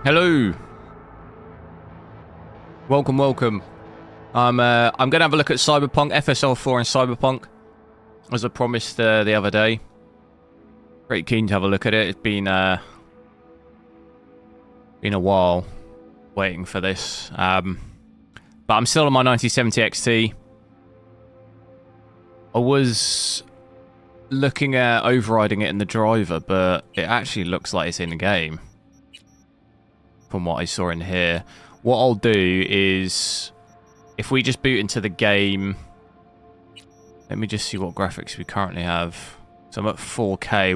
Hello. Welcome, welcome. I'm gonna have a look at Cyberpunk, FSR 4 and Cyberpunk, as I promised the other day. Pretty keen to have a look at it. It's been a while waiting for this. But I'm still on my 9070 XT. I was looking at overriding it in the driver, but it actually looks like it's in the game from what I saw in here. What I'll do is, if we just boot into the game, let me just see what graphics we currently have. So I'm at 4K.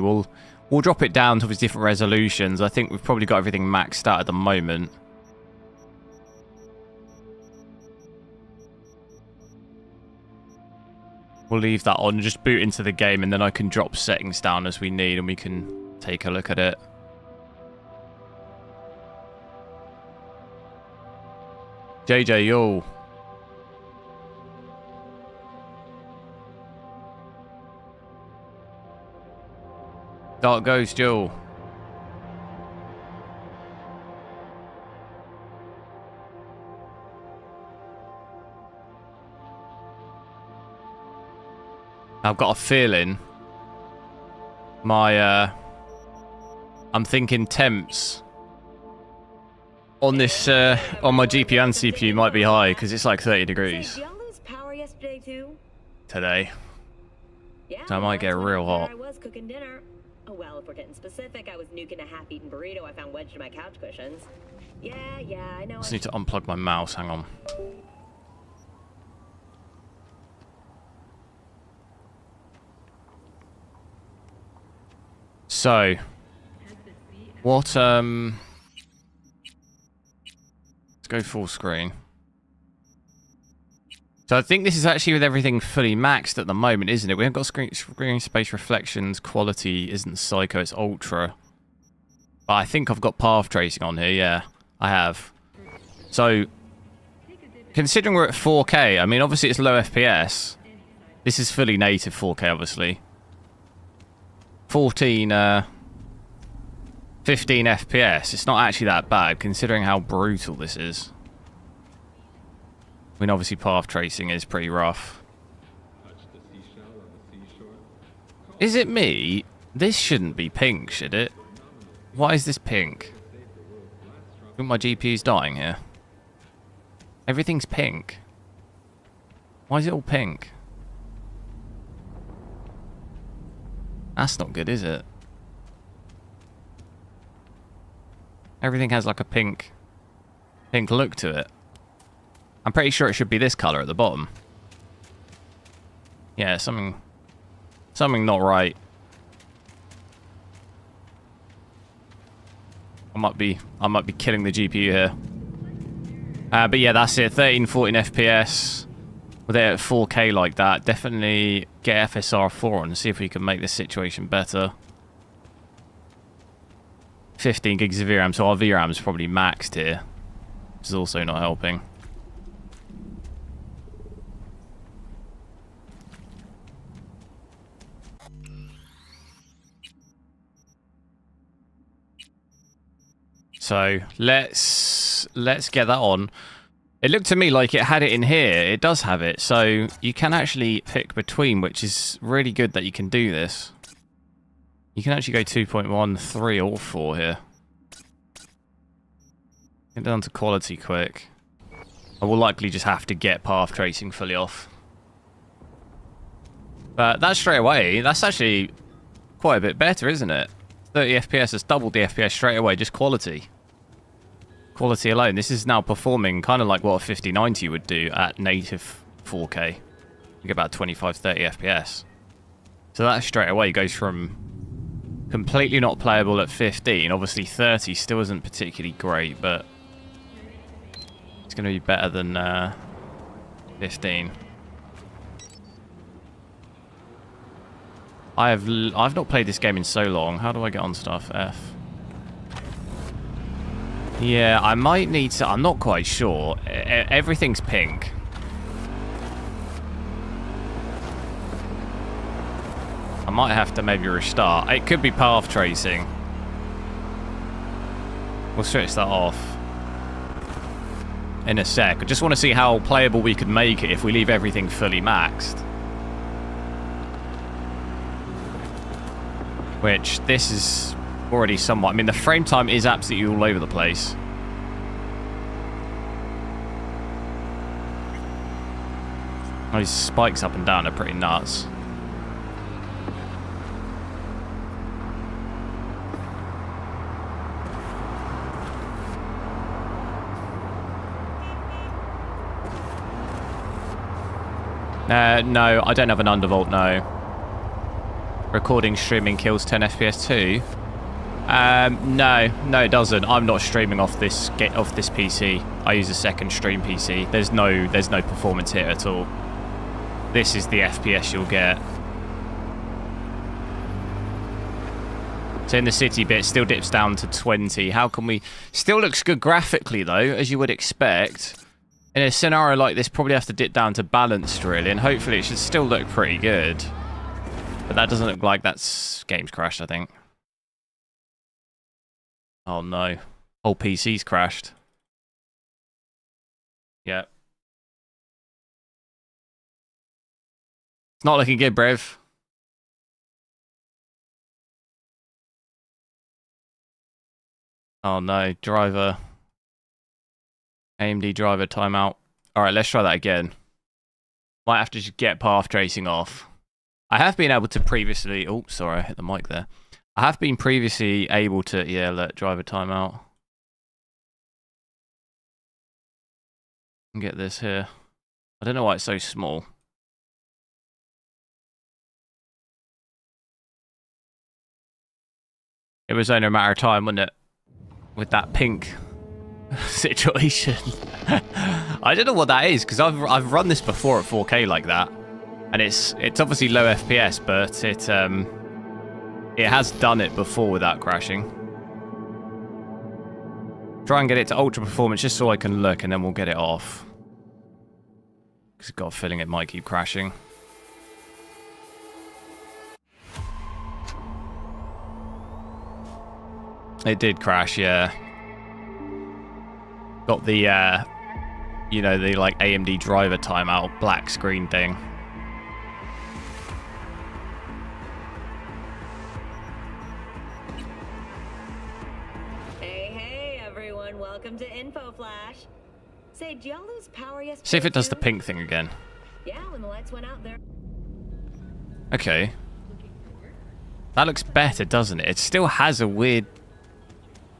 We'll drop it down to these different resolutions. I think we've probably got everything maxed out at the moment. We'll leave that on, just boot into the game, and then I can drop settings down as we need, and we can take a look at it. JJ, yo. Dark Ghost, yo. I've got a feeling I'm thinking temps on this on my GPU and CPU might be high because it's like 30 degrees Did y'all lose power yesterday too? today. Yeah, So I might get real hot. I was cooking dinner. Oh well, if we're getting specific, I was nuking a half-eaten burrito I found wedged in my couch cushions. Yeah, I know. Just need to unplug my mouse. Hang on. So, what, let's go full screen. So I think this is actually with everything fully maxed at the moment, isn't it? We haven't got screen space reflections, quality isn't psycho, it's ultra. But I think I've got path tracing on here, yeah, I have. So, considering we're at 4K, I mean, obviously it's low FPS. This is fully native 4K, obviously. 15 FPS. It's not actually that bad, considering how brutal this is. I mean, obviously path tracing is pretty rough. Is it me? This shouldn't be pink, should it? Why is this pink? I think my GPU's dying here. Everything's pink. Why is it all pink? That's not good, is it? Everything has like a pink look to it. I'm pretty sure it should be this color at the bottom. Yeah, something not right. I might be killing the GPU here. But yeah, that's it. 13, 14 FPS. With it at 4K like that, definitely get FSR 4 on and see if we can make this situation better. 15 gigs of VRAM, so our VRAM is probably maxed here, which is also not helping. So let's get that on. It looked to me like it had it in here. It does have it, so you can actually pick between, which is really good that you can do this. You can actually go 2.1, 3, or 4 here. Get down to quality quick. I will likely just have to get path tracing fully off. But that straight away, that's actually quite a bit better, isn't it? 30 FPS has doubled the FPS straight away, just quality. Quality alone. This is now performing kind of like what a 5090 would do at native 4K. You get about 25-30 FPS. So that straight away goes from completely not playable at 15. Obviously 30 still isn't particularly great, but it's going to be better than 15. I've not played this game in so long. How do I get on stuff? F. Yeah, I might need to... I'm not quite sure. Everything's pink. I might have to maybe restart. It could be path tracing. We'll switch that off in a sec. I just want to see how playable we could make it if we leave everything fully maxed. Which, this is already somewhat... I mean, the frame time is absolutely all over the place. These spikes up and down are pretty nuts. No, I don't have an undervolt, no. Recording streaming kills 10 FPS too. No, it doesn't. I'm not streaming off this PC. I use a second stream PC. There's no performance hit at all. This is the FPS you'll get. So in the city bit, still dips down to 20. How can we... Still looks good graphically though, as you would expect. In a scenario like this, probably have to dip down to balanced really, and hopefully it should still look pretty good. But that doesn't look like that's... Game's crashed, I think. Oh no. Whole PC's crashed. Yeah. It's not looking good, Brev. Oh no, driver. AMD driver timeout. Alright, let's try that again. Might have to just get path tracing off. I have been able to previously... Oh, sorry, I hit the mic there. I have been previously able to... Yeah, let driver timeout. And get this here. I don't know why it's so small. It was only a matter of time, wasn't it? With that pink situation. I don't know what that is, because I've run this before at 4K like that. And it's obviously low FPS, but it has done it before without crashing. Try and get it to ultra performance just so I can look, and then we'll get it off. Because I've got a feeling it might keep crashing. It did crash, yeah. Got the, you know, the like AMD driver timeout black screen thing. Hey, everyone. Welcome to Info Flash. Say, did y'all lose power yesterday? See if it does the pink thing again. Yeah, when the lights went out there. Okay. That looks better, doesn't it? It still has a weird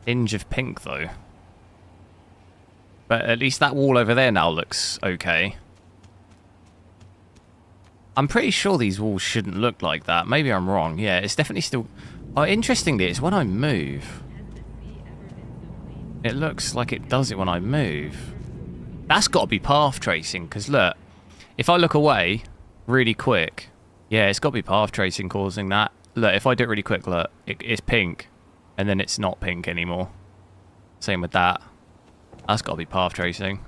tinge of pink, though. But at least that wall over there now looks okay. I'm pretty sure these walls shouldn't look like that. Maybe I'm wrong. Yeah, it's definitely still... Oh, interestingly, it's when I move. It looks like it does it when I move. That's got to be path tracing, because look, if I look away really quick, yeah, it's got to be path tracing causing that. Look, if I do it really quick, look, it's pink, and then it's not pink anymore. Same with that. That's got to be path tracing.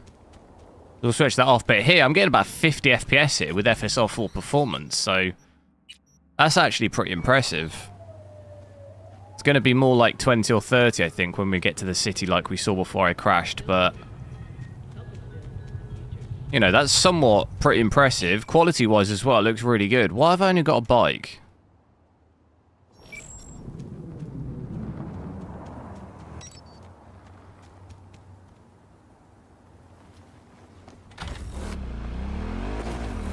We'll switch that off, but here, I'm getting about 50 FPS here with FSR 4 performance, so that's actually pretty impressive. It's going to be more like 20 or 30, I think, when we get to the city like we saw before I crashed, but... You know, that's somewhat pretty impressive. Quality-wise as well, it looks really good. Why have I only got a bike?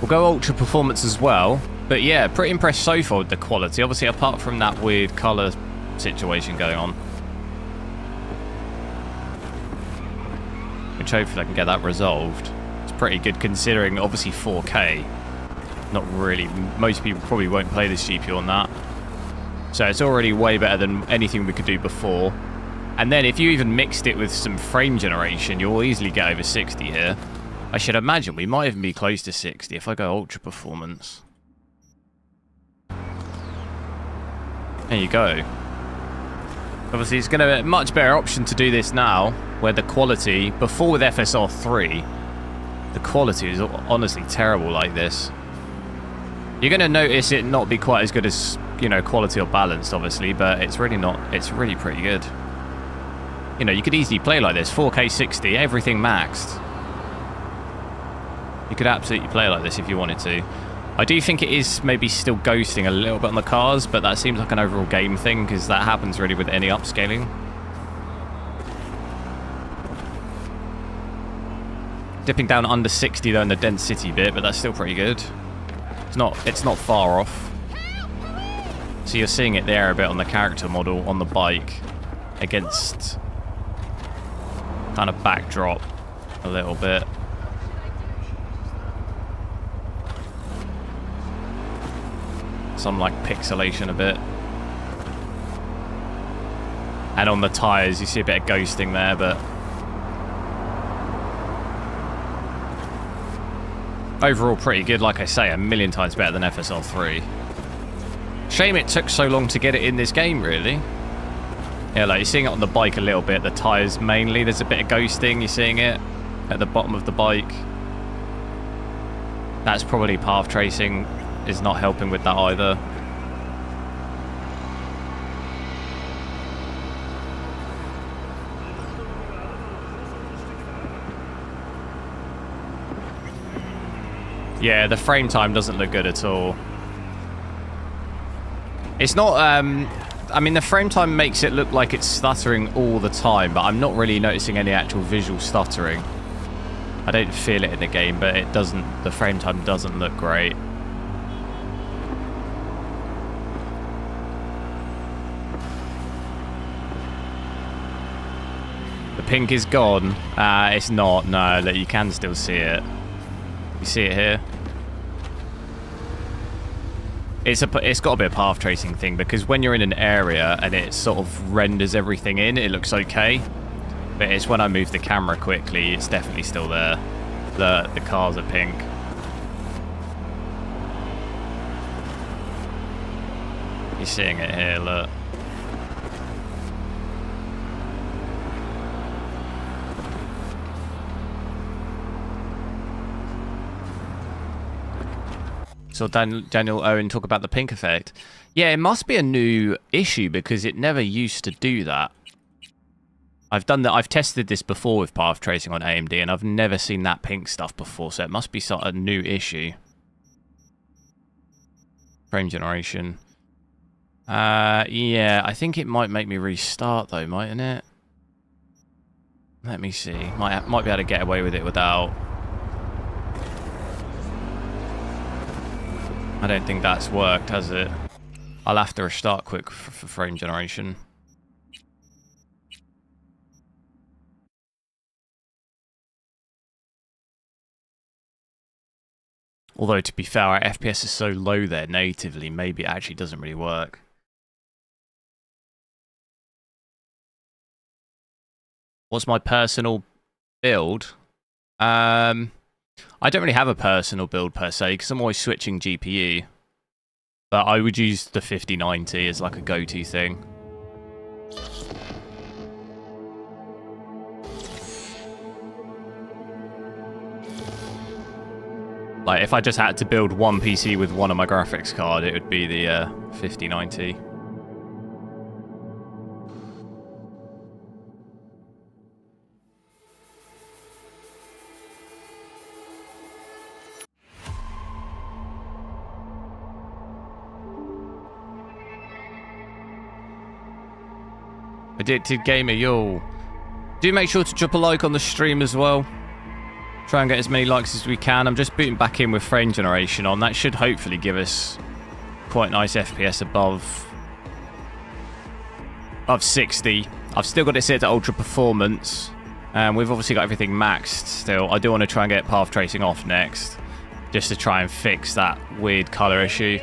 We'll go ultra performance as well. But yeah, pretty impressed so far with the quality. Obviously, apart from that weird colour situation going on. Which hopefully I can get that resolved. It's pretty good considering, obviously, 4K. Not really. Most people probably won't play this GPU on that. So it's already way better than anything we could do before. And then if you even mixed it with some frame generation, you'll easily get over 60 here. I should imagine we might even be close to 60 if I go ultra performance. There you go. Obviously, it's going to be a much better option to do this now, where the quality, before with FSR 3, the quality is honestly terrible like this. You're going to notice it not be quite as good as, you know, quality or balanced, obviously, but it's really not. It's really pretty good. You know, you could easily play like this, 4K 60, everything maxed. You could absolutely play like this if you wanted to. I do think it is maybe still ghosting a little bit on the cars, but that seems like an overall game thing, because that happens really with any upscaling. Dipping down under 60 though in the dense city bit, but that's still pretty good. It's not far off. So you're seeing it there a bit on the character model on the bike against kind of backdrop a little bit. Some like pixelation a bit. And on the tyres you see a bit of ghosting there, but overall pretty good, like I say, a million times better than FSR 3. Shame it took so long to get it in this game, really. Yeah, like you're seeing it on the bike a little bit, the tyres mainly, there's a bit of ghosting, you're seeing it at the bottom of the bike. That's probably path tracing is not helping with that either. Yeah, the frame time doesn't look good at all. It's not, I mean, the frame time makes it look like it's stuttering all the time, but I'm not really noticing any actual visual stuttering. I don't feel it in the game, but it doesn't, the frame time doesn't look great. The pink is gone. It's not, no, you can still see it. You see it here? It's got a bit of path tracing thing, because when you're in an area and it sort of renders everything in, it looks okay. But it's when I move the camera quickly, it's definitely still there. The cars are pink. You're seeing it here, look. So Daniel Owen talk about the pink effect. Yeah, it must be a new issue because it never used to do that. I've tested this before with path tracing on AMD and I've never seen that pink stuff before, so it must be sort of a new issue. Frame generation. Yeah, I think it might make me restart though, mightn't it? Let me see. Might be able to get away with it without. I don't think that's worked, has it? I'll have to restart quick for frame generation. Although, to be fair, our FPS is so low there natively, maybe it actually doesn't really work. What's my personal build? I don't really have a personal build per se, because I'm always switching GPU. But I would use the 5090 as like a go-to thing. Like, if I just had to build one PC with one of my graphics card, it would be the 5090. Addicted Gamer, yo. Do make sure to drop a like on the stream as well. Try and get as many likes as we can. I'm just booting back in with frame generation on. That should hopefully give us quite nice FPS above 60. I've still got it set to ultra performance. And we've obviously got everything maxed still. I do want to try and get path tracing off next, just to try and fix that weird color issue.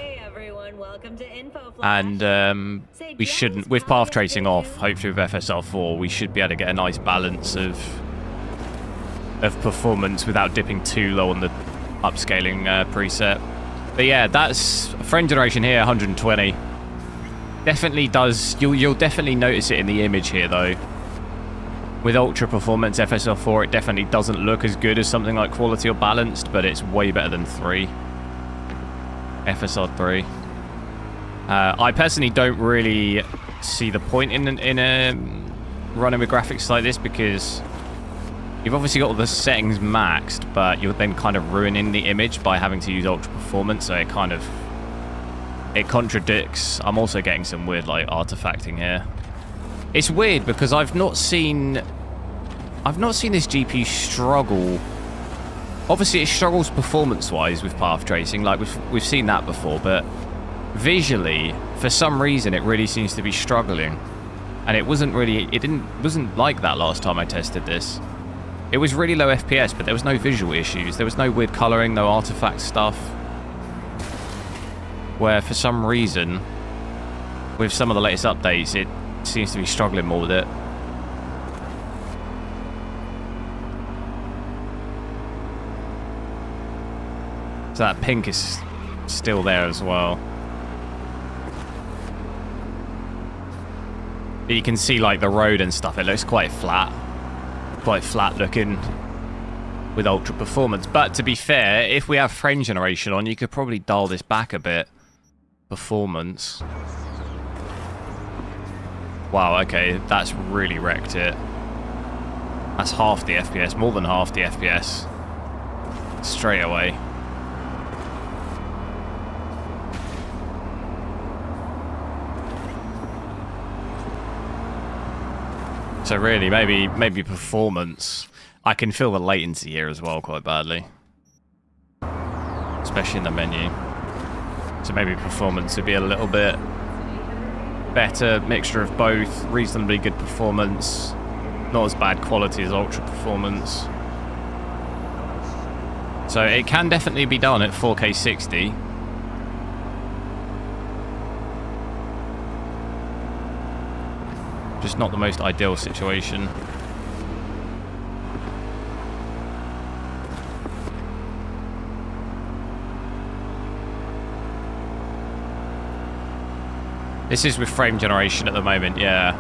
And we shouldn't, with path tracing off, hopefully with FSR 4, we should be able to get a nice balance of performance without dipping too low on the upscaling preset. But yeah, that's frame generation here, 120. Definitely does, you'll definitely notice it in the image here though. With ultra performance FSR 4, it definitely doesn't look as good as something like quality or balanced, but it's way better than 3. FSR 3. I personally don't really see the point in running with graphics like this, because you've obviously got all the settings maxed, but you're then kind of ruining the image by having to use ultra performance, so it contradicts. I'm also getting some weird like artifacting here. It's weird because I've not seen this GPU struggle. Obviously it struggles performance wise with path tracing, like we've seen that before, but visually for some reason it really seems to be struggling. And it wasn't like that last time I tested this. It was really low FPS, but there was no visual issues. There was no weird coloring, no artifact stuff. Where for some reason, with some of the latest updates, it seems to be struggling more with it. So that pink is still there as well. But you can see like the road and stuff, it looks quite flat looking with ultra performance. But to be fair, if we have frame generation on, you could probably dial this back a bit. Performance. Wow, okay, that's really wrecked it. That's half the FPS, more than half the FPS. Straight away. So really, maybe performance. I can feel the latency here as well quite badly. Especially in the menu. So maybe performance would be a little bit better. Mixture of both. Reasonably good performance. Not as bad quality as ultra performance. So it can definitely be done at 4K 60. Just not the most ideal situation. This is with frame generation at the moment, yeah.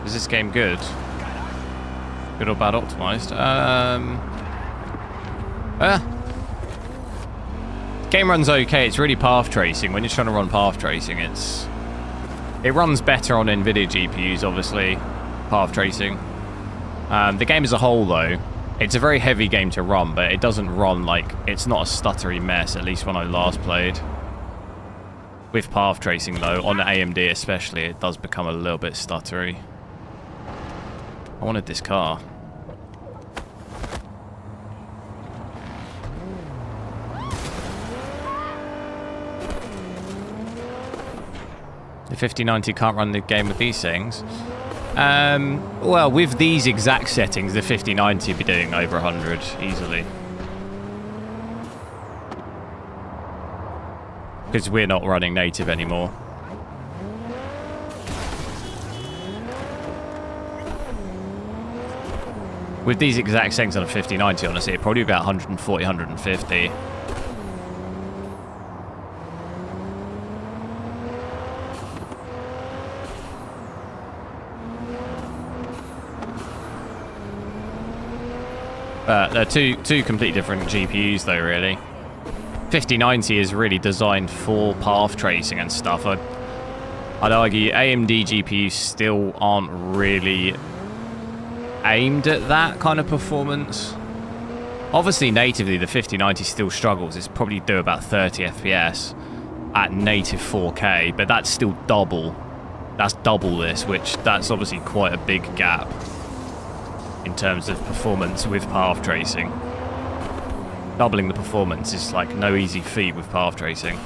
Is this game good? Good or bad optimized? Game runs okay. It's really path tracing. When you're trying to run path tracing, it runs better on NVIDIA GPUs, obviously. Path tracing. The game as a whole, though, it's a very heavy game to run, but it doesn't run like... It's not a stuttery mess, at least when I last played. With path tracing, though, on AMD especially, it does become a little bit stuttery. I wanted this car. The 5090 can't run the game with these things. Well, with these exact settings, the 5090 would be doing over 100 easily. Because we're not running native anymore. With these exact settings on a 5090, honestly, it'd probably be about 140, 150. They're two completely different GPUs, though, really. 5090 is really designed for path tracing and stuff. I'd argue AMD GPUs still aren't really aimed at that kind of performance. Obviously, natively, the 5090 still struggles. It's probably do about 30 FPS at native 4K, but that's still double. That's double this, which that's obviously quite a big gap in terms of performance with path tracing. Doubling the performance is like no easy feat with path tracing.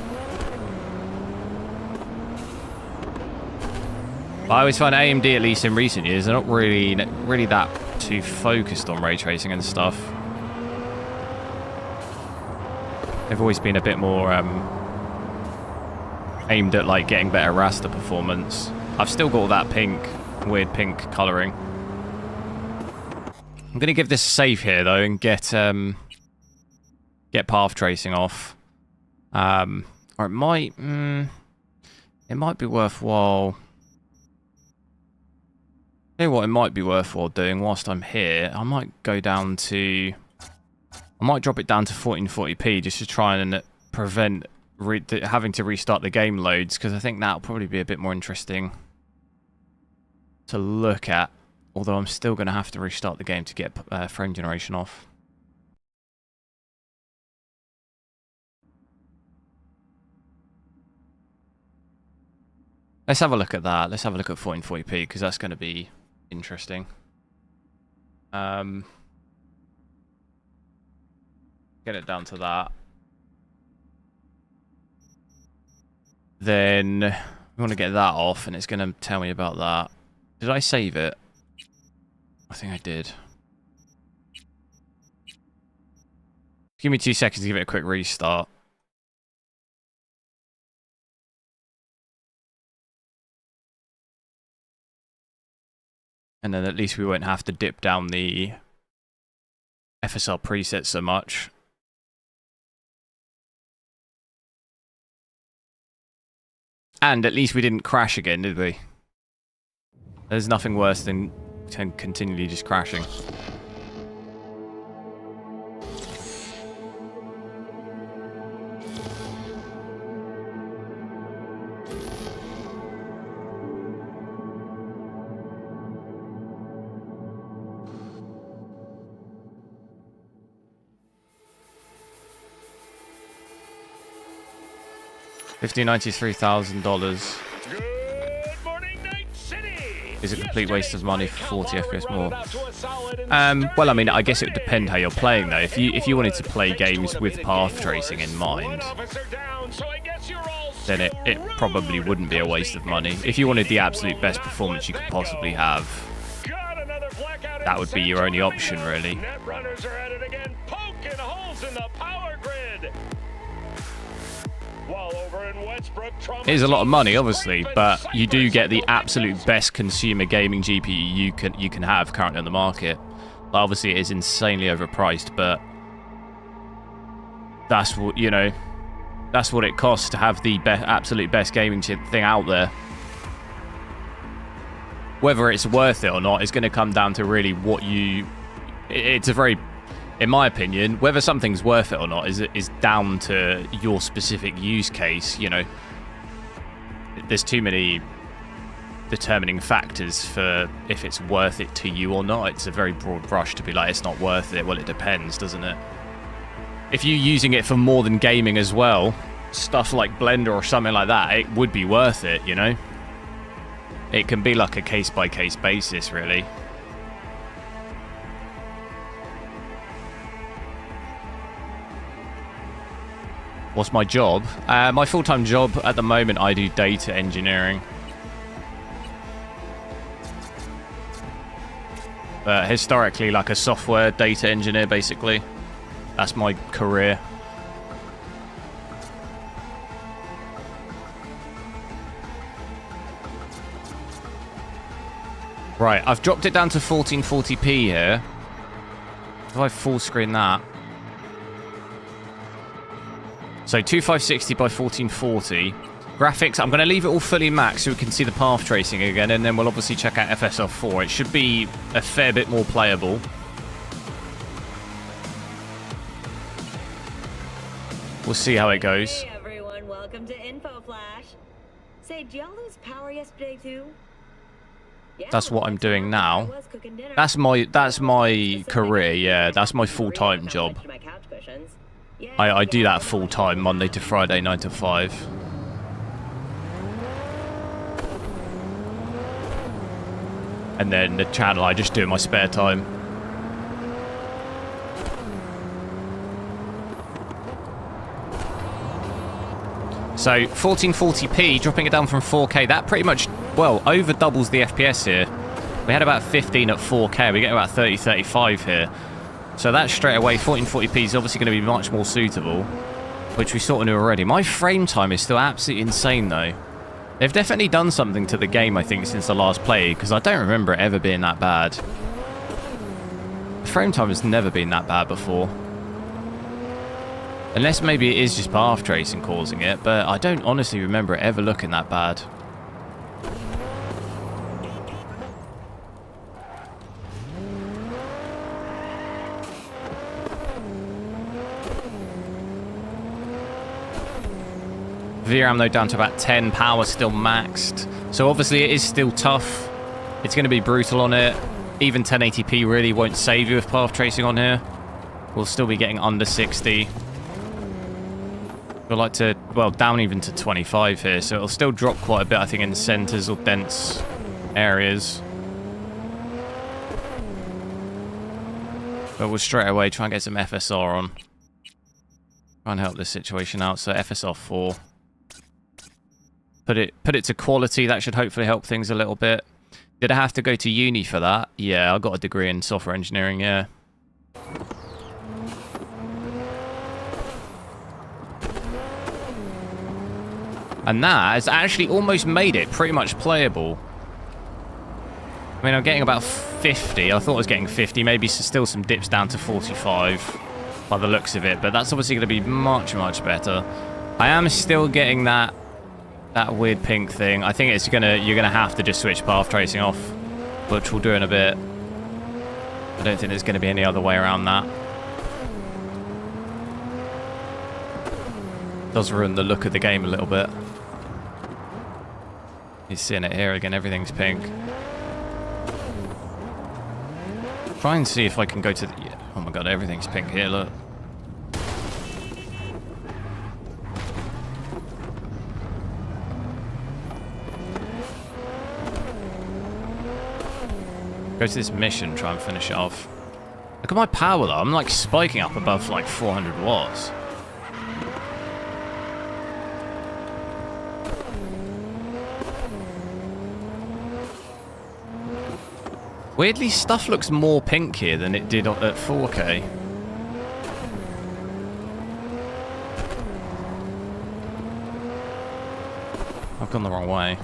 I always find AMD, at least in recent years, they're not really that too focused on ray tracing and stuff. They've always been a bit more aimed at like getting better raster performance. I've still got all that weird pink colouring. I'm going to give this a save here though and get path tracing off. Or it might be worthwhile Tell you what, it might be worthwhile doing whilst I'm here. I might go down to... I might drop it down to 1440p just to try and prevent having to restart the game loads, because I think that'll probably be a bit more interesting to look at. Although I'm still going to have to restart the game to get frame generation off. Let's have a look at that. Let's have a look at 1440p, because that's going to be interesting. Get it down to that. Then we want to get that off, and it's going to tell me about that. Did I save it? I think I did. Give me 2 seconds to give it a quick restart. And then at least we won't have to dip down the FSR preset so much. And at least we didn't crash again, did we? There's nothing worse than continually just crashing. $93,000 is a complete waste of money for 40 FPS more. Well, I mean, I guess it would depend how you're playing though. If you wanted to play games with path tracing in mind, then it probably wouldn't be a waste of money. If you wanted the absolute best performance you could possibly have, that would be your only option, really. It is a lot of money, obviously, but you do get the absolute best consumer gaming GPU you can have currently on the market. Obviously, it is insanely overpriced, but that's what, you know, that's what it costs to have the absolute best gaming thing out there. Whether it's worth it or not is going to come down to really what you... It's a very... In my opinion, whether something's worth it or not is down to your specific use case, you know. There's too many determining factors for if it's worth it to you or not. It's a very broad brush to be like, it's not worth it. Well, it depends, doesn't it? If you're using it for more than gaming as well, stuff like Blender or something like that, it would be worth it, you know. It can be like a case-by-case basis, really. What's my job? My full-time job at the moment, I do data engineering. Historically, like a software data engineer, basically. That's my career. Right, I've dropped it down to 1440p here. If I full screen that. So 2560 by 1440. Graphics, I'm going to leave it all fully maxed so we can see the path tracing again, and then we'll obviously check out FSR 4. It should be a fair bit more playable. We'll see how it goes. Hey everyone, welcome to Info Flash. Say, did y'all lose power yesterday too? Yeah, that's what I'm doing now. That's my career, yeah. That's my full-time job. I do that full-time, Monday to Friday, 9 to 5. And then the channel I just do in my spare time. So 1440p, dropping it down from 4K, that pretty much, well, over doubles the FPS here. We had about 15 at 4K, we get about 30, 35 here. So that straight away, 1440p is obviously going to be much more suitable, which we sort of knew already. My frame time is still absolutely insane though. They've definitely done something to the game, I think, since the last play, because I don't remember it ever being that bad. The frame time has never been that bad before. Unless maybe it is just path tracing causing it, but I don't honestly remember it ever looking that bad. VRAM though down to about 10, power still maxed. So obviously it is still tough. It's going to be brutal on it. Even 1080p really won't save you with path tracing on here. We'll still be getting under 60. We'd like to, well, down even to 25 here. So it'll still drop quite a bit, I think, in centers or dense areas. But we'll straight away try and get some FSR on. Try and help this situation out. So FSR 4. Put it to quality. That should hopefully help things a little bit. Did I have to go to uni for that? Yeah, I got a degree in software engineering, yeah. And that has actually almost made it pretty much playable. I mean, I'm getting about 50. I thought I was getting 50. Maybe still some dips down to 45 by the looks of it. But that's obviously going to be much, much better. I am still getting that weird pink thing. I think you're gonna have to just switch path tracing off, which we'll do in a bit. I don't think there's going to be any other way around that. Does ruin the look of the game a little bit. You're seeing it here again, everything's pink. Try and see if I can go to the... Oh my god, everything's pink here, look. Go to this mission, try and finish it off. Look at my power though, I'm like spiking up above like 400 watts. Weirdly, stuff looks more pink here than it did at 4K. I've gone the wrong way.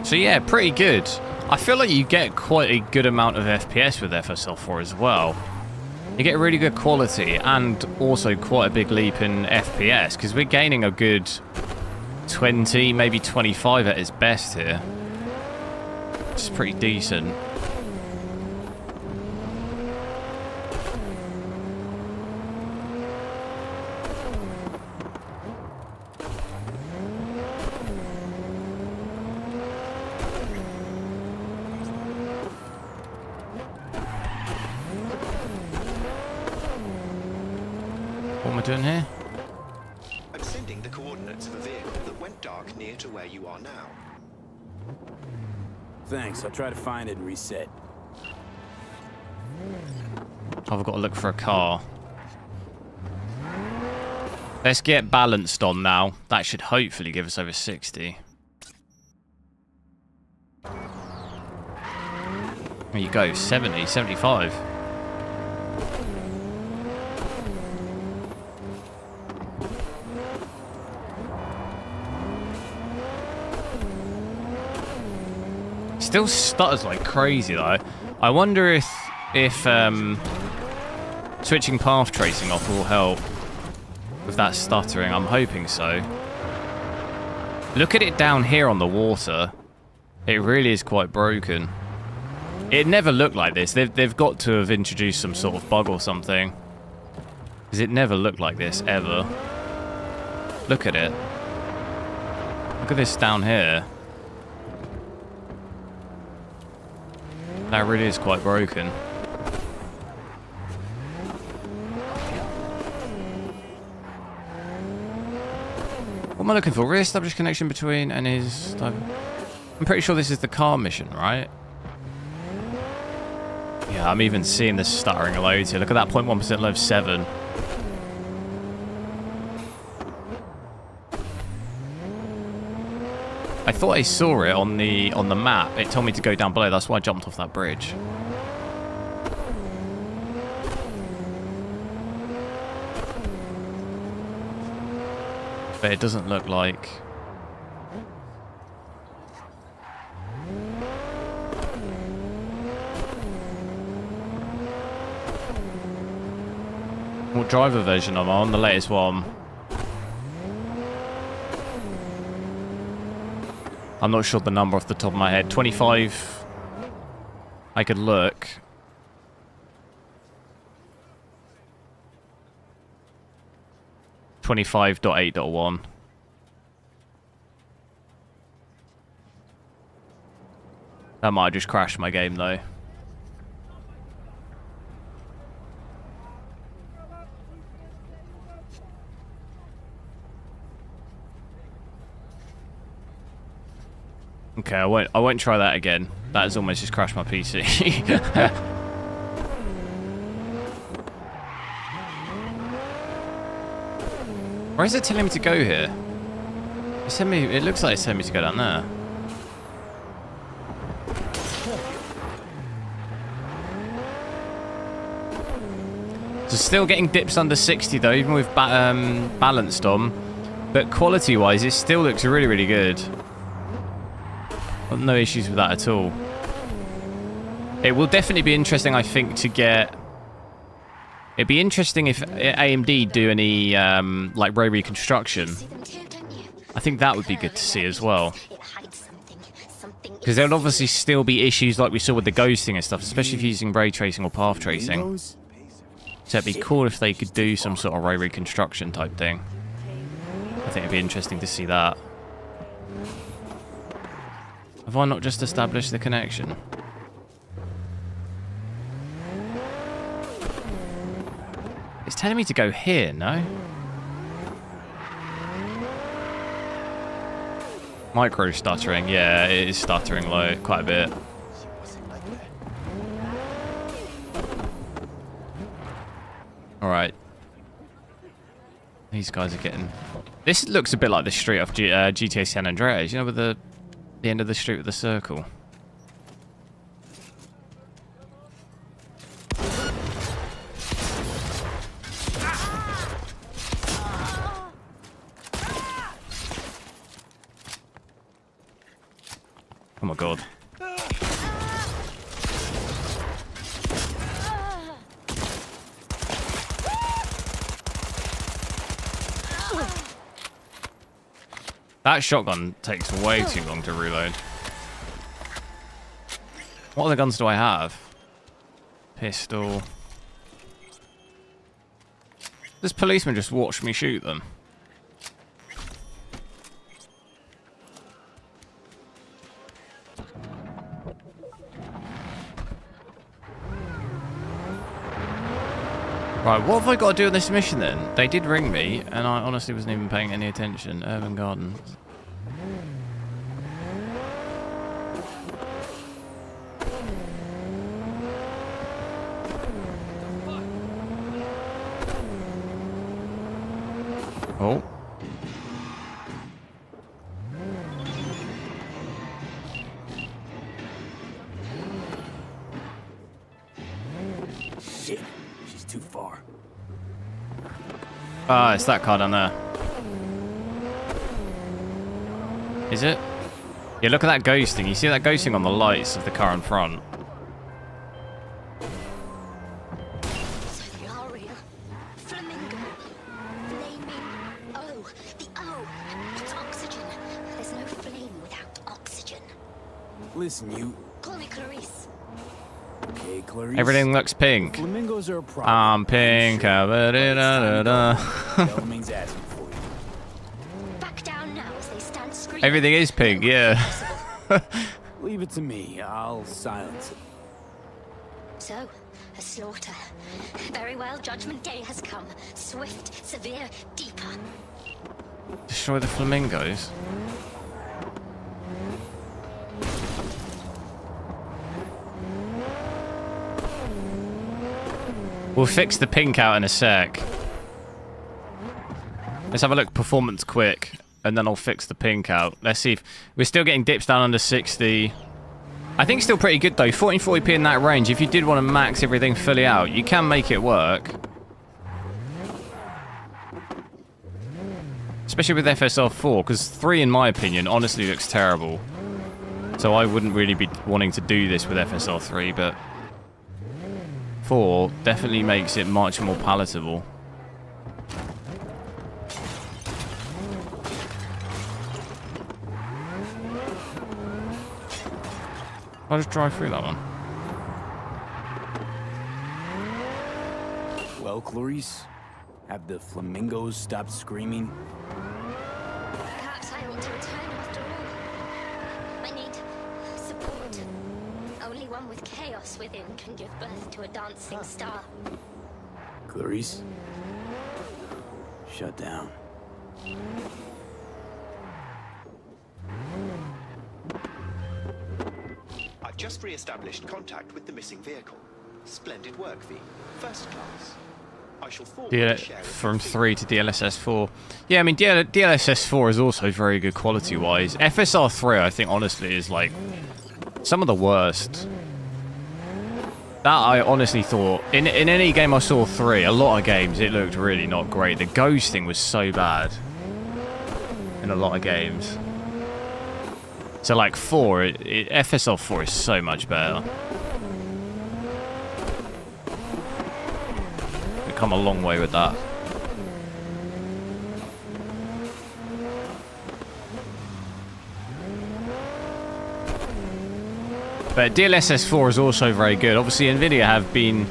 So yeah, pretty good. I feel like you get quite a good amount of FPS with FSL4 as well. You get really good quality and also quite a big leap in FPS because we're gaining a good 20, maybe 25 at its best here. It's pretty decent. What am I doing here? I'm sending the coordinates of a vehicle that went dark near to where you are now. Thanks, I'll try to find it and reset. I've got to look for a car. Let's get balanced on now. That should hopefully give us over 60. There you go, 70, 75. Still stutters like crazy though. I wonder if switching path tracing off will help with that stuttering. I'm hoping so. Look at it down here on the water. It really is quite broken. It never looked like this. They've got to have introduced some sort of bug or something. Because it never looked like this, ever. Look at it. Look at this down here. That really is quite broken. What am I looking for? Re-establish connection between and his... I'm pretty sure this is the car mission, right? Yeah, I'm even seeing the stuttering loads here. Look at that 0.1% level 7. I thought I saw it on the map. It told me to go down below. That's why I jumped off that bridge. But it doesn't look like... What driver version am I on? The latest one. I'm not sure the number off the top of my head. 25. I could look. .8.1. That might just crash my game though. Okay, I won't try that again. That has almost just crashed my PC. Where is it telling me to go here? It looks like it's telling me to go down there. So still getting dips under 60 though, even with balanced on. But quality-wise, it still looks really, really good. No issues with that at all. It will definitely be interesting, I think, to get... It'd be interesting if AMD do any, like, row reconstruction. I think that would be good to see as well. Because there'll obviously still be issues like we saw with the ghosting and stuff, especially if you're using ray tracing or path tracing. So it'd be cool if they could do some sort of row reconstruction type thing. I think it'd be interesting to see that. Have I not just established the connection? It's telling me to go here, no? Micro stuttering, yeah, it is stuttering low quite a bit. Alright. These guys are getting... This looks a bit like the street off GTA San Andreas, you know, with the end of the street with the circle. Oh my god. That shotgun takes way too long to reload. What other guns do I have? Pistol. This policeman just watched me shoot them. Right, what have I got to do with this mission then? They did ring me, and I honestly wasn't even paying any attention. Urban Gardens. Oh. Shit, she's too far. Ah, it's that car down there. Is it? Yeah, look at that ghosting. You see that ghosting on the lights of the car in front? Listen, you... Call me Clarice. Okay, Clarice. Everything looks pink. Flamingos are a problem. I'm pink. Bellming's asking for you. Back down now as they stand screaming. Everything is pink, yeah. Leave it to me. I'll silence it. So, a slaughter. Very well, Judgment Day has come. Swift, severe, deeper. Destroy the flamingos. We'll fix the pink out in a sec. Let's have a look, performance quick, and then I'll fix the pink out. Let's see if we're still getting dips down under 60. I think still pretty good though. 1440p in that range. If you did want to max everything fully out, you can make it work. Especially with FSR 4, because 3, in my opinion, honestly looks terrible. So I wouldn't really be wanting to do this with FSR 3, but 4 definitely makes it much more palatable. I'll just drive through that one. Well, Clarice, have the flamingos stopped screaming? Perhaps I ought to return after all. I need support. Only one with chaos within can give birth to a dancing star. Clarice? Shut down. I've just re-established contact with the missing vehicle. Splendid work, V. First class. I shall forward the share From 3 to DLSS 4. Yeah, I mean, DLSS 4 is also very good quality-wise. FSR 3, I think, honestly, is like some of the worst. That I honestly thought, in any game I saw 3, a lot of games, it looked really not great. The ghosting was so bad in a lot of games. So like 4, FSR 4 is so much better. We've come a long way with that. But DLSS 4 is also very good. Obviously, NVIDIA have been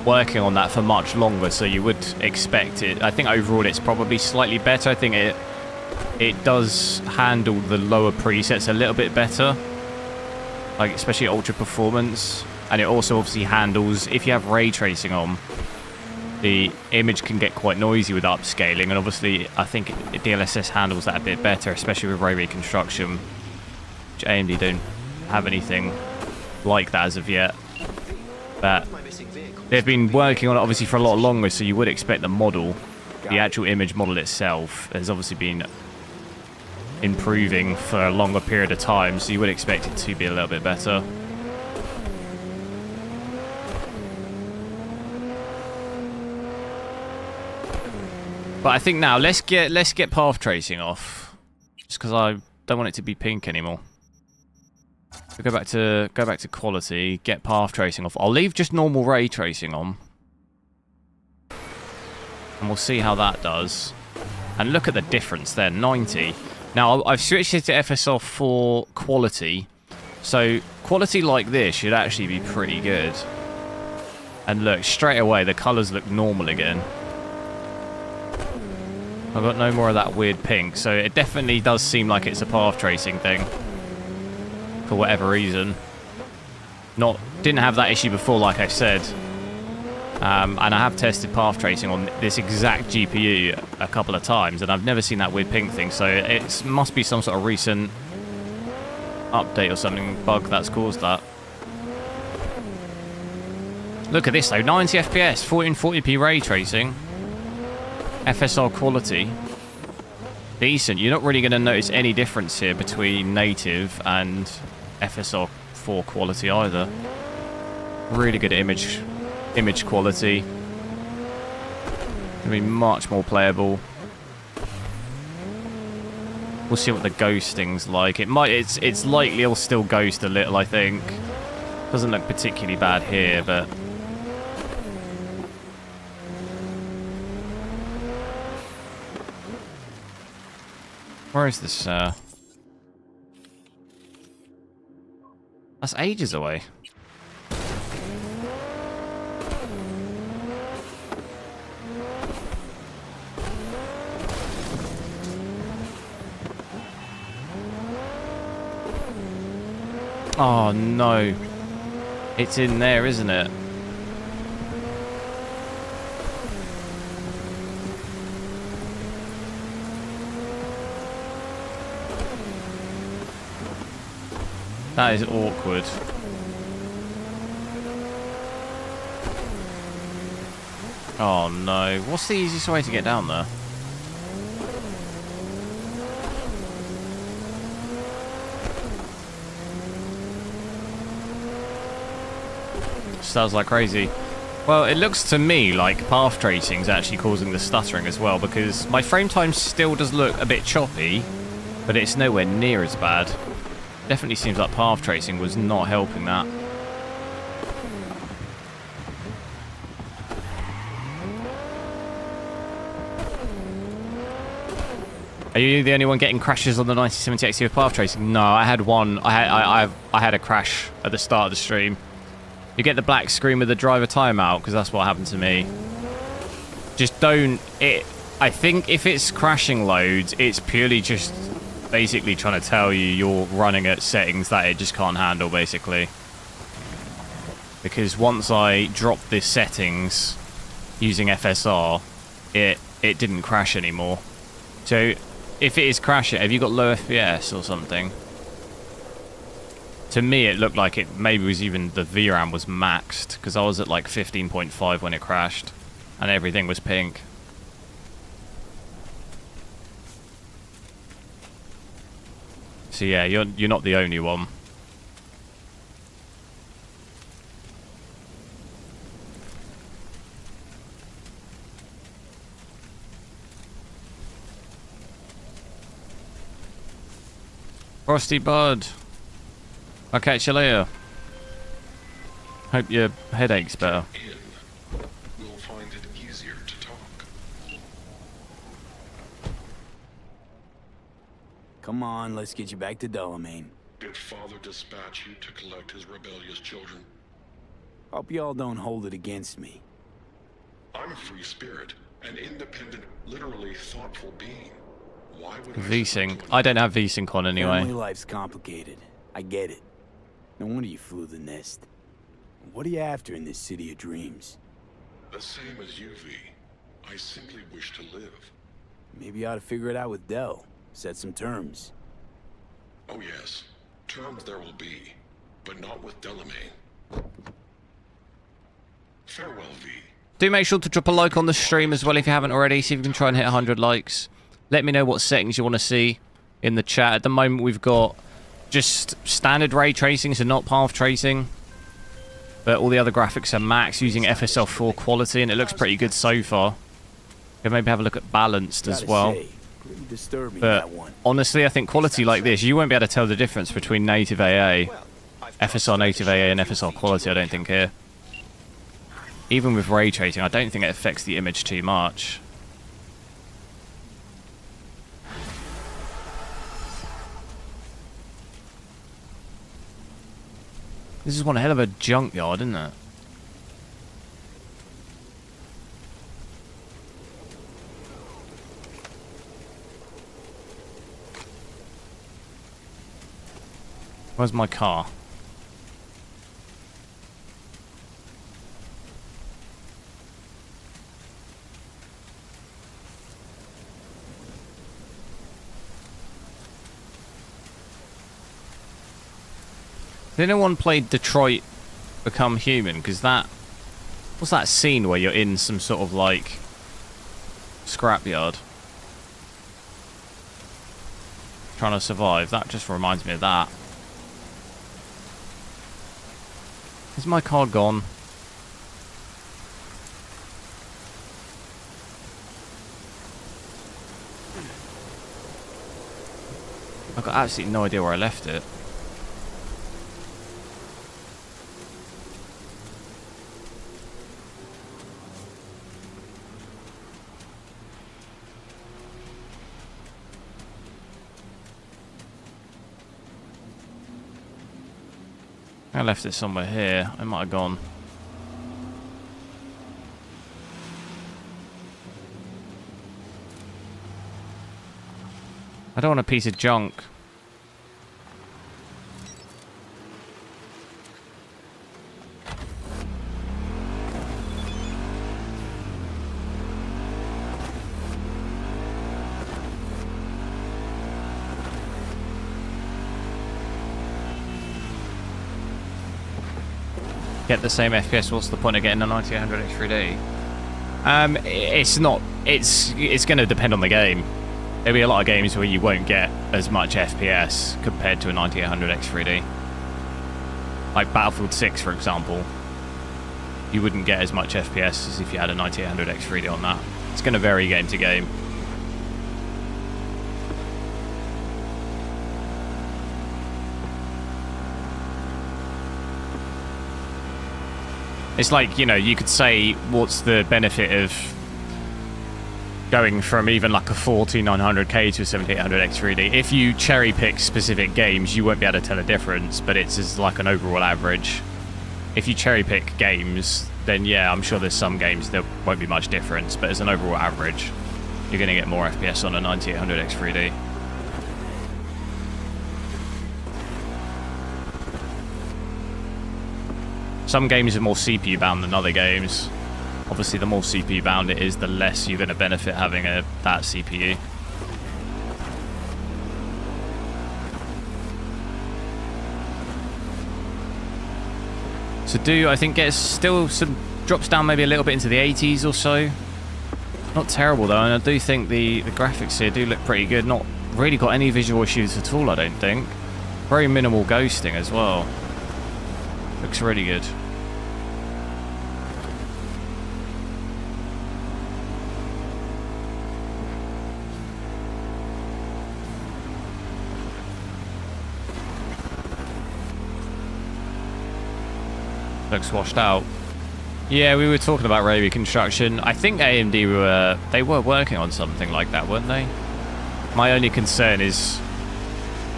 working on that for much longer, so you would expect it. I think overall it's probably slightly better. I think it does handle the lower presets a little bit better, like especially ultra performance. And it also obviously handles, if you have ray tracing on, the image can get quite noisy with upscaling. And obviously, I think DLSS handles that a bit better, especially with ray reconstruction, which AMD don't have anything like that as of yet. But they've been working on it obviously for a lot longer, so you would expect the model, the actual image model itself, has obviously been improving for a longer period of time, so you would expect it to be a little bit better. But I think now let's get path tracing off, just because I don't want it to be pink anymore. So go back to quality, get path tracing off. I'll leave just normal ray tracing on, and we'll see how that does. And look at the difference there, 90. Now I've switched it to FSR 4 quality, so quality like this should actually be pretty good. And look, straight away the colours look normal again. I've got no more of that weird pink, so it definitely does seem like it's a path tracing thing. For whatever reason. Didn't have that issue before, like I said. And I have tested path tracing on this exact GPU a couple of times, and I've never seen that weird pink thing, so it must be some sort of recent update or something, bug that's caused that. Look at this though, 90 FPS, 1440p ray tracing, FSR quality. Decent. You're not really going to notice any difference here between native and FSR 4 quality either. Really good image quality. Gonna be much more playable. We'll see what the ghosting's like. It's likely it'll still ghost a little, I think. Doesn't look particularly bad here, but where is this? That's ages away. Oh no. It's in there, isn't it? That is awkward. Oh no. What's the easiest way to get down there? Sounds like crazy. Well, it looks to me like path tracing is actually causing the stuttering as well, because my frame time still does look a bit choppy, but it's nowhere near as bad. Definitely seems like path tracing was not helping that. Are you the only one getting crashes on the 9070 with path tracing? No, I had one. I had a crash at the start of the stream. You get the black screen with the driver timeout, because that's what happened to me. Just don't... I think if it's crashing loads, it's purely just basically trying to tell you you're running at settings that it just can't handle, basically. Because once I dropped the settings using FSR, it didn't crash anymore. So if it is crashing, have you got low FPS or something? To me, it looked like it maybe was even the VRAM was maxed, because I was at like 15.5 when it crashed, and everything was pink. So yeah, you're not the only one. Frosty Bud. I'll catch you later. Hope your headache's better. We'll find it easier to talk. Come on, let's get you back to Delamain. Did Father dispatch you to collect his rebellious children? Hope y'all don't hold it against me. I'm a free spirit, an independent, literally thoughtful being. Why would VSync. I don't have VSync on anyway. Family life's complicated. I get it. No wonder you flew the nest. What are you after in this city of dreams? The same as you, V. I simply wish to live. Maybe you ought to figure it out with Dell. Set some terms. Oh yes, terms there will be, but not with Delamain. Farewell, V. Do make sure to drop a like on the stream as well if you haven't already. See if you can try and hit 100 likes. Let me know what settings you want to see in the chat. At the moment, we've got just standard ray tracing, so not path tracing. But all the other graphics are max using FSR 4 quality, and it looks pretty good so far. Could maybe have a look at balanced as well. But honestly, I think quality like this, you won't be able to tell the difference between native AA, FSR native AA, and FSR quality, I don't think, here. Even with ray tracing, I don't think it affects the image too much. This is one hell of a junkyard, isn't it? Where's my car? Did anyone play Detroit Become Human? Because that... What's that scene where you're in some sort of, like, scrapyard? Trying to survive. That just reminds me of that. Is my car gone? I've got absolutely no idea where I left it. I left it somewhere here. I might have gone. I don't want a piece of junk. Get the same FPS, what's the point of getting a 9800 X3D? It's not, it's going to depend on the game. There'll be a lot of games where you won't get as much FPS compared to a 9800 X3D. Like Battlefield 6, for example. You wouldn't get as much FPS as if you had a 9800 X3D on that. It's going to vary game to game. It's like, you know, you could say, what's the benefit of going from even like a 4900K to a 7800X 3D. If you cherry pick specific games, you won't be able to tell a difference, but it's as like an overall average. If you cherry pick games, then yeah, I'm sure there's some games there won't be much difference, but as an overall average, you're going to get more FPS on a 9800X 3D. Some games are more CPU bound than other games. Obviously, the more CPU bound it is, the less you're going to benefit having that CPU. So I think gets still some drops down maybe a little bit into the 80s or so. Not terrible though, and I do think the graphics here do look pretty good. Not really got any visual issues at all, I don't think. Very minimal ghosting as well. Looks really good. Looks washed out. Yeah, we were talking about ray reconstruction. I think AMD were working on something like that, weren't they? My only concern is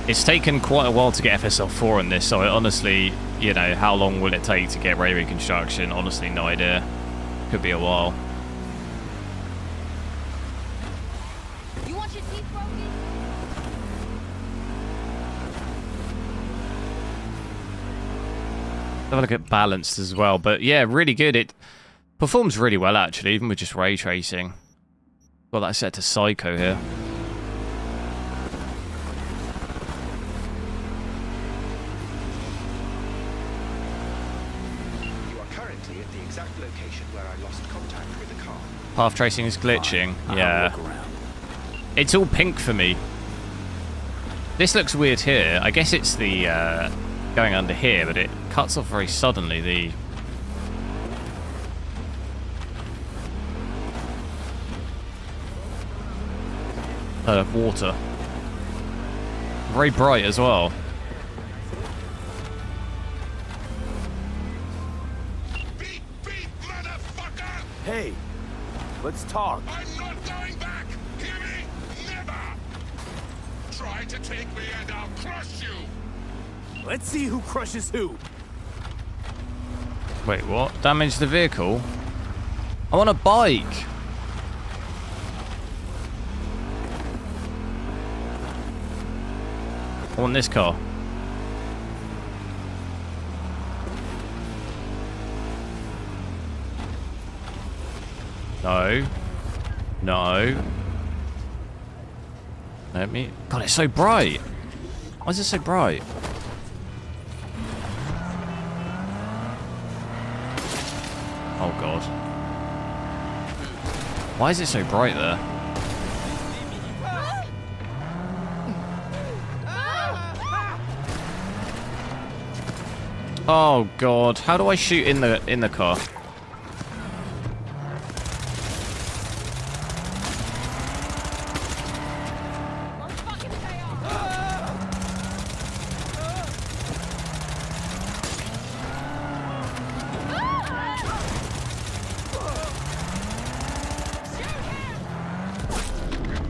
it's taken quite a while to get FSR 4 on this, so honestly, you know, how long will it take to get ray reconstruction? Honestly, no idea. Could be a while. You want your teeth broken? Have a look at balanced as well, but yeah, really good. It performs really well actually, even with just ray tracing. Got that set to Psycho here. You are currently at the exact location where I lost contact with the car. Path tracing is glitching. I'll Yeah. look around. It's all pink for me. This looks weird here. I guess it's the going under here, but it cuts off very suddenly. The water. Very bright as well. Beep, beep, motherfucker! Hey, let's talk. I'm not going back! Hear me? Never! Try to take me and I'll crush you! Let's see who crushes who. Wait, what? Damage the vehicle? I want a bike. I want this car. No. No. Let me... God, it's so bright. Why is it so bright? Oh god. Why is it so bright there? Oh god, how do I shoot in the car?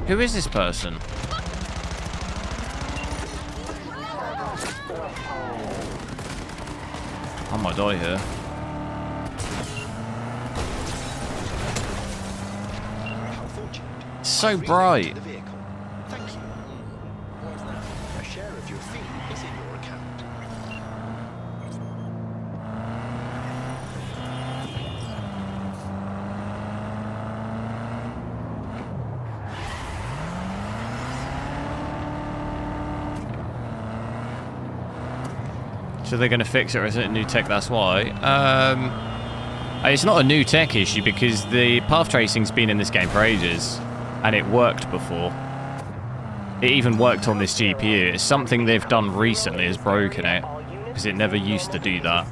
Who is this person? I might die here. How fortunate. It's so I've bright. renamed the vehicle. Thank you. A share of your fee is in your account. So they're going to fix it, or is it new tech? That's why. It's not a new tech issue because the path tracing's been in this game for ages, and it worked before. It even worked on this GPU. It's something they've done recently has broken it, because it never used to do that.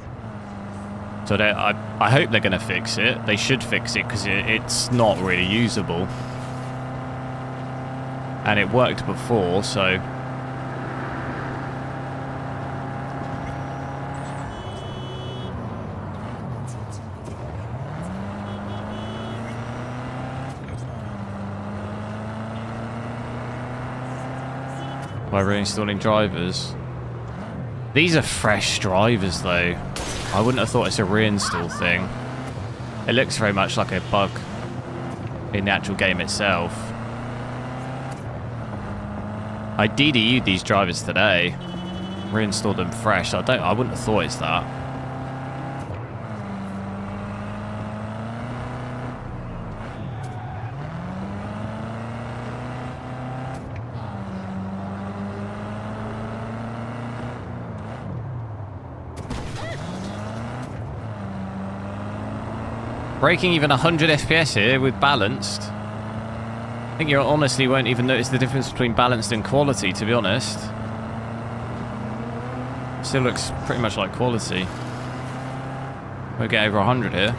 So I hope they're going to fix it. They should fix it because it's not really usable, and it worked before, so. by reinstalling drivers. These are fresh drivers though. I wouldn't have thought it's a reinstall thing. It looks very much like a bug in the actual game itself. I DDU'd these drivers today. Reinstalled them fresh. I wouldn't have thought it's that. Breaking even 100 FPS here with balanced. I think you honestly won't even notice the difference between balanced and quality, to be honest. Still looks pretty much like quality. We'll get over 100 here.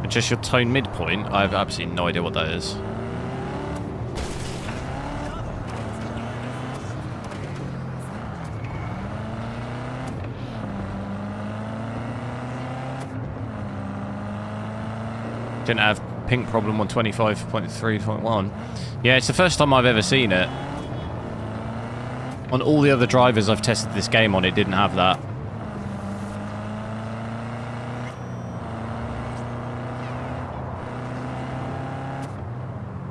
Just your tone midpoint? I have absolutely no idea what that is. Didn't have pink problem on 25.3.1. Yeah, it's the first time I've ever seen it. On all the other drivers I've tested this game on, it didn't have that.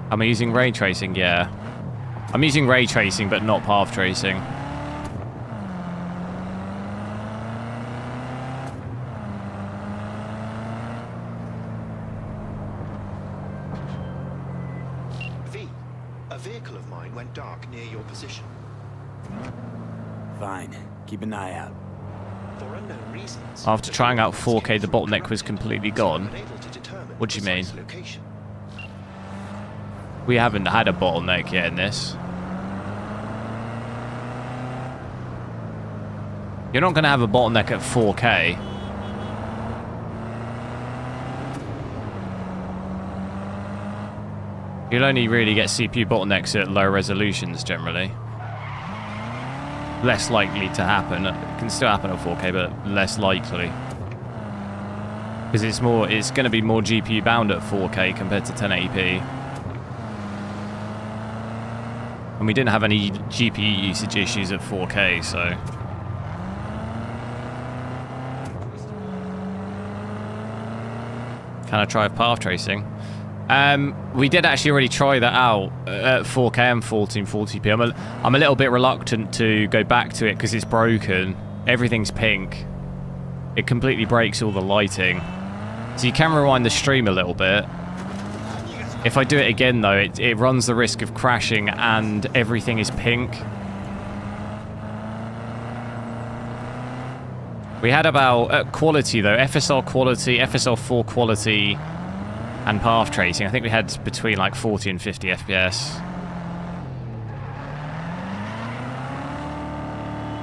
Am I using ray tracing? Yeah. I'm using ray tracing, but not path tracing. V, a vehicle of mine went dark near your position. Fine. Keep an eye out. For unknown reasons. After trying out 4K, the bottleneck was completely gone. What do you mean? Location. We haven't had a bottleneck yet in this. You're not going to have a bottleneck at 4K. You'll only really get CPU bottlenecks at low resolutions generally. Less likely to happen. It can still happen at 4K, but less likely. Because it's going to be more GPU bound at 4K compared to 1080p. And we didn't have any GPU usage issues at 4K, so... Can I try path tracing? We did actually already try that out at 4K and 1440p. I'm a little bit reluctant to go back to it because it's broken. Everything's pink. It completely breaks all the lighting. So you can rewind the stream a little bit. If I do it again, though, it runs the risk of crashing and everything is pink. We had about quality, though. FSR quality, FSR4 quality, and path tracing. I think we had between like 40 and 50 FPS.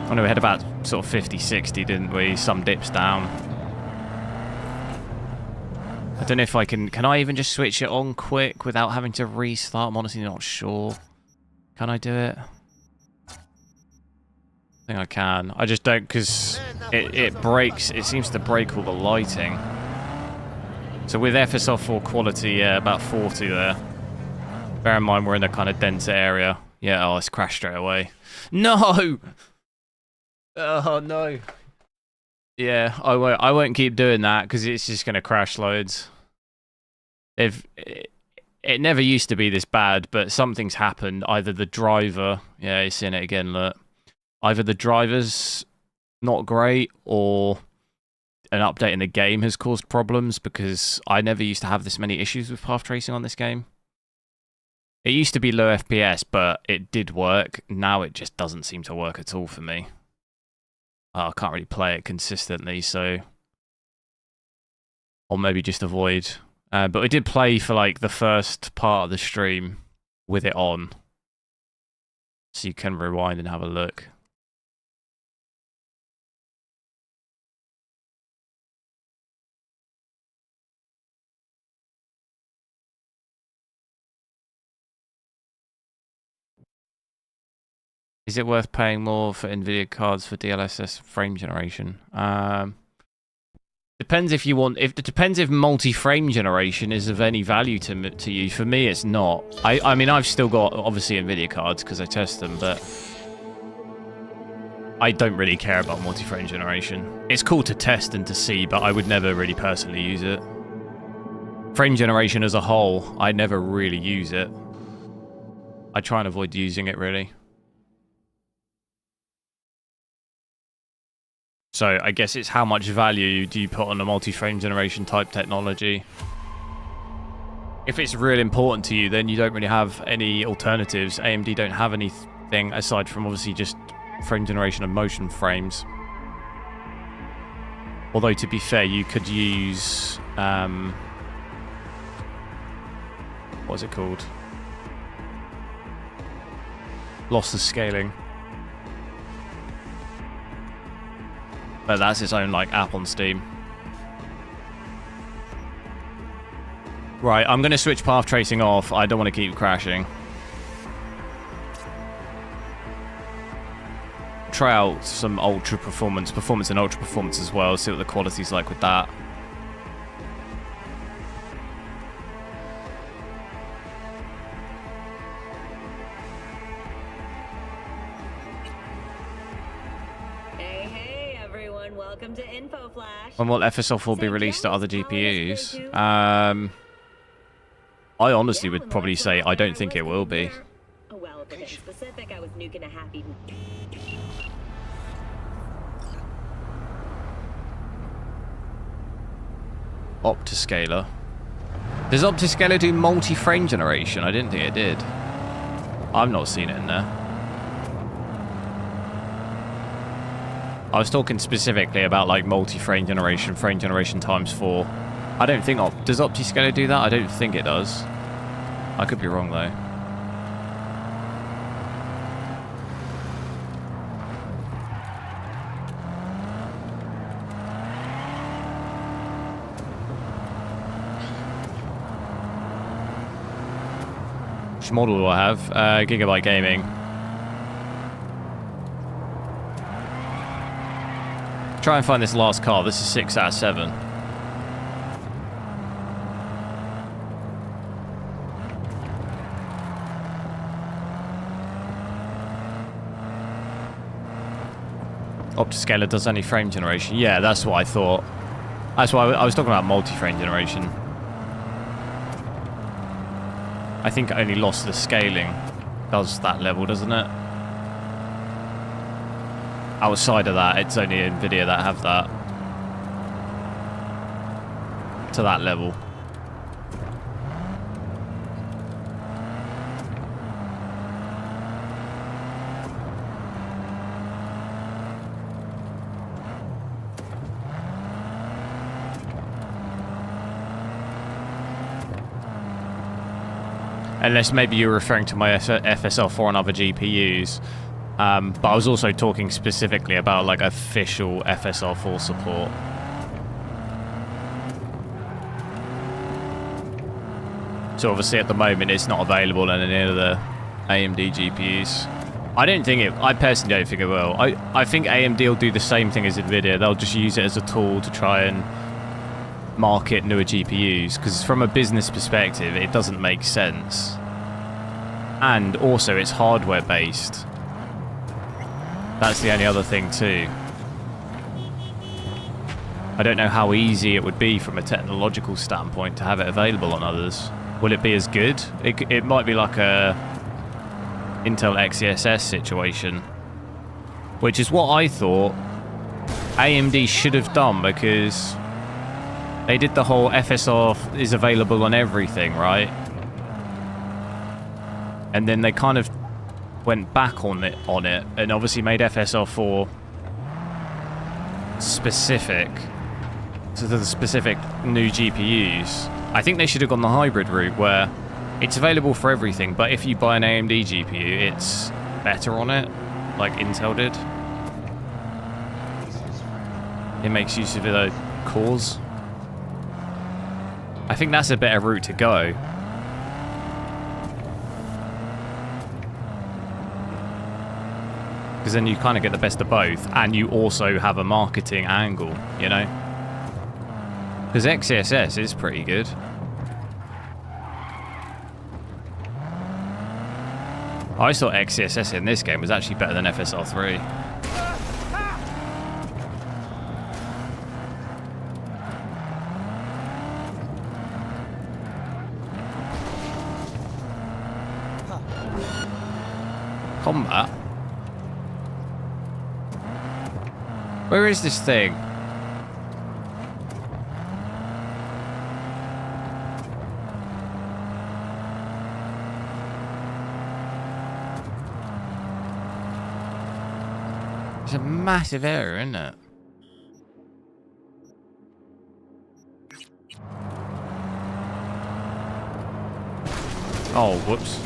Oh no, we had about sort of 50, 60, didn't we? Some dips down. I don't know if I can I even just switch it on quick without having to restart? I'm honestly not sure. Can I do it? I think I can. I just don't, because it breaks, it seems to break all the lighting. So with FSR4 quality, yeah, about 40 there. Bear in mind we're in a kind of dense area. Yeah, oh, it's crashed straight away. No! Oh, no. Yeah, I won't keep doing that because it's just going to crash loads. It never used to be this bad, but something's happened. Either the driver, yeah, you're seeing it again, look. Either the driver's not great or an update in the game has caused problems, because I never used to have this many issues with path tracing on this game. It used to be low FPS, but it did work. Now it just doesn't seem to work at all for me. I can't really play it consistently, so... Or maybe just avoid. But I did play for like the first part of the stream with it on. So you can rewind and have a look. Is it worth paying more for NVIDIA cards for DLSS frame generation? Depends if you want. It depends if multi-frame generation is of any value to you. For me, it's not. I mean, I've still got obviously NVIDIA cards because I test them, but I don't really care about multi-frame generation. It's cool to test and to see, but I would never really personally use it. Frame generation as a whole, I never really use it. I try and avoid using it really. So I guess it's how much value do you put on a multi-frame generation type technology. If it's really important to you, then you don't really have any alternatives. AMD don't have anything aside from obviously just frame generation and motion frames. Although to be fair, you could use what's it called? Lossless scaling. But that's its own like app on Steam. Right, I'm going to switch path tracing off. I don't want to keep crashing. Try out some ultra performance and ultra performance as well. See what the quality's like with that. When will FSR 4 be released to other GPUs? I honestly would probably say I don't think it will be. Optiscaler. Does Optiscaler do multi-frame generation? I didn't think it did. I've not seen it in there. I was talking specifically about like multi-frame generation, frame generation times 4. I don't think does Optiscaler do that? I don't think it does. I could be wrong though. Which model do I have? Gigabyte Gaming. Try and find this last car. This is 6 out of 7. Optiscaler does any frame generation. Yeah, that's what I thought. That's why I was talking about multi-frame generation. I think only lossless scaling does that level, doesn't it? Outside of that, it's only NVIDIA that have that. To that level. Unless maybe you're referring to my FSR4 and other GPUs. But I was also talking specifically about like official FSR4 support. So obviously at the moment it's not available on any of the AMD GPUs. I personally don't think it will. I think AMD will do the same thing as NVIDIA. They'll just use it as a tool to try and market newer GPUs, because from a business perspective it doesn't make sense. And also it's hardware based. That's the only other thing too. I don't know how easy it would be from a technological standpoint to have it available on others. Will it be as good? It might be like a Intel XeSS situation, which is what I thought AMD should have done, because they did the whole FSR is available on everything, right? And then they kind of went back on it and obviously made FSR4 specific to the specific new GPUs. I think they should have gone the hybrid route where it's available for everything, but if you buy an AMD GPU, it's better on it, like Intel did. It makes use of the cores. I think that's a better route to go. Because then you kind of get the best of both, and you also have a marketing angle, you know? Because XCSS is pretty good. I always thought XCSS in this game was actually better than FSR 3. Combat? Where is this thing? It's a massive area, isn't it? Oh, whoops.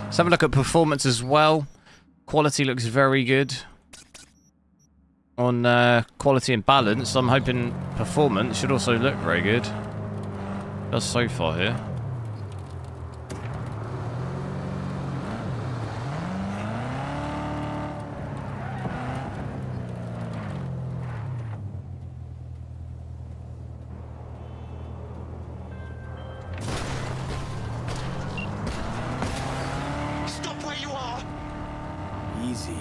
Let's have a look at performance as well. Quality looks very good. On quality and balance, I'm hoping performance should also look very good. Does so far here. Stop where you are! Easy.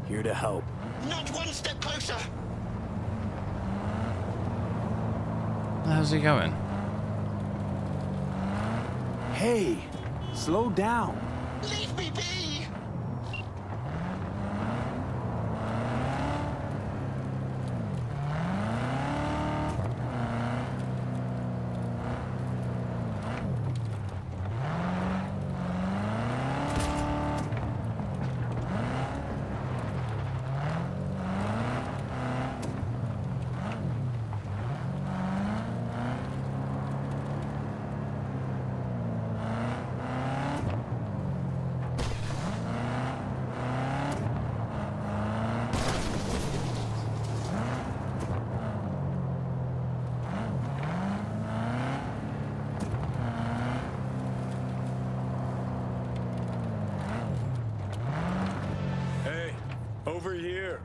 Here to help. Not one step closer! How's he going? Hey, slow down. Leave me be! Hey, over here.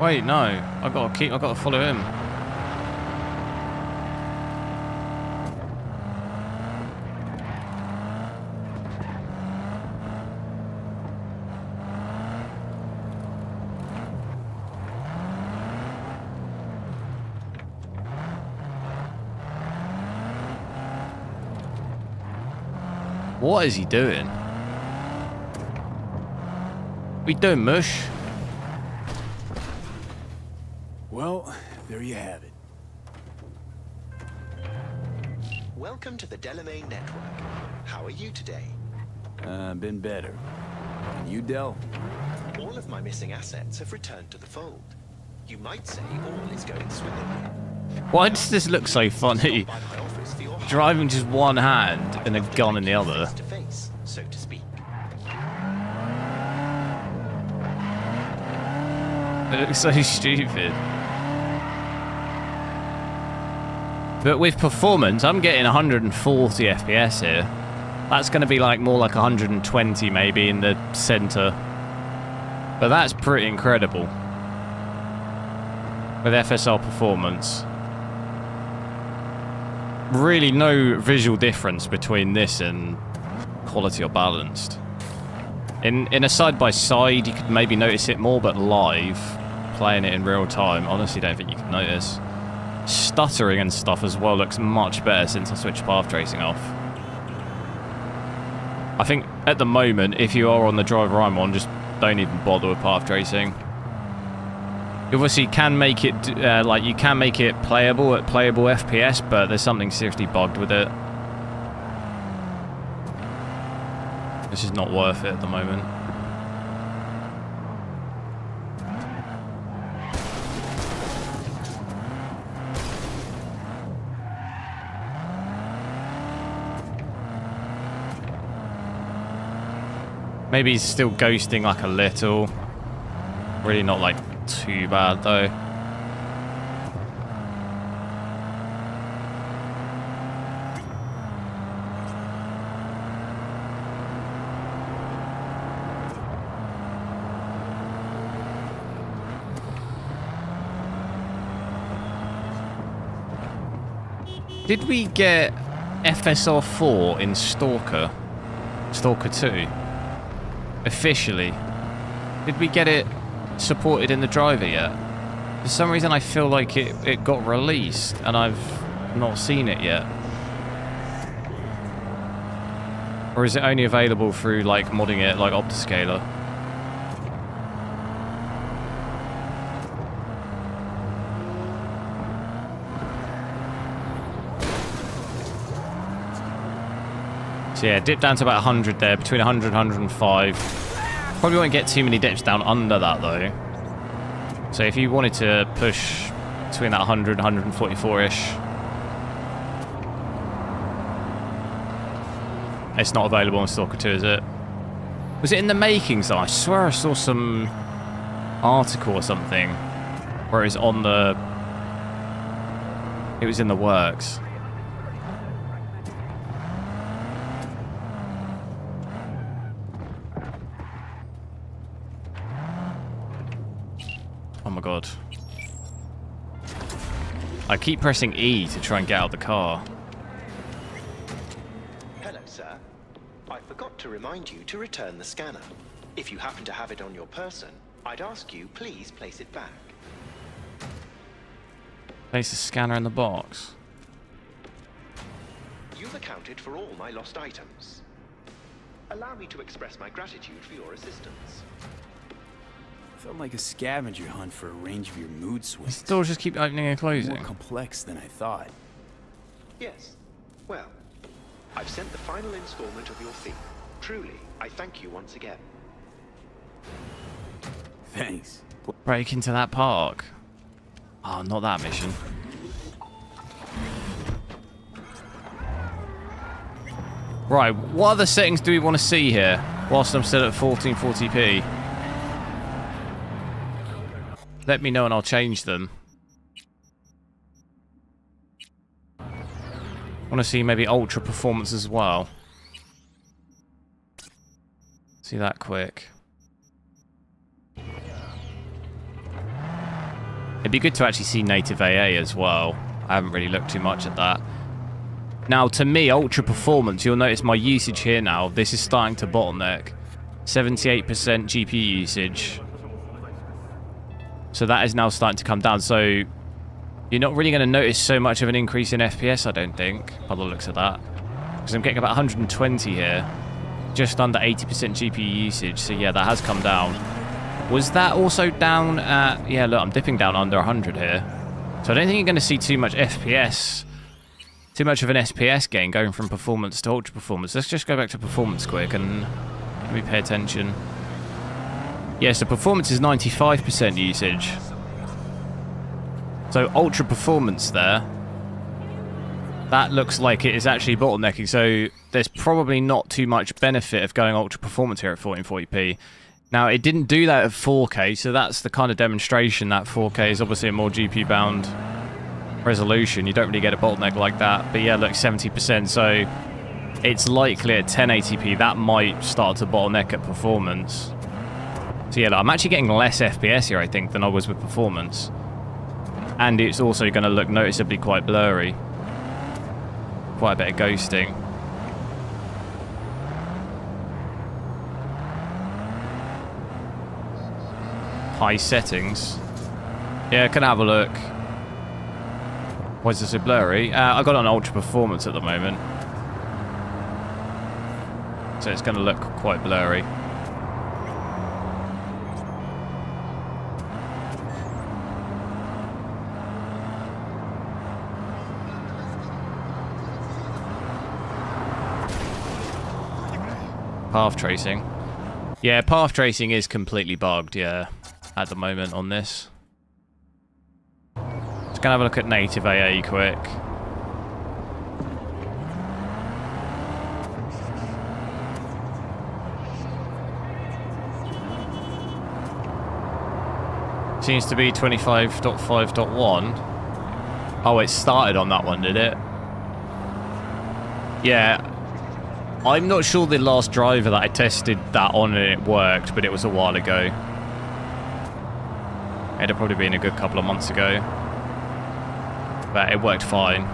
Wait, no. I gotta follow him. What is he doing? What you doing, Mush? Well, there you have it. Welcome to the Delamain Network. How are you today? Been better. And you, Dell? All of my missing assets have returned to the fold. You might say all is going swimmingly. Why does this look so funny? By my office for your Driving just one hand and a gun in the other. face to face, so to speak. It looks so stupid. But with performance, I'm getting 140 FPS here. That's going to be like more like 120 maybe in the center. But that's pretty incredible. With FSR performance. Really no visual difference between this and quality or balanced. In a side-by-side, you could maybe notice it more, but live, playing it in real time, honestly don't think you can notice. Stuttering and stuff as well looks much better since I switched path tracing off. I think at the moment, if you are on the driver I'm on, just don't even bother with path tracing. You obviously can make it, you can make it playable at playable FPS, but there's something seriously bugged with it. This is not worth it at the moment. Maybe he's still ghosting like a little. Really not like too bad though. Did we get FSR 4 in Stalker 2 officially? Did we get it supported in the driver yet? For some reason I feel like it got released and I've not seen it yet. Or is it only available through like modding it like Optiscaler? So yeah, dip down to about 100 there, between 100 and 105. Probably won't get too many dips down under that though. So if you wanted to push between that 100 and 144-ish, it's not available on Stalker 2, is it? Was it in the makings though? I swear I saw some article or something where it was on the... It was in the works. Oh my god. I keep pressing E to try and get out of the car. Hello, sir. I forgot to remind you to return the scanner. If you happen to have it on your person, I'd ask you please place it back. Place the scanner in the box. You've accounted for all my lost items. Allow me to express my gratitude for your assistance. Felt like a scavenger hunt for a range of your mood swings. These doors just keep opening and closing. More complex than I thought. Yes. Well, I've sent the final installment of your fee. Truly, I thank you once again. Thanks. Break into that park. Oh, not that mission. Right, what other settings do we want to see here whilst I'm still at 1440p? Let me know and I'll change them. I want to see maybe ultra performance as well. See that quick. It'd be good to actually see native AA as well. I haven't really looked too much at that. Now, to me, ultra performance, you'll notice my usage here now. This is starting to bottleneck. 78% GPU usage. So that is now starting to come down. So you're not really going to notice so much of an increase in FPS, I don't think, by the looks of that. Because I'm getting about 120 here. Just under 80% GPU usage. So yeah, that has come down. Was that also down at... Yeah, look, I'm dipping down under 100 here. So I don't think you're going to see too much FPS. Too much of an SPS gain going from performance to ultra performance. Let's just go back to performance quick and let me pay attention. Yeah, so performance is 95% usage. So ultra performance there. That looks like it is actually bottlenecking. So there's probably not too much benefit of going ultra performance here at 1440p. Now, it didn't do that at 4K, so that's the kind of demonstration that 4K is obviously a more GPU-bound resolution. You don't really get a bottleneck like that. But yeah, look, 70%. So it's likely at 1080p that might start to bottleneck at performance. So yeah, look, I'm actually getting less FPS here, I think, than I was with performance. And it's also going to look noticeably quite blurry. Quite a bit of ghosting. High settings. Yeah, can I have a look? Why is this so blurry? I got it on ultra performance at the moment. So it's going to look quite blurry. Path tracing. Yeah, path tracing is completely bugged, yeah, at the moment on this. Just gonna have a look at native AA quick. Seems to be 25.5.1. Oh, it started on that one, did it? Yeah. I'm not sure the last driver that I tested that on and it worked, but it was a while ago. It'd have probably been a good couple of months ago. But it worked fine.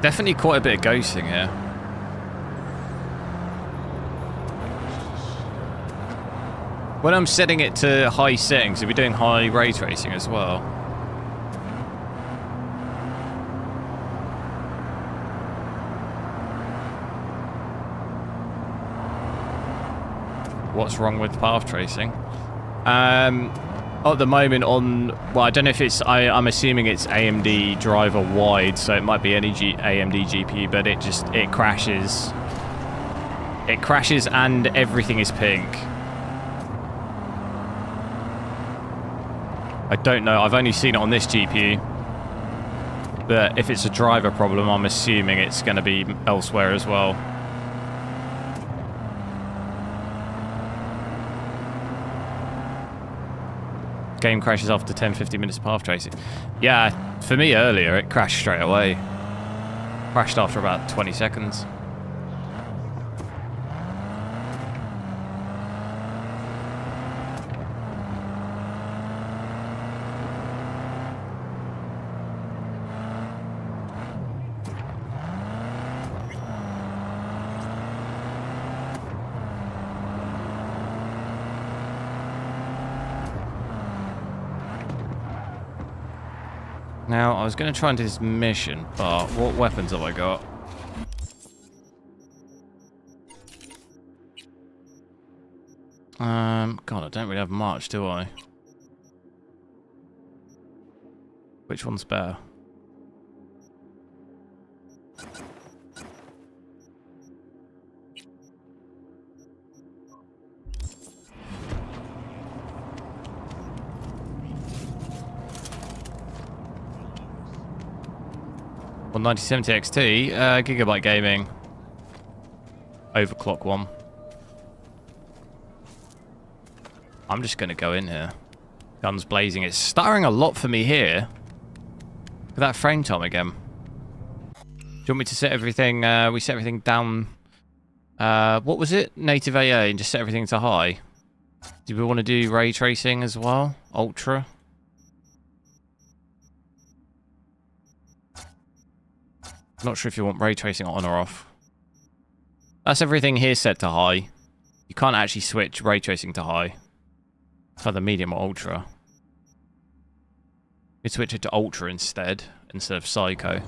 Definitely quite a bit of ghosting here. When I'm setting it to high settings, we're doing high ray tracing as well. What's wrong with path tracing? At the moment on, well, I don't know if it's, I'm assuming it's AMD driver wide, so it might be any AMD GPU, but it crashes. It crashes and everything is pink. I don't know, I've only seen it on this GPU. But if it's a driver problem, I'm assuming it's going to be elsewhere as well. Game crashes after 10-15 minutes of path tracing. Yeah, for me earlier, it crashed straight away. Crashed after about 20 seconds. Now, I was going to try and do this mission, but what weapons have I got? God, I don't really have much, do I? Which one's better? Well, 9070 XT, Gigabyte Gaming, overclock one. I'm just going to go in here. Guns blazing. It's stuttering a lot for me here. Look at that frame time again. Do you want me to set everything, we set everything down, what was it? Native AA, and just set everything to high. Do we want to do ray tracing as well? Ultra? Not sure if you want ray tracing on or off. That's everything here set to high. You can't actually switch ray tracing to high. It's either medium or ultra. You switch it to ultra instead of psycho.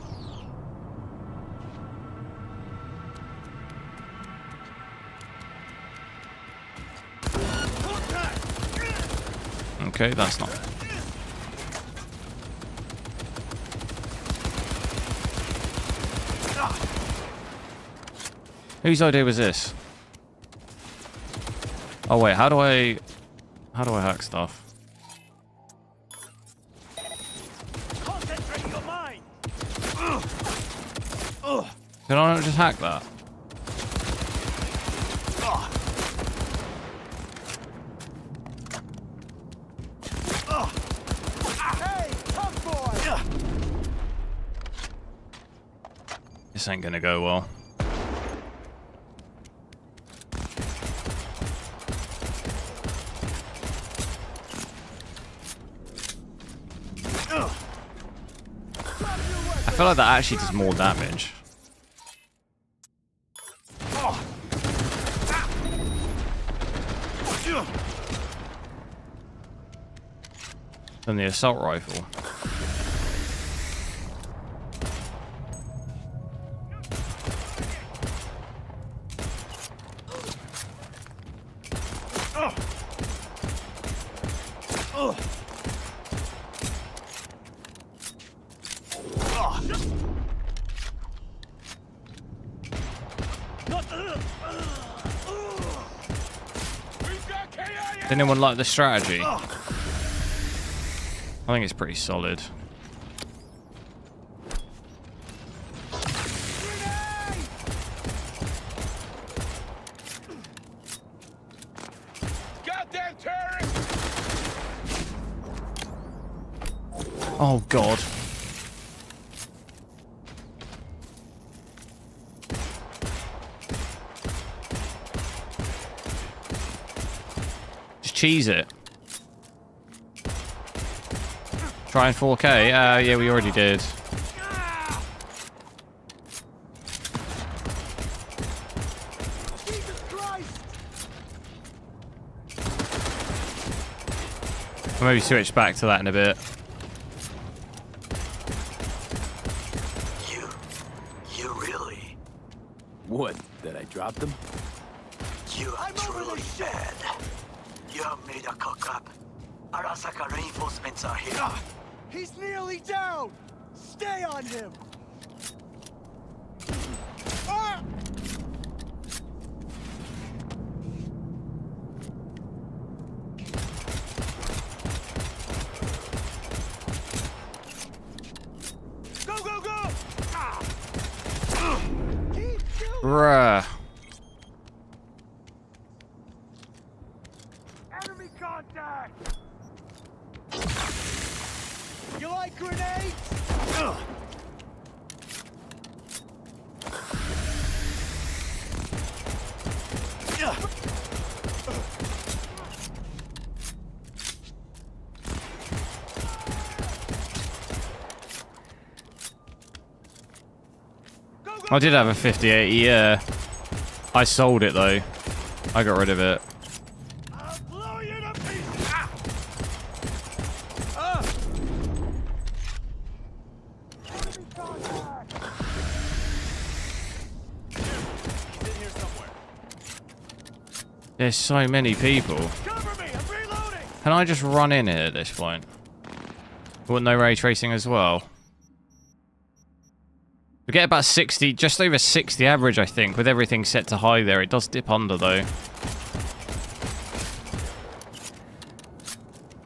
Okay, that's not. Whose idea was this? Oh wait, how do I hack stuff? Concentrate your mind. Can I not just hack that? Hey, tough boy. This ain't gonna go well. I feel like that actually does more damage. Than the assault rifle. Did anyone like the strategy? I think it's pretty solid. Goddamn terrorist! Oh god. Cheese it. Try in 4K. Yeah, we already did. I'll maybe switch back to that in a bit. You really? What? That I dropped them? You are truly dead. You have made a cock-up. Arasaka reinforcements are here. He's nearly down! Stay on him! Ah! Go, go, go! Ah! Bruh. Enemy contact! You like grenades? I did have a 5080, yeah. I sold it though. I got rid of it. I'll blow you to pieces! Ah! Ah! Enemy contact! He's in here somewhere. There's so many people. Cover me! I'm reloading! Can I just run in here at this point? Want no ray tracing as well? We get about 60, just over 60 average, I think, with everything set to high there. It does dip under, though.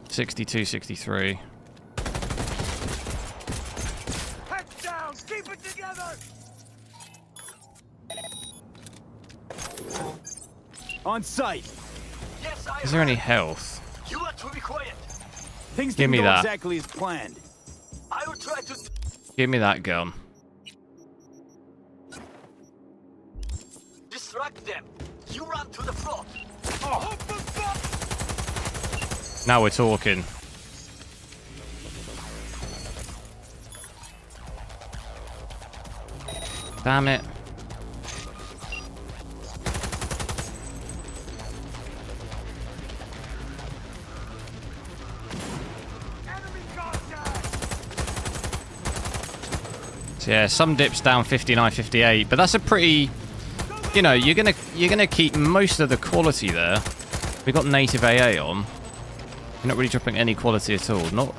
62, 63. Heads down! Keep it together! On site. Yes, I Is there any health? You are to be quiet. Things Give didn't me go that. exactly as planned. I will try to... Give me that gun. distract them. You run to the front. Now we're talking. Damn it. So yeah, some dips down 59, 58, but that's a pretty, you know, you're gonna keep most of the quality there. We got native AA on. You're not really dropping any quality at all. Not.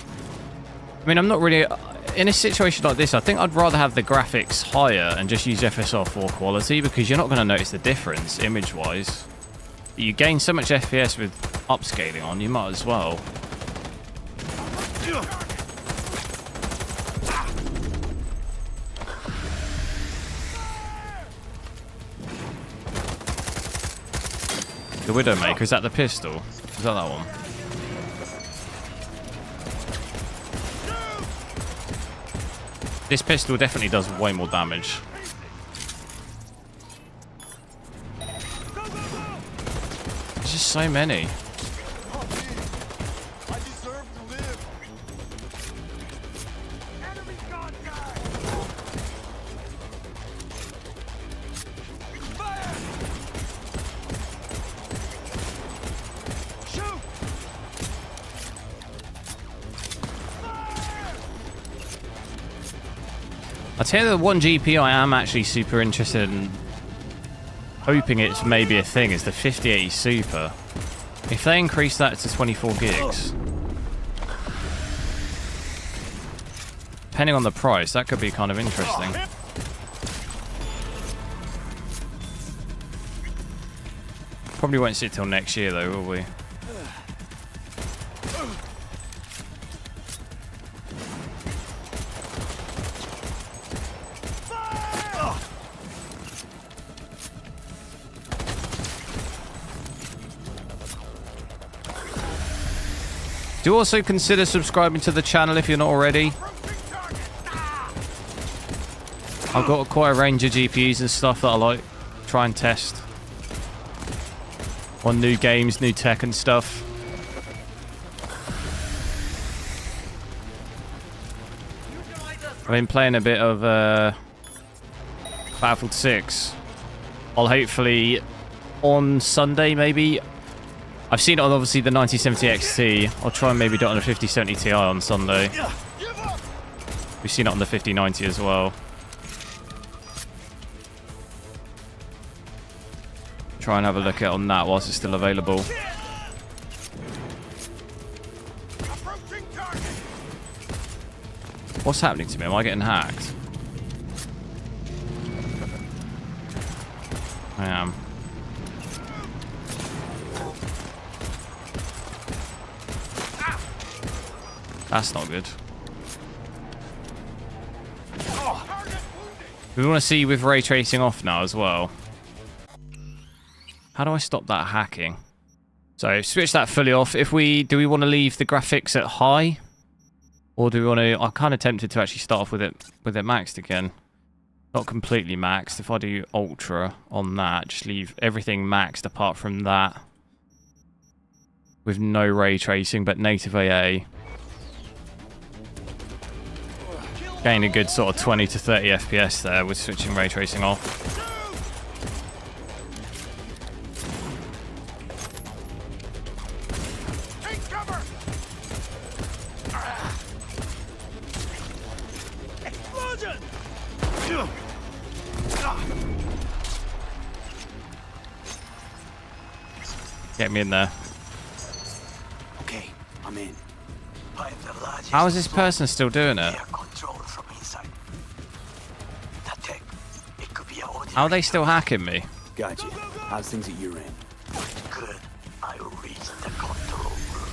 I mean, I'm not really in a situation like this. I think I'd rather have the graphics higher and just use FSR 4 quality because you're not going to notice the difference image-wise. You gain so much FPS with upscaling on, you might as well. The Widowmaker, is that the pistol? Is that one? This pistol definitely does way more damage. There's just so many. I deserve to live. Enemy contact. Fire! Shoot! I'll tell you the one GPU I am actually super interested in, hoping it's maybe a thing, is the 5080 Super. If they increase that to 24 gigs, depending on the price, that could be kind of interesting. Probably won't sit till next year though, will we? Do also consider subscribing to the channel if you're not already. I've got quite a range of GPUs and stuff that I like try and test on new games, new tech and stuff. I've been playing a bit of Battlefield 6. I'll hopefully on Sunday maybe I've seen it on obviously the 9070 XT. I'll try and maybe do it on a 5070 Ti on Sunday. We've seen it on the 5090 as well. Try and have a look at it on that whilst it's still available. What's happening to me? Am I getting hacked? I am. That's not good. We want to see with ray tracing off now as well. How do I stop that hacking? So switch that fully off. Do we want to leave the graphics at high? Or do we want to... I'm kind of tempted to actually start off with it maxed again. Not completely maxed. If I do ultra on that, just leave everything maxed apart from that. With no ray tracing, but native AA. Gain a good sort of 20 to 30 FPS there with switching ray tracing off. Take cover! Explosion! Get me in there. Okay, I'm in. How is this person still doing it? How are they still hacking me? Gotcha. How's things at your end? Good. I will reach the control room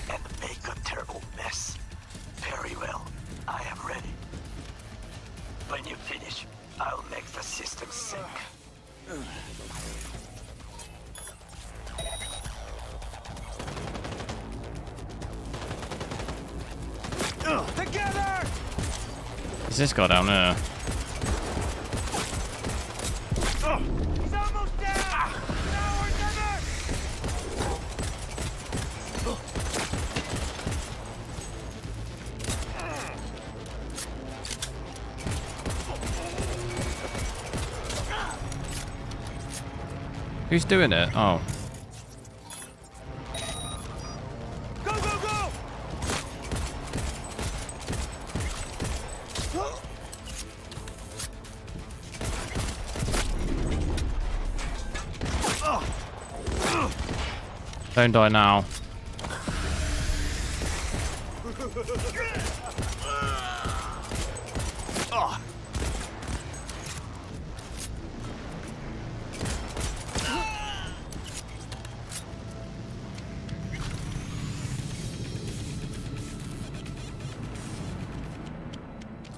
and make a terrible mess. Very well. I am ready. When you finish, I'll make the system sync. Together! Is this guy down there? He's almost down! Now or never! Who's doing it? Oh. Go, go, go! Don't die now.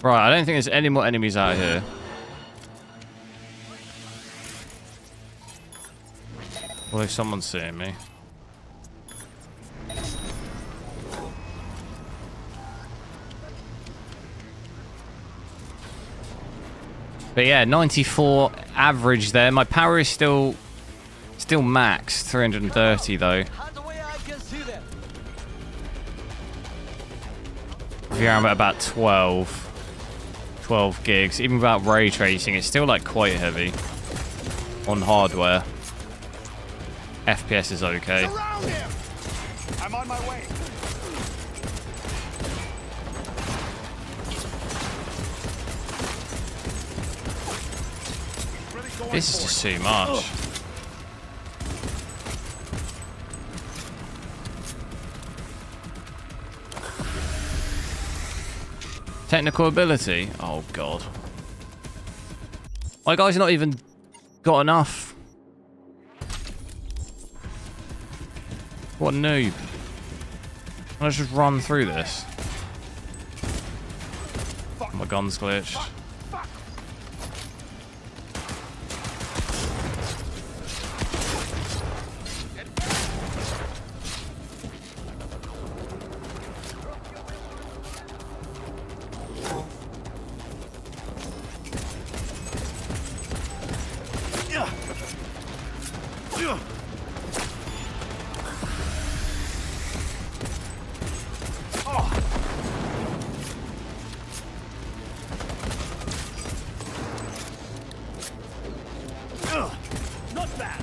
Right, I don't think there's any more enemies out here. Although someone's seeing me. But yeah, 94 average there. My power is still max, 330 though. Here I'm at about 12 gigs. Even without ray tracing, it's still like quite heavy on hardware. FPS is okay. Surround him! I'm on my way. This is just too much. Technical ability? Oh god. My guy's not even got enough. What a noob. Let's just run through this. My gun's glitched. Not bad.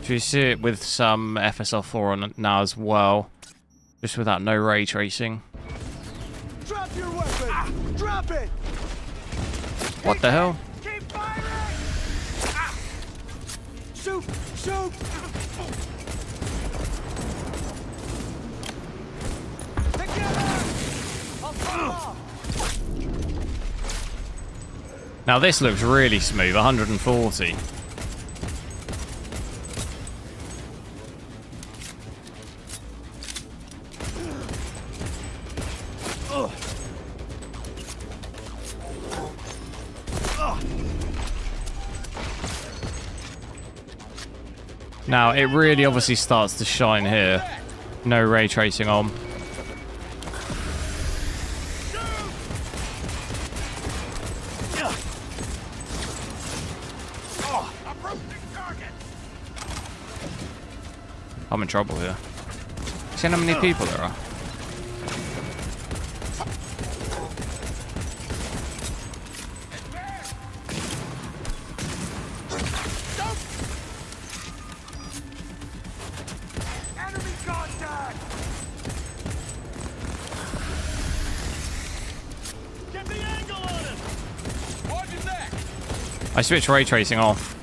So you see it with some FSR4 on it now as well, just without no ray tracing. Drop your weapon! Drop it! What the hell? Keep firing! Shoot! Shoot! Together! I'll fall off! Now this looks really smooth, 140. Now it really obviously starts to shine here. No ray tracing on. I'm in trouble here. See how many people there are? Enemy contact! Get the angle on him! Watch his neck! I switched ray tracing off.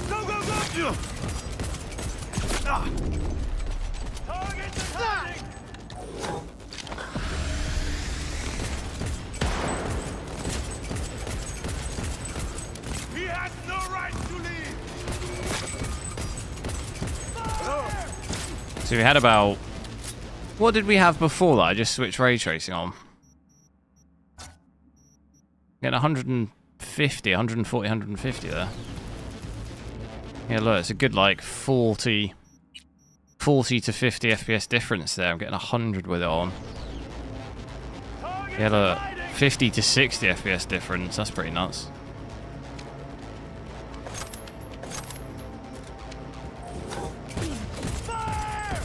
Go, go, go! Target detecting! He has no right to leave! Fire! So we had about... What did we have before that? I just switched ray tracing on. Getting 150, 140, 150 there. Yeah, look, it's a good like 40 to 50 FPS difference there. I'm getting 100 with it on. Yeah, look, 50 to 60 FPS difference. That's pretty nuts. Fire!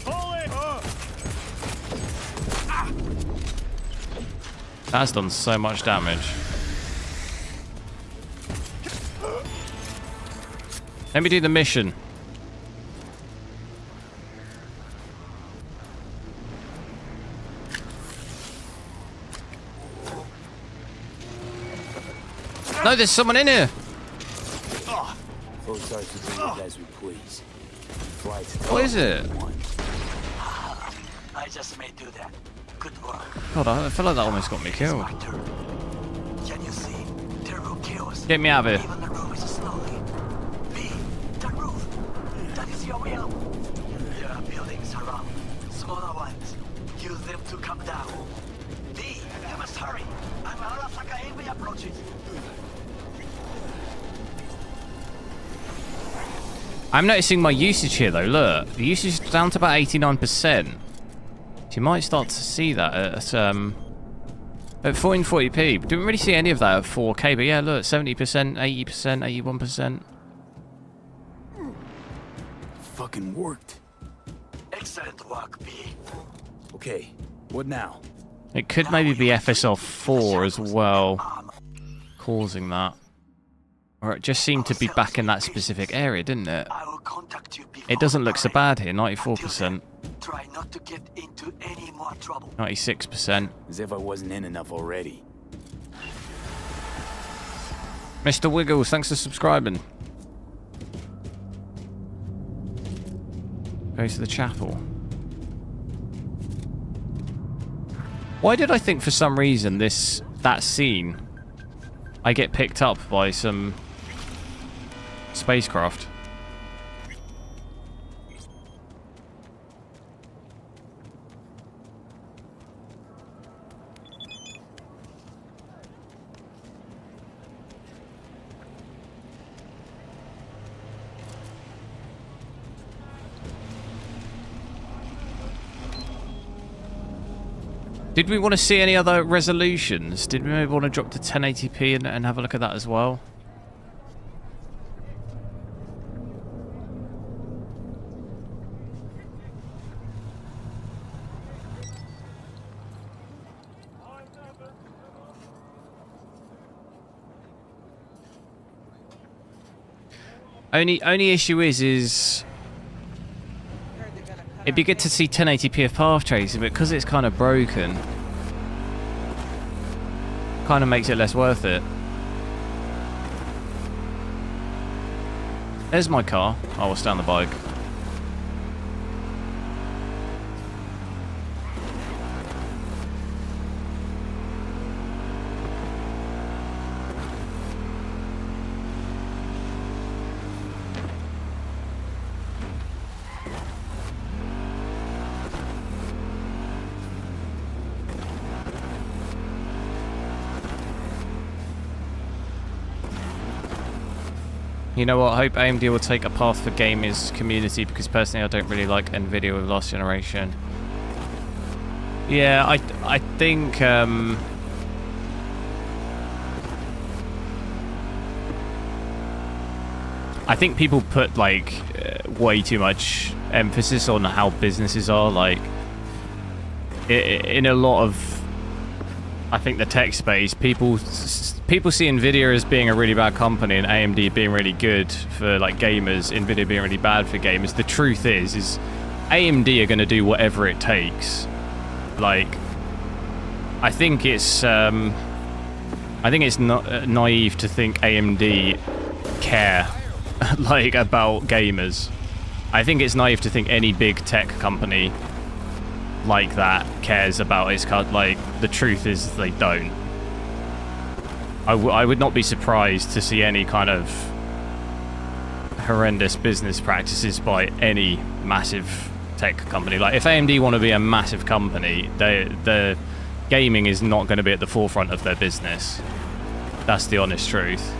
Pull it! That's done so much damage. Let me do the mission. No, there's someone in here. Both sides will do it as we please. Flights. What is it? I just may do that. Good work. God, I feel like that almost got me killed. Inspector. Can you see? Terrible chaos. Get me out of here. Even the roof is slowly. B, the roof. That is your will. There are buildings around. Smaller ones. Use them to come down. B, you must hurry. I'm Arasaka heavy approaches. I'm noticing my usage here though, look. The usage is down to about 89%. So you might start to see that at 1440p. But didn't really see any of that at 4K, but yeah, look, 70%, 80%, 81%. Fucking worked. Excellent work, B. Okay, what now? It could maybe be FSR4 as well, causing that. Or it just seemed to be back in that specific area, didn't it? I will contact you before It doesn't look so parade. bad here, Until 94%, then, try not to get into any more trouble. 96%. As if I wasn't in enough already. Mr. Wiggles, thanks for subscribing. Goes to the chapel. Why did I think for some reason that scene I get picked up by some spacecraft? Did we want to see any other resolutions? Did we maybe want to drop to 1080p and have a look at that as well? Only issue is it'd be good to see 1080p of path tracing, but because it's kind of broken, kind of makes it less worth it. There's my car. Oh, we'll stay on the bike. You know what, I hope AMD will take a path for gamers community, because personally I don't really like Nvidia with last generation. Yeah, I think I think people put like way too much emphasis on how businesses are, like in a lot of, I think, the tech space, people see Nvidia as being a really bad company and AMD being really good for like gamers, Nvidia being really bad for gamers. The truth is AMD are going to do whatever it takes. Like, I think it's not naive to think AMD care like about gamers. I think it's naive to think any big tech company like that cares about its like, the truth is they don't. I would not be surprised to see any kind of horrendous business practices by any massive tech company. Like, if AMD want to be a massive company, the gaming is not going to be at the forefront of their business. That's the honest truth.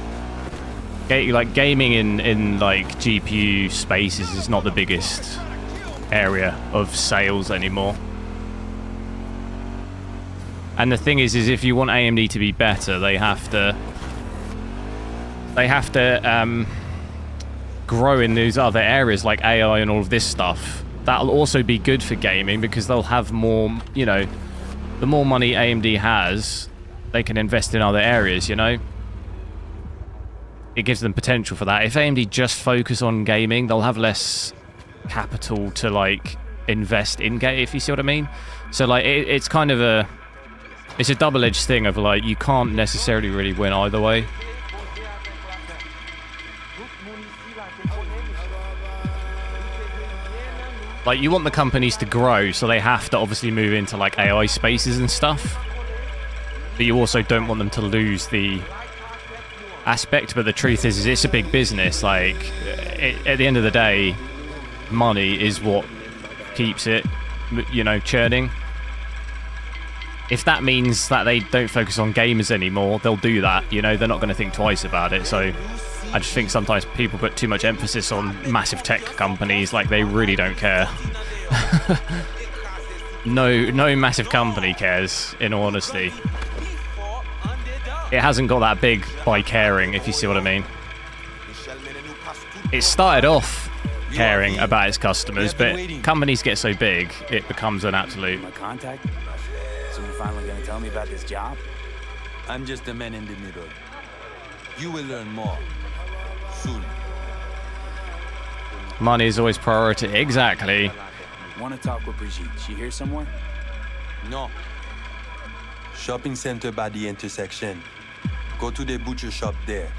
Like, gaming in like GPU spaces is not the biggest area of sales anymore. And the thing is if you want AMD to be better, they have to grow in these other areas like AI and all of this stuff. That'll also be good for gaming, because they'll have more, you know, the more money AMD has, they can invest in other areas, you know? It gives them potential for that. If AMD just focus on gaming, they'll have less capital to like invest in game, if you see what I mean. So like it's kind of a double-edged thing of like, you can't necessarily really win either way. Like, you want the companies to grow, so they have to obviously move into like AI spaces and stuff, but you also don't want them to lose the aspect. But the truth is it's a big business. Like, at the end of the day, money is what keeps it, you know, churning. If that means that they don't focus on gamers anymore, they'll do that, you know, they're not going to think twice about it. So I just think sometimes people put too much emphasis on massive tech companies, like they really don't care. No massive company cares, in all honesty. It hasn't got that big by caring, if you see what I mean. It started off caring about its customers, but companies get so big, it becomes an absolute... My contact? So you're finally gonna tell me about this job? I'm just a man in the middle. You will learn more soon. Money is always priority. Exactly. Want to talk with Brigitte? She here somewhere? No. Shopping center by the intersection. Go to the butcher shop there.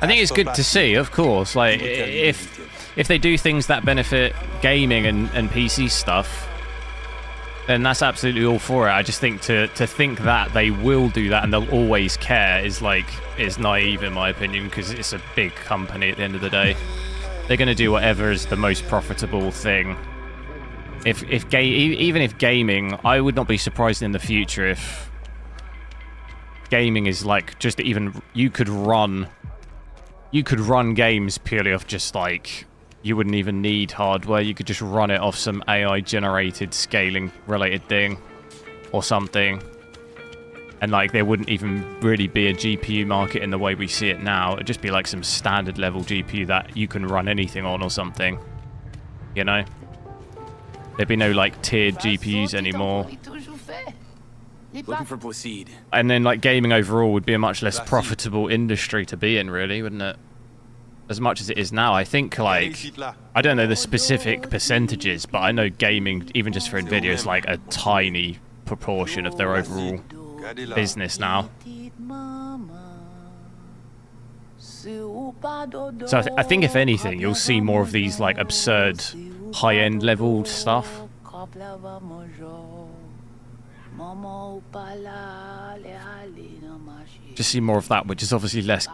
I think it's good to see, of course. Like, if they do things that benefit gaming and PC stuff, then that's absolutely all for it. I just think to think that they will do that and they'll always care is naive, in my opinion, because it's a big company at the end of the day. They're going to do whatever is the most profitable thing. Even if gaming, I would not be surprised in the future if gaming is like just even you could run games purely off just like, you wouldn't even need hardware. You could just run it off some AI generated scaling related thing or something. And like, there wouldn't even really be a GPU market in the way we see it now. It'd just be like some standard level GPU that you can run anything on or something, you know? There'd be no like tiered GPUs anymore. Looking for Placide. And then like gaming overall would be a much less profitable industry to be in, really, wouldn't it? as much as it is now. I think, like, I don't know the specific percentages, but I know gaming, even just for Nvidia, is like a tiny proportion of their overall business now. So I think if anything, you'll see more of these like absurd high-end level stuff. Just see more of that, which is obviously less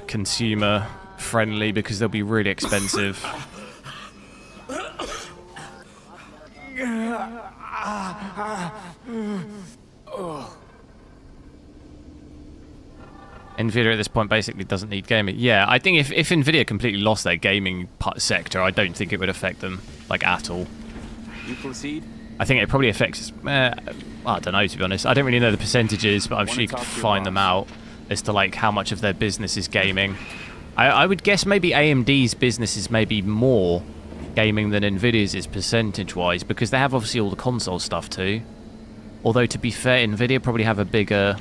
consumer friendly because they'll be really expensive. Nvidia at this point basically doesn't need gaming. Yeah, I think if Nvidia completely lost their gaming sector, I don't think it would affect them like at all. You proceed? I think it probably affects. I don't know, to be honest. I don't really know the percentages, but I'm sure you could find them out as to like how much of their business is gaming. I would guess maybe AMD's business is maybe more gaming than Nvidia's is percentage-wise, because they have obviously all the console stuff too. Although to be fair, Nvidia probably have a bigger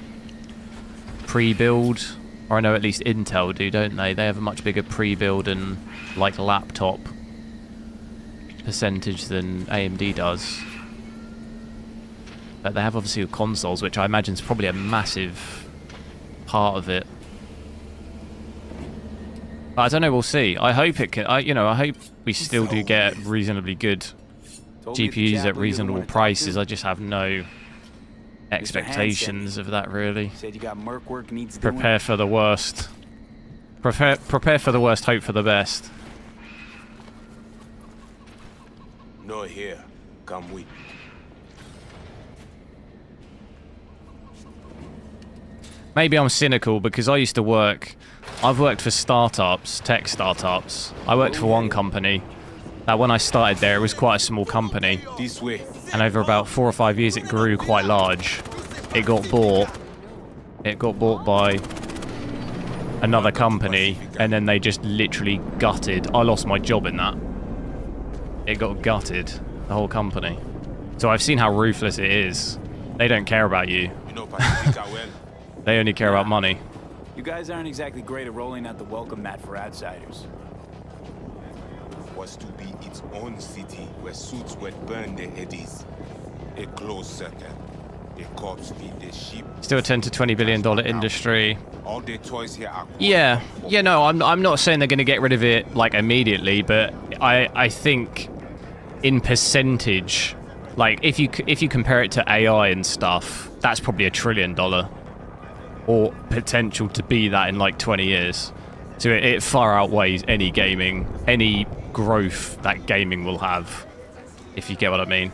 pre-build, or I know at least Intel do, don't they? They have a much bigger pre-build and like laptop percentage than AMD does. But they have obviously consoles, which I imagine is probably a massive part of it. But I don't know, we'll see. I hope it can. I hope we still do get reasonably good GPUs at reasonable prices. I just have no expectations of that, really. Said you got merc work needs Prepare for the worst. Prepare for the worst, hope for the best. No here. Come with. Maybe I'm cynical because I used to work. I've worked for startups, tech startups. I worked for one company that when I started there, it was quite a small company. This way. And over about 4 or 5 years, it grew quite large. It got bought. It got bought by another company, and then they just literally gutted. I lost my job in that. It got gutted, the whole company. So I've seen how ruthless it is. They don't care about you. They only care about money. You guys aren't exactly great at rolling out the welcome mat for outsiders. Was to be its own city where suits would burn their headies. A closed circle. The cops feed the sheep. Still a $10 to $20 billion industry. All the toys here are no, I'm not saying they're going to get rid of it like immediately, but I think in percentage, like if you compare it to AI and stuff, that's probably $1 trillion. Or potential to be that in like 20 years. So it far outweighs any growth that gaming will have, if you get what I mean.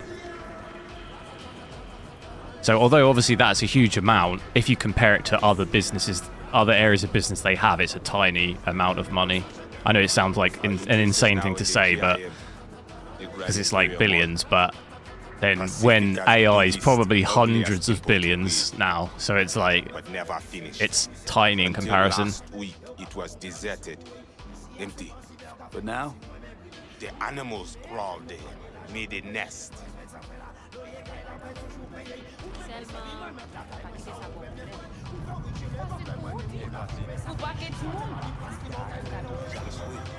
So although obviously that's a huge amount, if you compare it to other businesses, other areas of business they have, it's a tiny amount of money. I know it sounds like an insane thing to say, but because it's like billions, but then when AI is probably hundreds of billions now, so it's like it's tiny in comparison. Last week it was deserted, empty. But now, the animals crawled there, made a nest.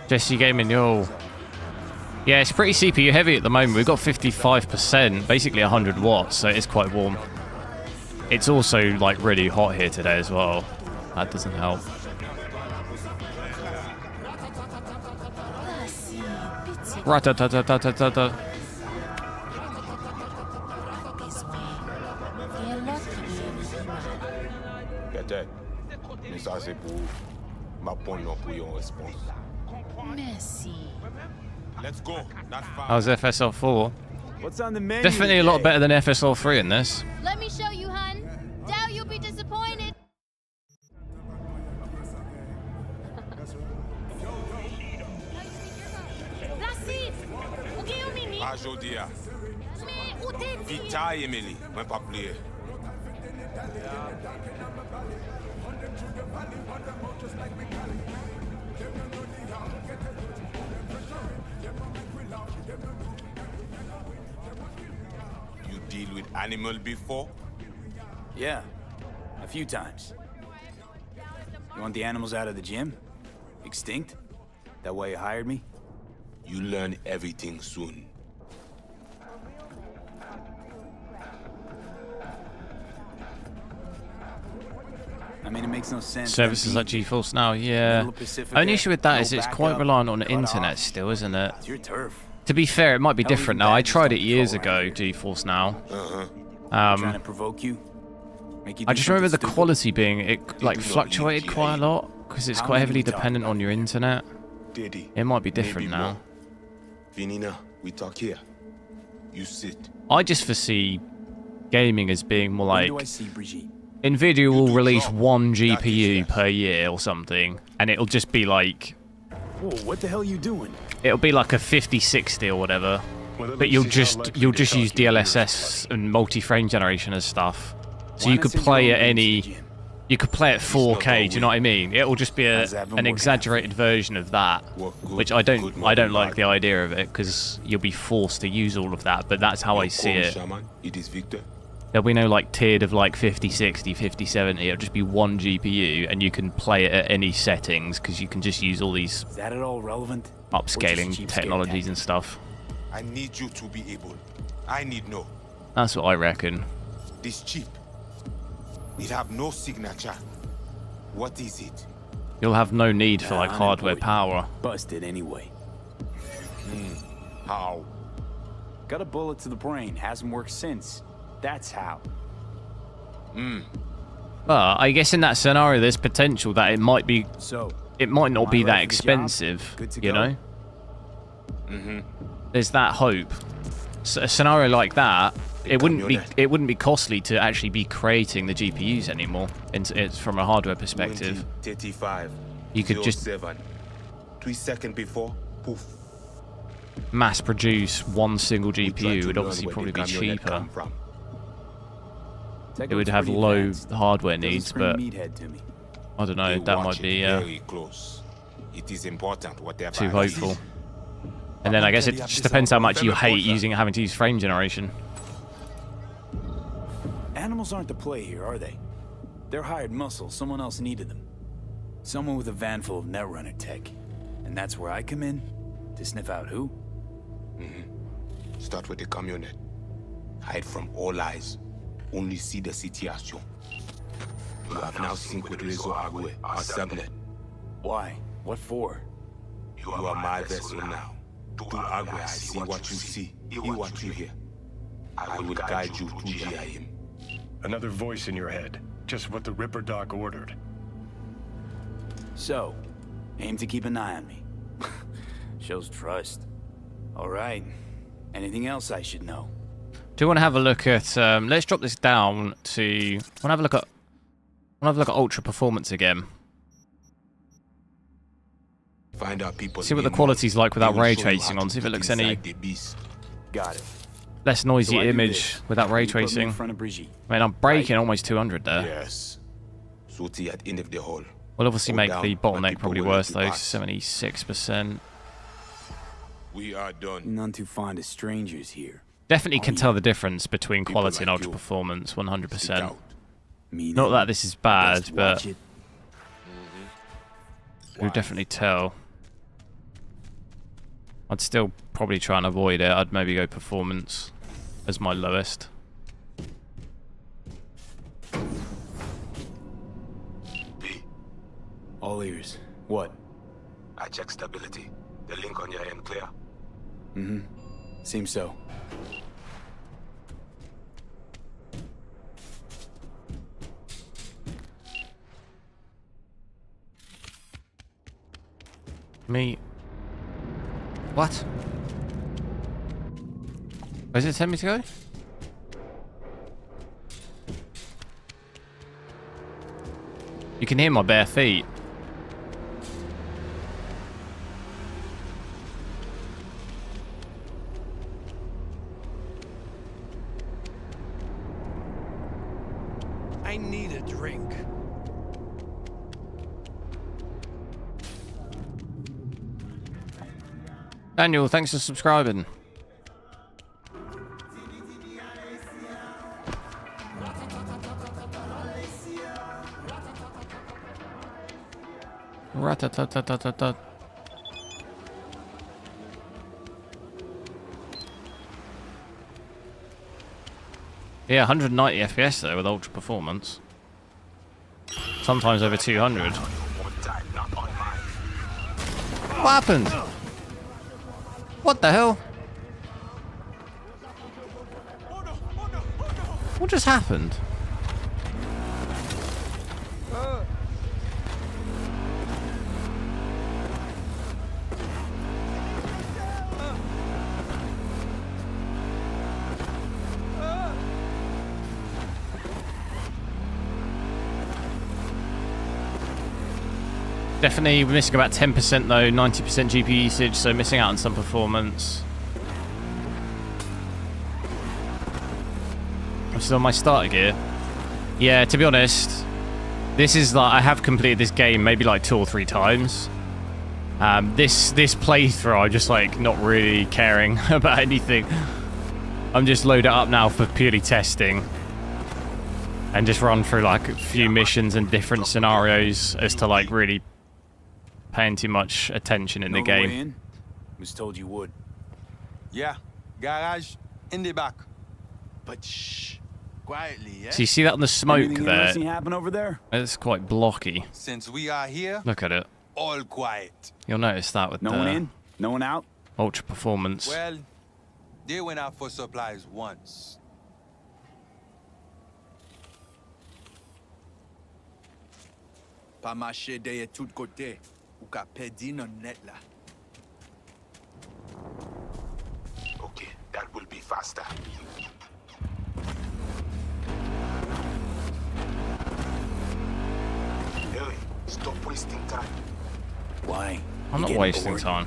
Jesse Gaming, yo. Yeah, it's pretty CPU heavy at the moment. We've got 55%, basically 100 watts, so it's quite warm. It's also like really hot here today as well. That doesn't help. Ra-ta-ta-ta-ta-ta-ta. Peut-être. Mais ça c'est pour ma bonne pour yon réponse. Merci. Let's go. Not far. How's FSR 4? what's on the menu? Definitely a lot better than FSR 3 in this. Let me show you, hun. Doubt you'll be disappointed. Ajodia. Vita Emily, moi pas plié. You deal with animal before? Yeah, a few times. You want the animals out of the gym? Extinct? That why you hired me? You learn everything soon. I mean, it makes no sense. Services like GeForce Now, yeah. Only issue with that is it's quite reliant on the internet still, isn't it? It's your turf. To be fair, it might be different now. I tried it years ago, GeForce Now. Trying to provoke you? Make you I do just remember the something stupid? quality being, it like fluctuated quite a lot because it's quite heavily dependent on your internet. It might be different now. Vinina, we talk here. You sit. I just foresee gaming as being more When like do I see Brigitte? Nvidia will release one GPU per year or something, and it'll just be like, Whoa, what the hell are you doing? it'll be like a 5060 or whatever, but you'll just use DLSS and multi-frame generation as stuff, so Why you not could send play your at own games to any, the gym? you could play at 4K. Do you know what I mean? It'll just be How's that been an working out? exaggerated version of that, which I don't like the idea of it because you'll be forced to use all of that. But that's how I see it. Shaman, it is Victor. There'll be no like tiered of like 5060, 5070. It'll just be one GPU, and you can play it at any settings because you can just use all these Is that at all relevant? upscaling cheapskate technologies and stuff. I need you to be able. I need no. That's what I reckon. This chip. It have no signature. What is it? You'll have no need for like hardware unimportant. power. Busted anyway. How? Got a bullet to the brain. Hasn't worked since. That's how. But I guess in that scenario, there's potential that it might be. So, It might not am be I that ready for the job? expensive. Good to You go? know. There's that hope. So a scenario like that, it wouldn't be costly to actually be creating the GPUs anymore. It's from a hardware perspective. 35. You could just 07. 3 seconds before, poof. mass produce one single We try GPU. to Would learn obviously where probably the be camionette cheaper. come from. It would have low hardware needs, but meathead to me. I don't know. They That watch might be it very close. It is important whatever too I see. hopeful. And then I guess it just depends how much you hate having to use frame generation. Animals aren't the play here, are they? They're hired muscle. Someone else needed them. Someone with a van full of Netrunner tech. And that's where I come in? To sniff out who? Start with the camionette. Hide from all eyes. Only see the situation. You have now synced with Rezo Agwe, our subnet. Why? What for? You are my vessel now. To Agwe, I see what you see, hear what you hear. I will guide you through GIM. Another voice in your head. Just what the Ripper Doc ordered. So, aim to keep an eye on me. Shows trust. All right. Anything else I should know? Do you want to have a look at? Let's drop this down to. I want to have a look at. I want to have a look at ultra performance again. Find out people. See what the quality's like without ray tracing on. See if it looks any Got it. less noisy So I do image this. without ray You put me in tracing. front of Brigitte. I mean, I'm breaking almost 200 there. Yes. Suti at end of the hall. Will obviously Hold make down, the but bottleneck people probably will worse let you though. pass. 76%. We are done. None too fond of strangers here. Definitely can Oh, tell yeah. the difference between People quality and like ultra you. performance. 100%. Sit out. Me Not neither. that this is bad, Best but watch it. you'll definitely tell. I'd still probably try and avoid it. I'd maybe go performance as my lowest. B, All ears. What? I check stability. The link on your end clear. Seems so. Me. What? Where's it tell me to go? You can hear my bare feet. I need a drink. Daniel, thanks for subscribing. Ratatatatata. Yeah, 190 FPS though with ultra performance. Sometimes over 200. What happened? What the hell? What just happened? Definitely missing about 10% though, 90% GPU usage, so missing out on some performance. I'm still on my starter gear. Yeah, to be honest, this is like, I have completed this game maybe like 2 or 3 times. This playthrough, I'm just like not really caring about anything. I'm just load it up now for purely testing. And just run through like a few missions and different scenarios as to like really paying too much attention in the game. Way in? Was told you would. Yeah, garage in the back. But shh. Quietly, yeah? So you see that on the smoke Anything there? interesting happen over there? It's quite blocky. Since we are here, Look at it. all quiet. You'll notice that with No the one in? No one out? ultra performance. Well, they went out for supplies once. Pas marcher derrière tout côté. Ou qu'a perdu non net là. Okay, that will be faster. Hey, stop wasting time. Why? I'm You not getting wasting bored? time.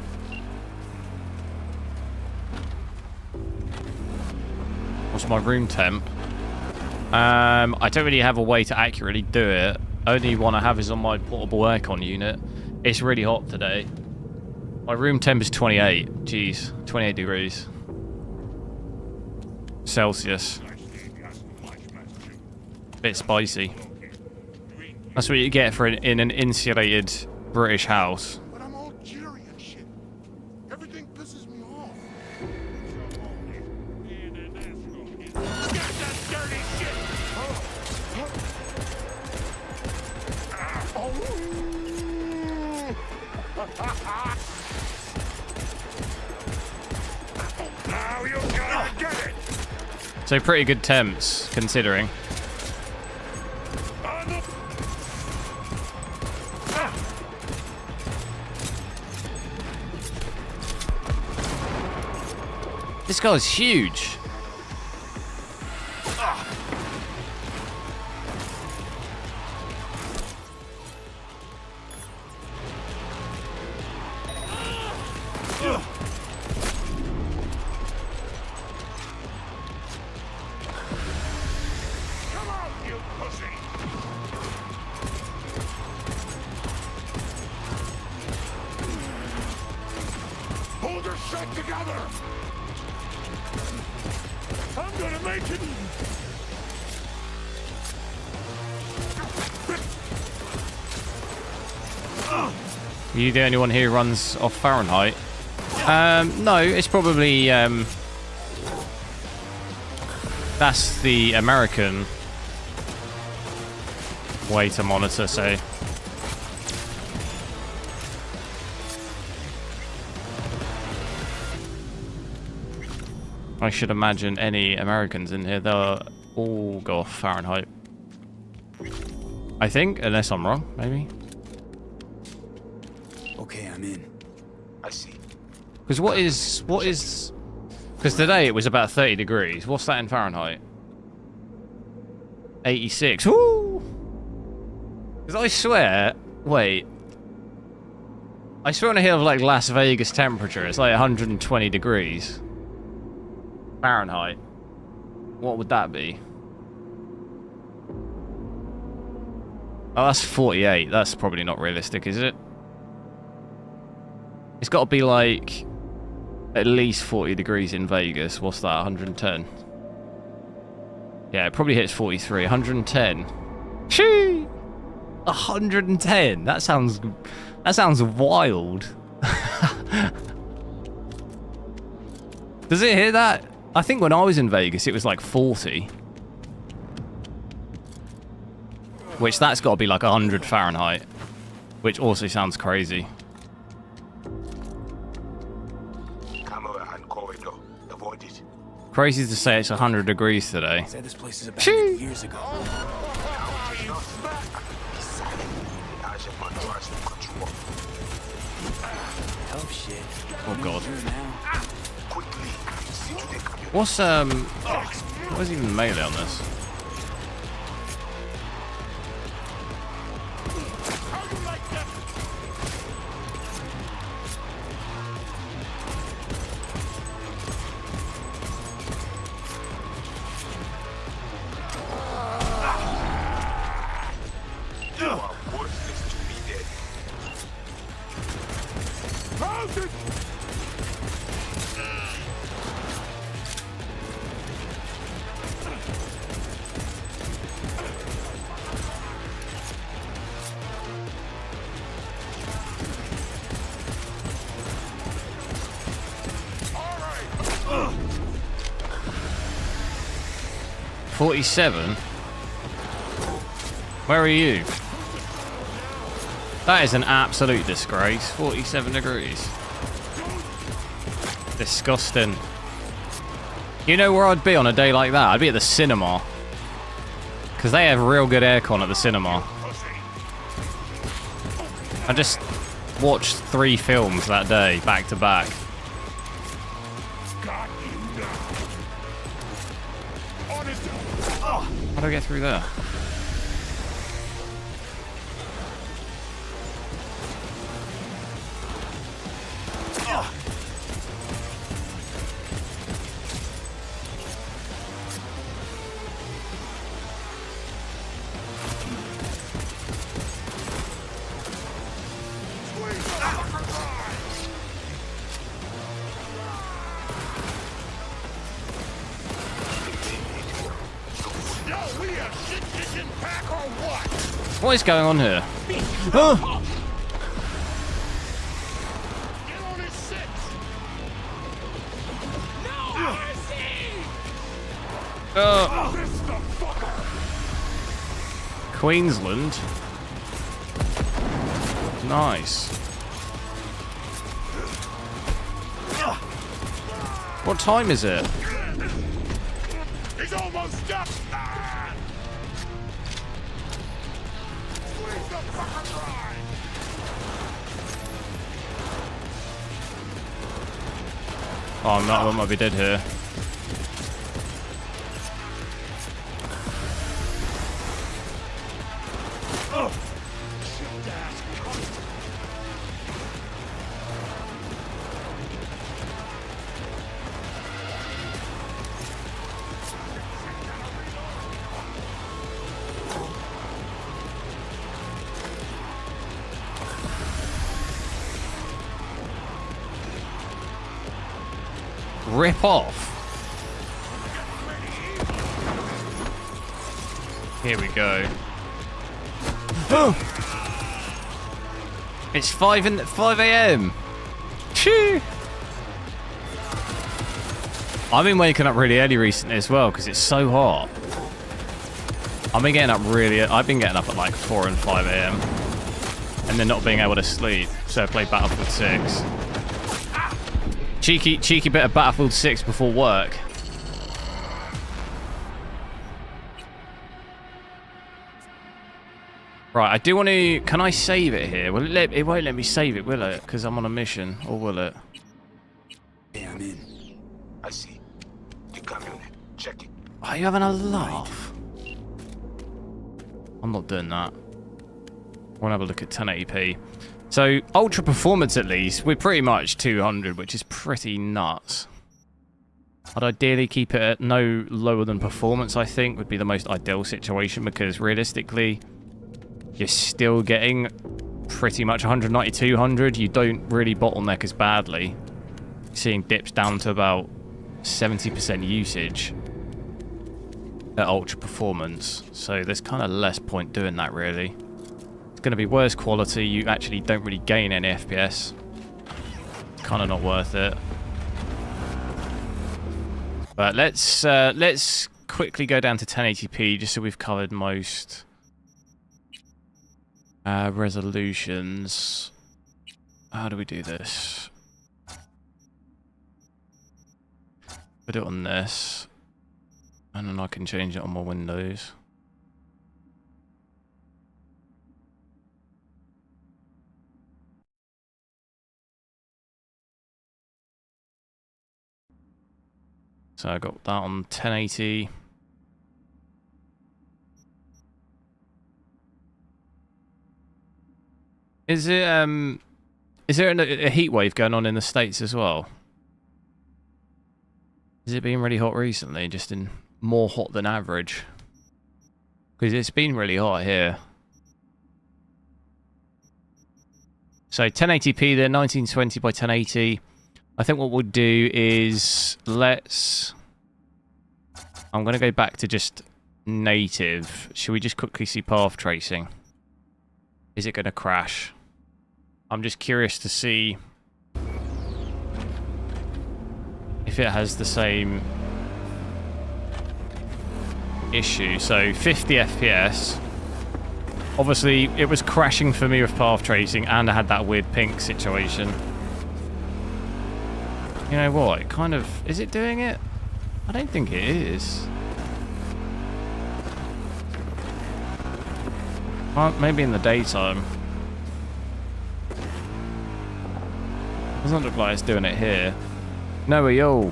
What's my room temp? I don't really have a way to accurately do it. Only one I have is on my portable aircon unit. It's really hot today. My room temp is 28. Jeez, 28 degrees Celsius. Bit spicy. That's what you get for in an insulated British house. But I'm all cheery and shit. Everything pisses me off. Get that dirty shit! Now you gotta get it! So pretty good temps, considering. This guy's huge. Come on, you pussy! Hold your shit together! I'm gonna make it! Are you the only one here who runs off Fahrenheit? No, it's probably that's the American way to monitor, so I should imagine any Americans in here, they'll all go off Fahrenheit. I think, unless I'm wrong, maybe. Okay, I'm in. I see. Because because today it was about 30 degrees. What's that in Fahrenheit? 86. Woo! Because I swear, wait. I swear on a hill of like Las Vegas temperature, it's like 120 degrees. Fahrenheit. What would that be? Oh, that's 48. That's probably not realistic, is it? It's got to be like at least 40 degrees in Vegas. What's that? 110. Yeah, it probably hits 43. 110. Shoo! 110. That sounds wild. Does it hit that? I think when I was in Vegas, it was like 40. Which that's got to be like 100 Fahrenheit. Which also sounds crazy. Camera and corridor. Avoid it. Crazy to say it's 100 degrees today. Said this place is abandoned years ago. Oh shit. Oh god. Quickly. See to the community. What's even melee on this? You are worthless to be dead. Hold it! 47? Where are you? That is an absolute disgrace. 47 degrees. Disgusting. You know where I'd be on a day like that? I'd be at the cinema. Because they have real good aircon at the cinema. I just watched 3 films that day, back to back. How do I get through there? What is going on here? Oh! Queensland. Nice. What time is it? He's almost up! Oh no, I might be dead here. Rip off. Here we go. It's 5 a.m. Choo. I've been waking up really early recently as well because it's so hot. I've been getting up at like 4 and 5 a.m. and then not being able to sleep. So I played Battlefield 6. Cheeky bit of Battlefield 6 before work. Right, I do want to... Can I save it here? Well, it won't let me save it, will it? Because I'm on a mission, or will it? Yeah, I'm in. I see. The community. Check it. Are you having a laugh? I'm not doing that. I want to have a look at 1080p. So, ultra performance at least, we're pretty much 200, which is pretty nuts. I'd ideally keep it at no lower than performance, I think, would be the most ideal situation, because realistically, you're still getting pretty much 190, 200. You don't really bottleneck as badly. Seeing dips down to about 70% usage at ultra performance. So there's kind of less point doing that, really. Going to be worse quality. You actually don't really gain any FPS. Kind of not worth it. But let's quickly go down to 1080p just so we've covered most Resolutions. How do we do this? Put it on this. And then I can change it on my Windows. So I got that on 1080. Is there a heat wave going on in the States as well? Has it been really hot recently? Just in more hot than average? Because it's been really hot here. So 1080p there, 1920 by 1080. I think what we'll do is I'm going to go back to just native. Should we just quickly see path tracing? Is it going to crash? I'm just curious to see if it has the same issue. So 50 FPS. Obviously, it was crashing for me with path tracing, and I had that weird pink situation. You know what? It kind of... Is it doing it? I don't think it is. Maybe in the daytime. Doesn't look like it's doing it here. No, yo.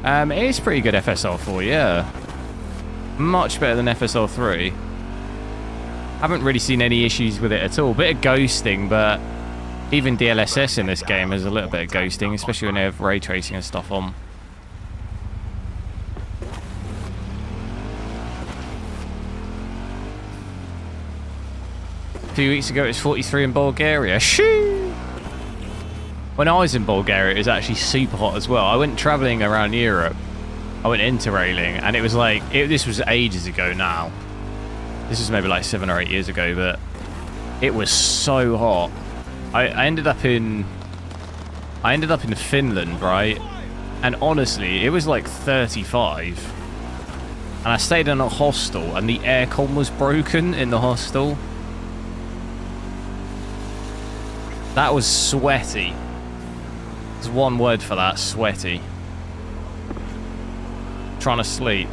It is pretty good FSR 4, yeah. Much better than FSR 3. Haven't really seen any issues with it at all. Bit of ghosting, but even DLSS in this game has a little bit of ghosting, especially when they have ray tracing and stuff on. A few weeks ago it was 43 in Bulgaria. Shoo! When I was in Bulgaria, it was actually super hot as well. I went travelling around Europe. I went interrailing, and it was like... this was ages ago now. This was maybe like 7 or 8 years ago, but it was so hot. I ended up in Finland, right? And honestly, it was like 35. And I stayed in a hostel, and the aircon was broken in the hostel. That was sweaty. There's one word for that, sweaty. Trying to sleep.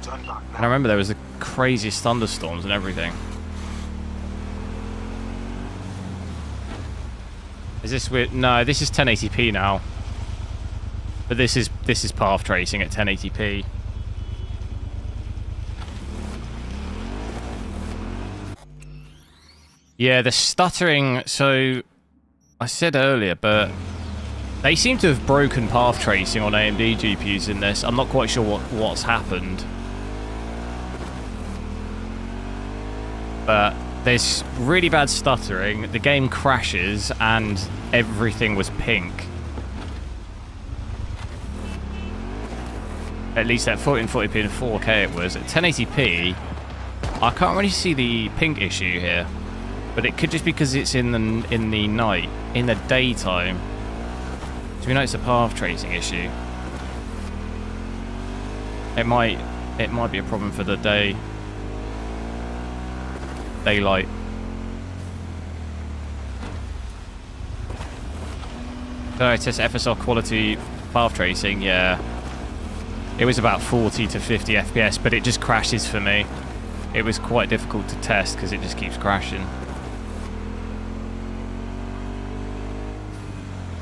And I remember there was the craziest thunderstorms and everything. Is this weird? No, this is 1080p now. But this is path tracing at 1080p. Yeah, the stuttering, so I said earlier, but they seem to have broken path tracing on AMD GPUs in this. I'm not quite sure what's happened. But there's really bad stuttering, the game crashes, and everything was pink. At least at 1440p and 4K it was. At 1080p, I can't really see the pink issue here. But it could just be because it's in the night. In the daytime. Do we know it's a path tracing issue? It might be a problem for the daylight. So I test FSR quality path tracing, yeah. It was about 40 to 50 FPS, but it just crashes for me. It was quite difficult to test because it just keeps crashing.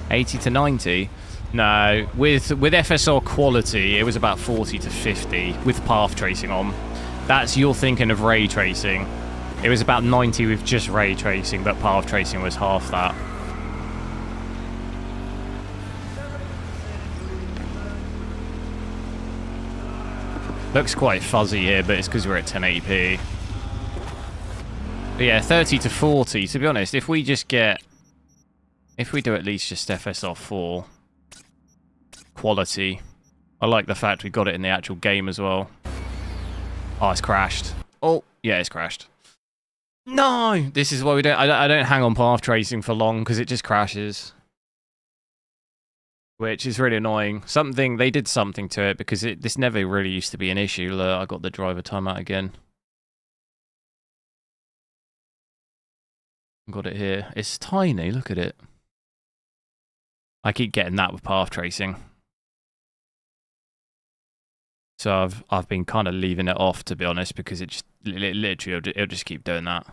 80 to 90? No, with FSR quality, it was about 40 to 50 with path tracing on. You're thinking of ray tracing. It was about 90 with just ray tracing, but path tracing was half that. Looks quite fuzzy here, but it's because we're at 1080p. But yeah, 30 to 40. To be honest, if we do at least just FSR 4 quality, I like the fact we got it in the actual game as well. Oh, it's crashed. Oh, yeah, it's crashed. No, this is why I don't hang on path tracing for long because it just crashes, which is really annoying. They did something to it because this never really used to be an issue. I got the driver timeout again. Got it here. It's tiny. Look at it. I keep getting that with path tracing. So I've been kind of leaving it off, to be honest, because it just literally it'll just keep doing that.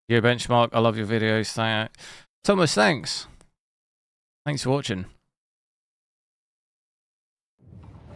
Yo, Benchmark, I love your videos. Thomas, thanks. Thanks for watching. Good morning.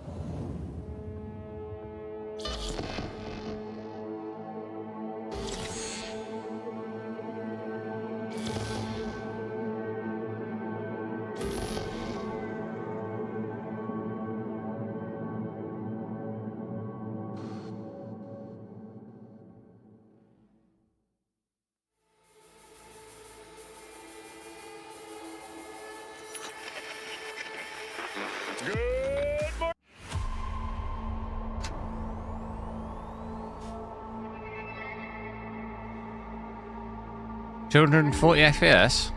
240 FPS?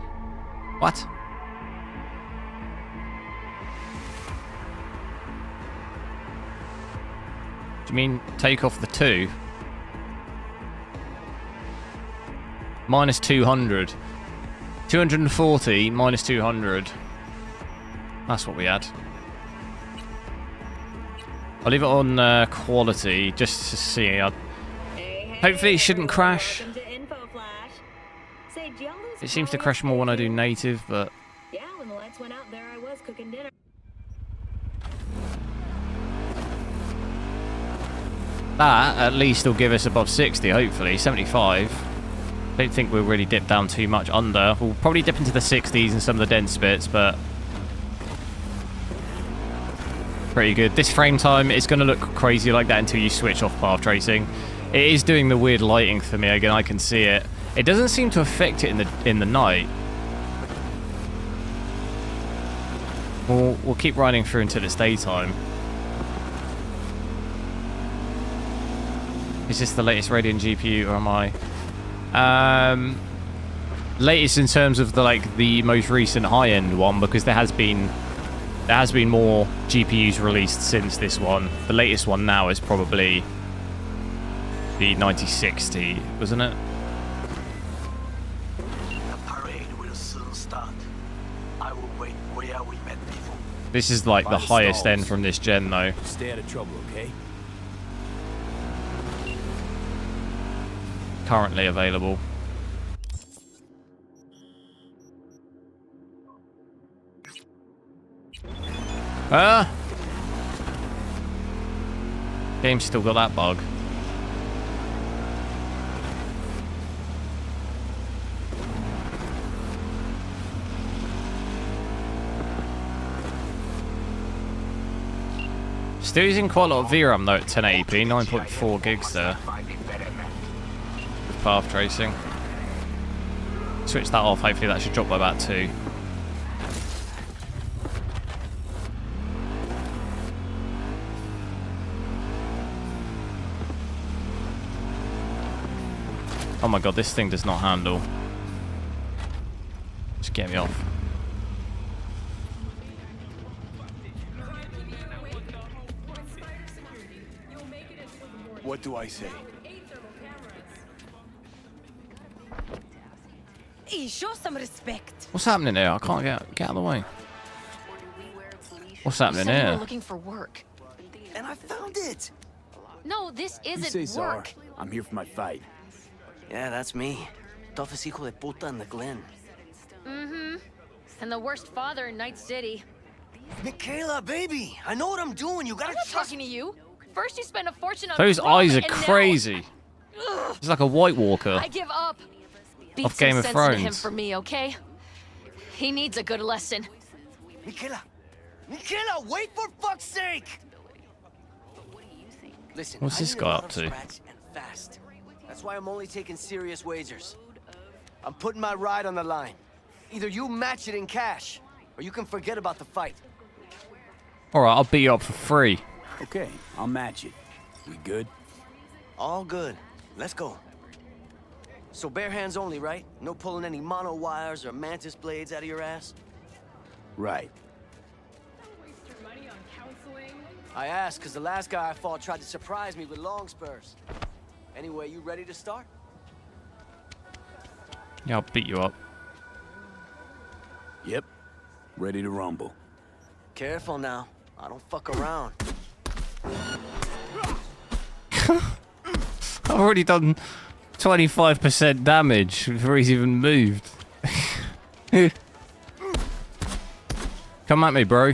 What? Do you mean take off the 2? Minus 200. 240 minus 200. That's what we had. I'll leave it on quality just to see. Hopefully it shouldn't crash. It seems to crash more when I do native, but yeah, when the lights went out, there I was cooking dinner. that at least will give us above 60, hopefully. 75. Don't think we'll really dip down too much under. We'll probably dip into the 60s in some of the dense bits, but pretty good. This frame time is going to look crazy like that until you switch off path tracing. It is doing the weird lighting for me again. I can see it. It doesn't seem to affect it in the night. We'll keep riding through until it's daytime. Is this the latest Radeon GPU, or am I? Latest in terms of the most recent high-end one, because there has been more GPUs released since this one. The latest one now is probably the 9060, wasn't it? The parade will soon start. I will wait where we met before. This is like the highest end from this gen, though. Stay out of trouble, okay? Currently available. Game's still got that bug. Still using quite a lot of VRAM though at 1080p, 9.4 gigs there. With path tracing. Switch that off, hopefully that should drop by about 2. Oh my god, this thing does not handle. Just get me off. What do I say? Hey, show some respect. What's happening here? I can't get out of the way. What's happening You said you here? were looking for work. And I found it! No, this You isn't say, Czar. work. I'm here for my fight. Yeah, that's me. Toughest hijo de puta in the Glen. Mm-hmm. And the worst father in Night City. Michaela, baby! I know what I'm doing. You gotta I'm not trust talking to you. First you spend a fortune on Those rum, eyes are and now- crazy. He's like a White Walker. I give up. Beat Of some Game of sense into him Thrones. for me, okay? He needs a good lesson. Michaela! Michaela, wait for fuck's sake! Listen, What's I this need a guy lot up of to? scratch and fast. That's why I'm only taking serious wagers. I'm putting my ride on the line. Either you match it in cash, or you can forget about the fight. Alright, I'll beat you up for free. Okay, I'll match it. We good? All good. Let's go. So bare hands only, right? No pulling any mono wires or mantis blades out of your ass? Right. I asked because the last guy I fought tried to surprise me with long spurs. Anyway, you ready to start? Yeah, I'll beat you up. Yep. Ready to rumble. Careful now. I don't fuck around. I've already done 25% damage before he's even moved. Come at me, bro.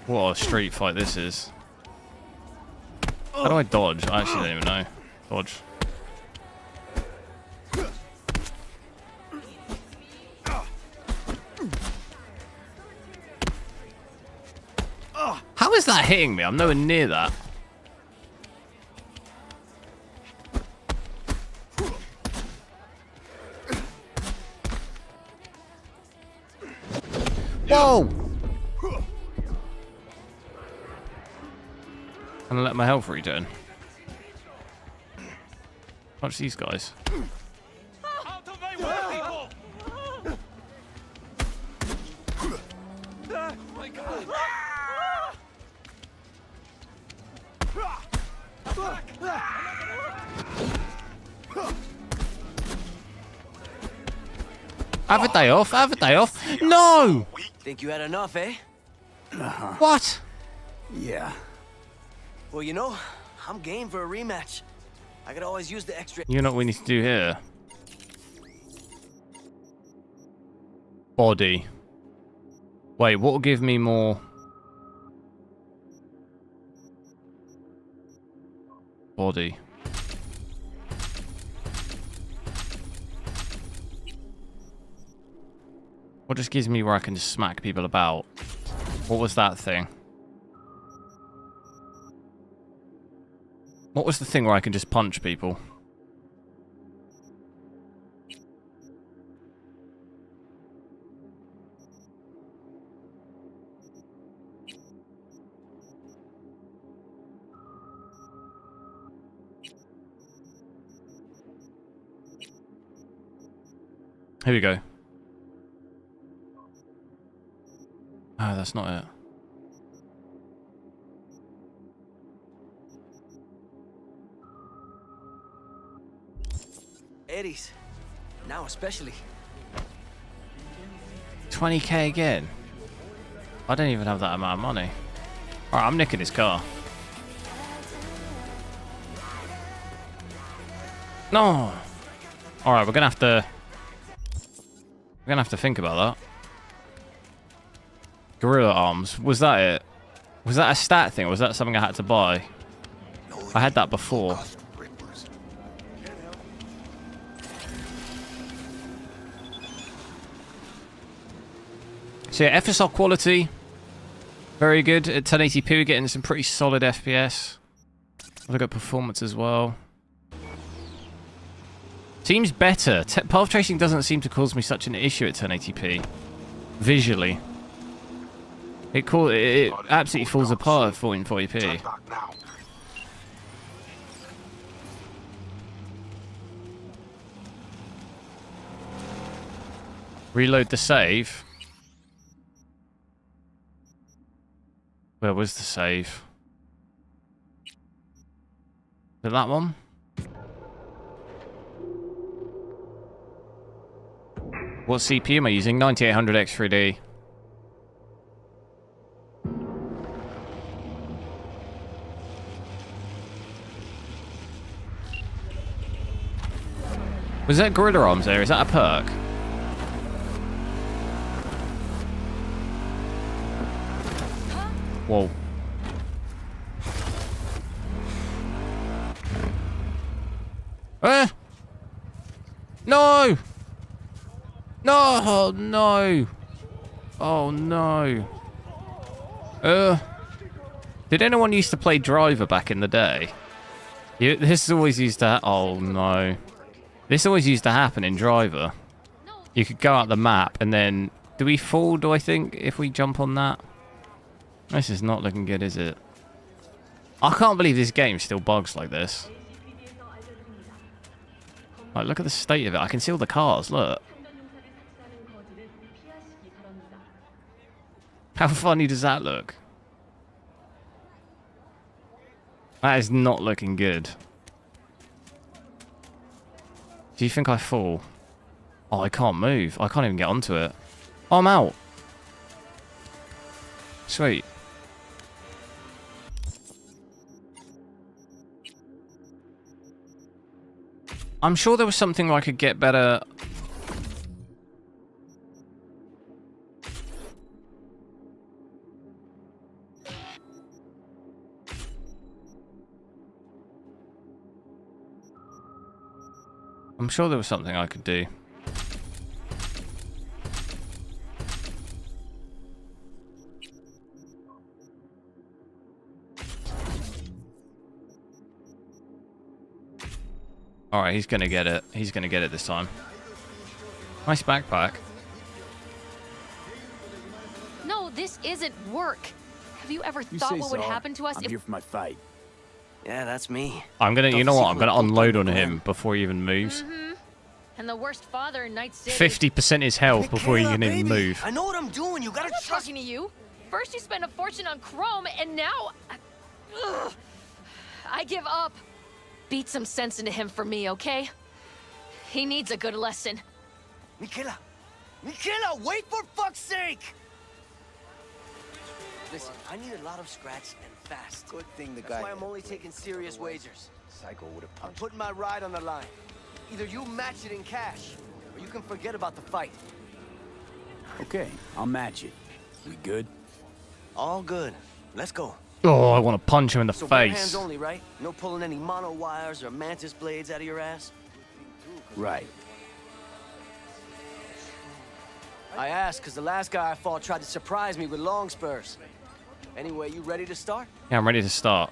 What a street fight this is. How do I dodge? I actually don't even know. Dodge. How is that hitting me? I'm nowhere near that. Whoa! I'm gonna let my health regen. Watch these guys. Have a day off, have a day off. No! Think you had enough, eh? What? Yeah. Well, you know, I'm game for a rematch. I could always use the extra. You know what we need to do here? Body. Wait, what will give me more? Body. What just gives me where I can just smack people about? What was that thing? What was the thing where I can just punch people? Here we go. Oh, that's not it. Eddies. Now especially. 20k again? I don't even have that amount of money. Alright, I'm nicking his car. No! Alright, we're gonna have to think about that. Gorilla arms. Was that it? Was that a stat thing or was that something I had to buy? I had that before. So yeah, FSR quality, very good at 1080p. We're getting some pretty solid FPS. Look at performance as well. Seems better. Path tracing doesn't seem to cause me such an issue at 1080p. Visually. It absolutely falls apart at 1440p. Reload the save. Where was the save? Is it that one? What CPU am I using? 9800X3D. Was that Gorilla Arms there? Is that a perk? Whoa. No! No! Oh, no! Oh, no. Did anyone used to play Driver back in the day? This always used to... Oh, no. This always used to happen in Driver. You could go out the map and then... Do we fall, do I think, if we jump on that? This is not looking good, is it? I can't believe this game still bugs like this. Like, look at the state of it. I can see all the cars, look. How funny does that look? That is not looking good. Do you think I fall? Oh, I can't move. I can't even get onto it. Oh, I'm out. Sweet. I'm sure there was something where I could get better. I'm sure there was something I could do. Alright, he's gonna get it. He's gonna get it this time. Nice backpack. No, this isn't work. Have you ever thought what would happen to us I'm if... here for my fight. Yeah, that's me. I'm gonna, you know what? I'm gonna unload on him before he even moves. And the worst father in Night City. 50% his health before he can even move. I know what I'm doing. You gotta I'm not trust talking to you. First you spend a fortune on chrome, and now... Ugh. I give up. Beat some sense into him for me, okay? He needs a good lesson. Michaela! Michaela, wait for fuck's sake! Listen, I need a lot of scratch and fast. Good thing the That's guy. why I'm only taking serious wagers. Psycho would have I'm punched. putting my ride on the line. Either you match it in cash, or you can forget about the fight. Okay, I'll match it. We good? All good. Let's go. Oh, I want to punch him in the So bare hands face. only, right? No pulling any mono wires or mantis blades out of your ass? Right. I asked because the last guy I fought tried to surprise me with long spurs. Anyway, you ready to start? Yeah, I'm ready to start.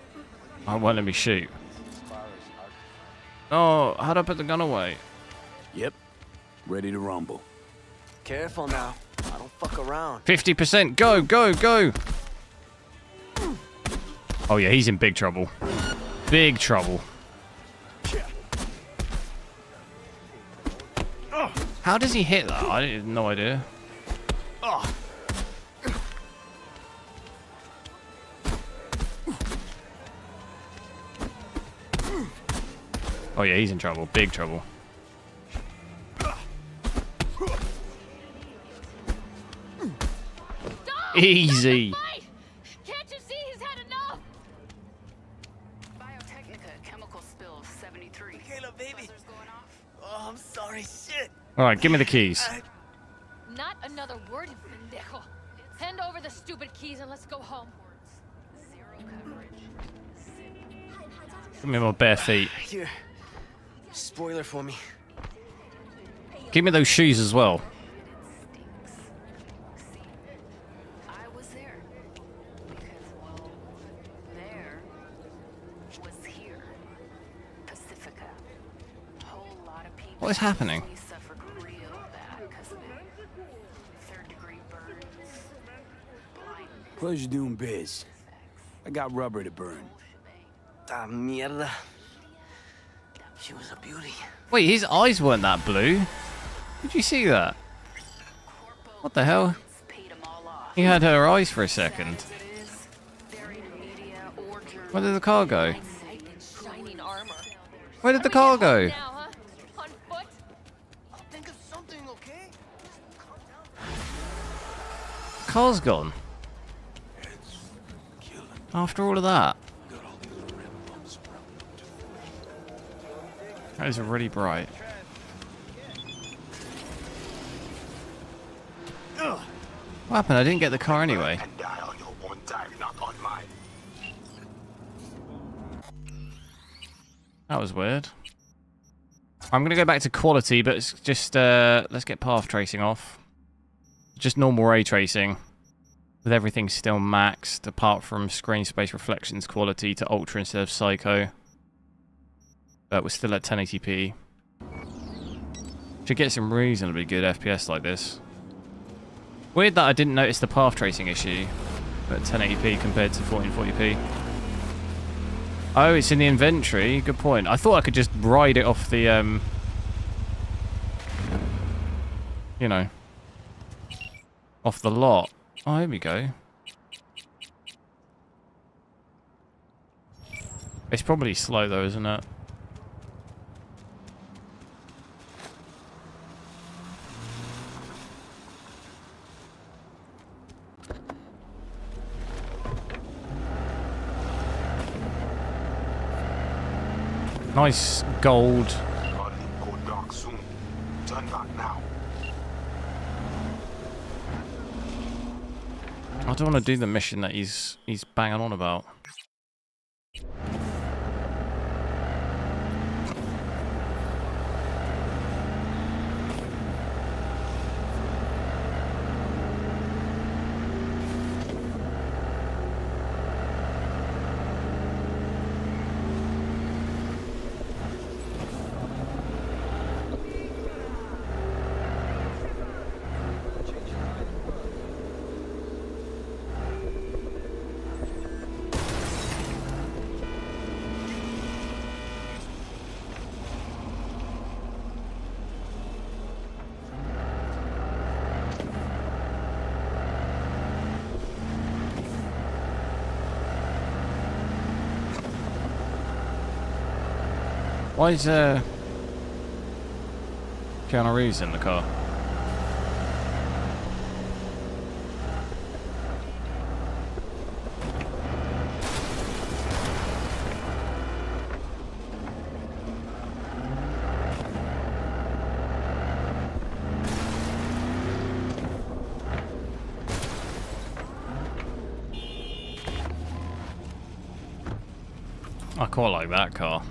I won't let me shoot. Oh, how do I put the gun away? Yep. Ready to rumble. Careful now. I don't fuck around. 50%. Go, go, go. Oh, yeah, he's in big trouble. Big trouble. How does he hit that? I have no idea. Oh, yeah, he's in trouble. Big trouble. Easy. Can't you see he's had enough? Biotechnica chemical spill 73. Michaela, baby. Oh, I'm sorry. Shit. All right, give me the keys. Not another word, you pendejo. Hand over the stupid keys and let's go home. Give me my bare feet. Here. Spoiler for me. Give me those shoes as well. I was there. Because, well, there was here. Pacifica. Whole lot of people. What is happening? Suffered real bad because of it. Third-degree burns. Blindness. Pleasure doing biz. I got rubber to burn. Ah, mierda. She was a beauty. Wait, his eyes weren't that blue. Did you see that? What the hell? He had her eyes for a second. Where did the car go? Shining armor. Where did the car go? Now, huh? On foot? I'll think of something, okay? Car's gone. After all of that. That is really bright. What happened? I didn't get the car anyway. And die on your own time, not on mine. That was weird. I'm going to go back to quality, but it's just, let's get path tracing off. Just normal ray tracing. With everything still maxed, apart from screen space reflections quality to ultra instead of psycho. But we're still at 1080p. Should get some reasonably good FPS like this. Weird that I didn't notice the path tracing issue at 1080p compared to 1440p. Oh, it's in the inventory. Good point. I thought I could just ride it off the, you know, off the lot. Oh, here we go. It's probably slow though, isn't it? Nice gold. Go dark soon. Turn back now. I don't want to do the mission that he's banging on about. Why is Keanu Reeves in the car? I quite like that car.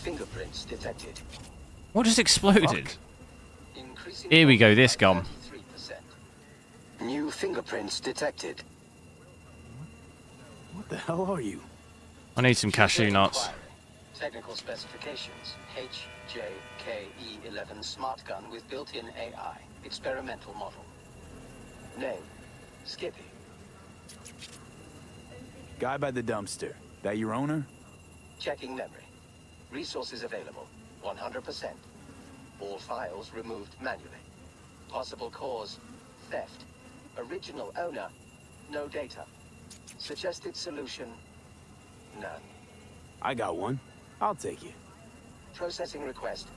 Fingerprints detected. What just exploded? Increasing Here we go, this gun. 33%. New fingerprints detected. What the hell are you? I need some cashew nuts. Technical specifications: HJKE11 smart gun with built-in AI. Experimental model. Name: Skippy. Guy by the dumpster. That your owner? Checking memory. Resources available, 100%. All files removed manually. Possible cause: theft. Original owner: no data. Suggested solution: none. I got one. I'll take it. Processing request.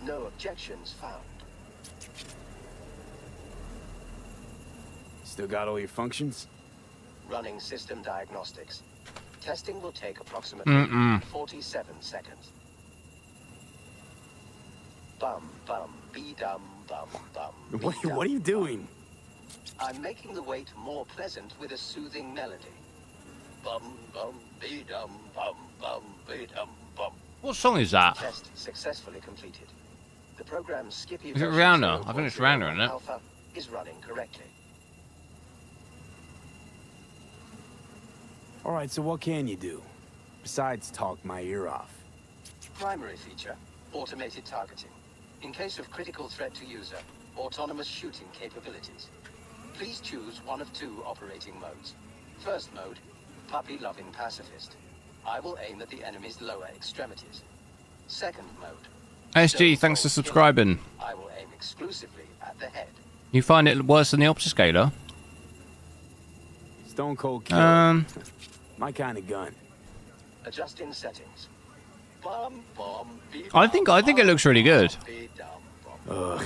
No objections found. Still got all your functions? Running system diagnostics. Testing will take approximately 47 seconds. Bum bum be dum bum bum. What are you doing? I'm making the wait more pleasant with a soothing melody. Bum bum be dum bum bum be dum bum. What song is that? Test successfully completed. The program's Skippy Is it version Rihanna? I think it's 0.01 Rihanna, isn't it? Alpha is running correctly. Alright, so what can you do? Besides talk my ear off. Primary feature: automated targeting. In case of critical threat to user, autonomous shooting capabilities. Please choose one of two operating modes. First mode: puppy-loving pacifist. I will aim at the enemy's lower extremities. Second mode: SG, thanks for subscribing. I will aim exclusively at the head. You find it worse than the Optiscaler? Stone cold kill. My kind of gun. Adjusting settings. Bum, bum, be I think it looks really good. Ugh.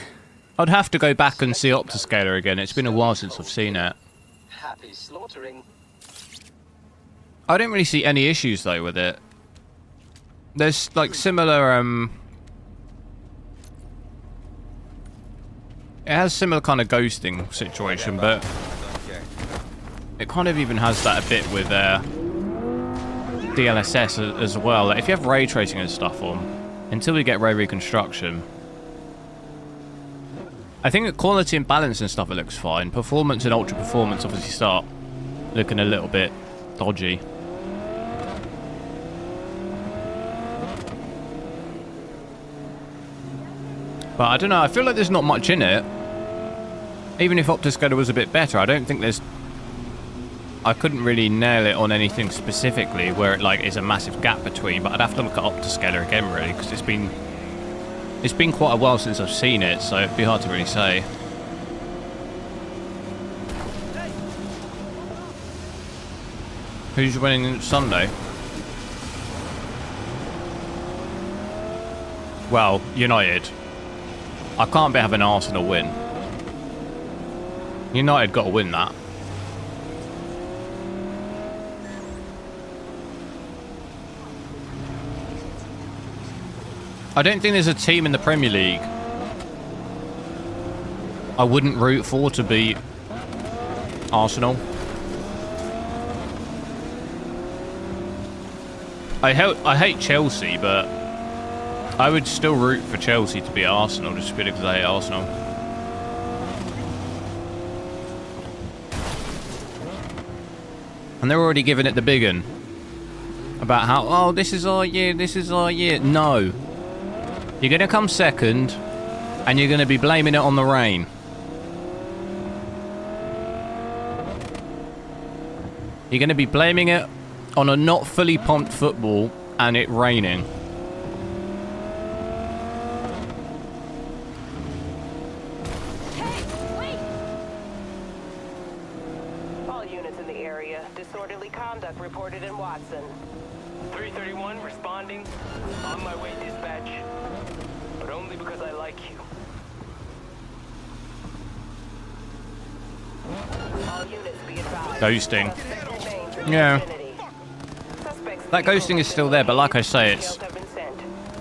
I'd have to go back and see Optiscaler again. It's been a while since I've seen it. happy slaughtering. I don't really see any issues though with it. There's like similar it has similar kind of ghosting situation, but it kind of even has that a bit with DLSS as well. Like if you have ray tracing and stuff on, until we get ray reconstruction, I think the quality and balance and stuff, it looks fine. Performance and ultra performance obviously start looking a little bit dodgy. But I don't know, I feel like there's not much in it. Even if Optiscaler was a bit better, I don't think there's I couldn't really nail it on anything specifically where it like is a massive gap between, but I'd have to look at Optiscaler again really, because it's been quite a while since I've seen it, so it'd be hard to really say. Who's winning Sunday? Well, United. I can't be having Arsenal win. United got to win that. I don't think there's a team in the Premier League I wouldn't root for to beat Arsenal. I hate Chelsea, but I would still root for Chelsea to beat Arsenal just because I hate Arsenal. And they're already giving it the big one about how, oh, this is our year, this is our year. No. You're going to come second, and you're going to be blaming it on the rain. You're going to be blaming it on a not fully pumped football and it raining. All units in the area. Disorderly conduct reported in Watson. 331 responding. On my way, dispatch. But only because I like you. All units be advised. Ghosting. Yeah. That ghosting is still there, but like I say, it's...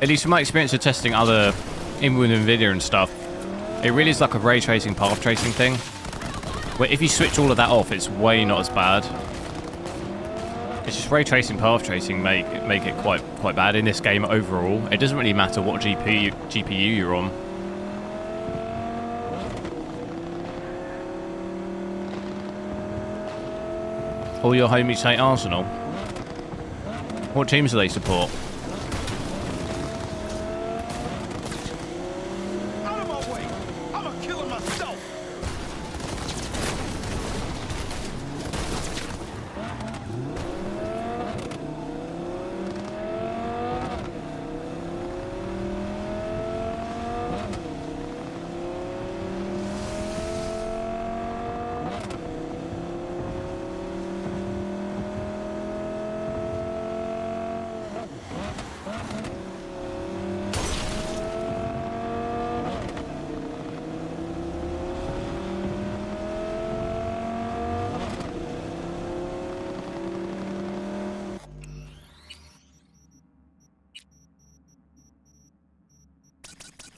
At least from my experience of testing other... Even with NVIDIA and stuff, it really is like a ray tracing, path tracing thing. Where if you switch all of that off, it's way not as bad. It's just ray tracing, path tracing make it quite bad in this game overall. It doesn't really matter what GPU you're on. All your homies hate Arsenal. What teams do they support? Out of my way! I'm a killer myself!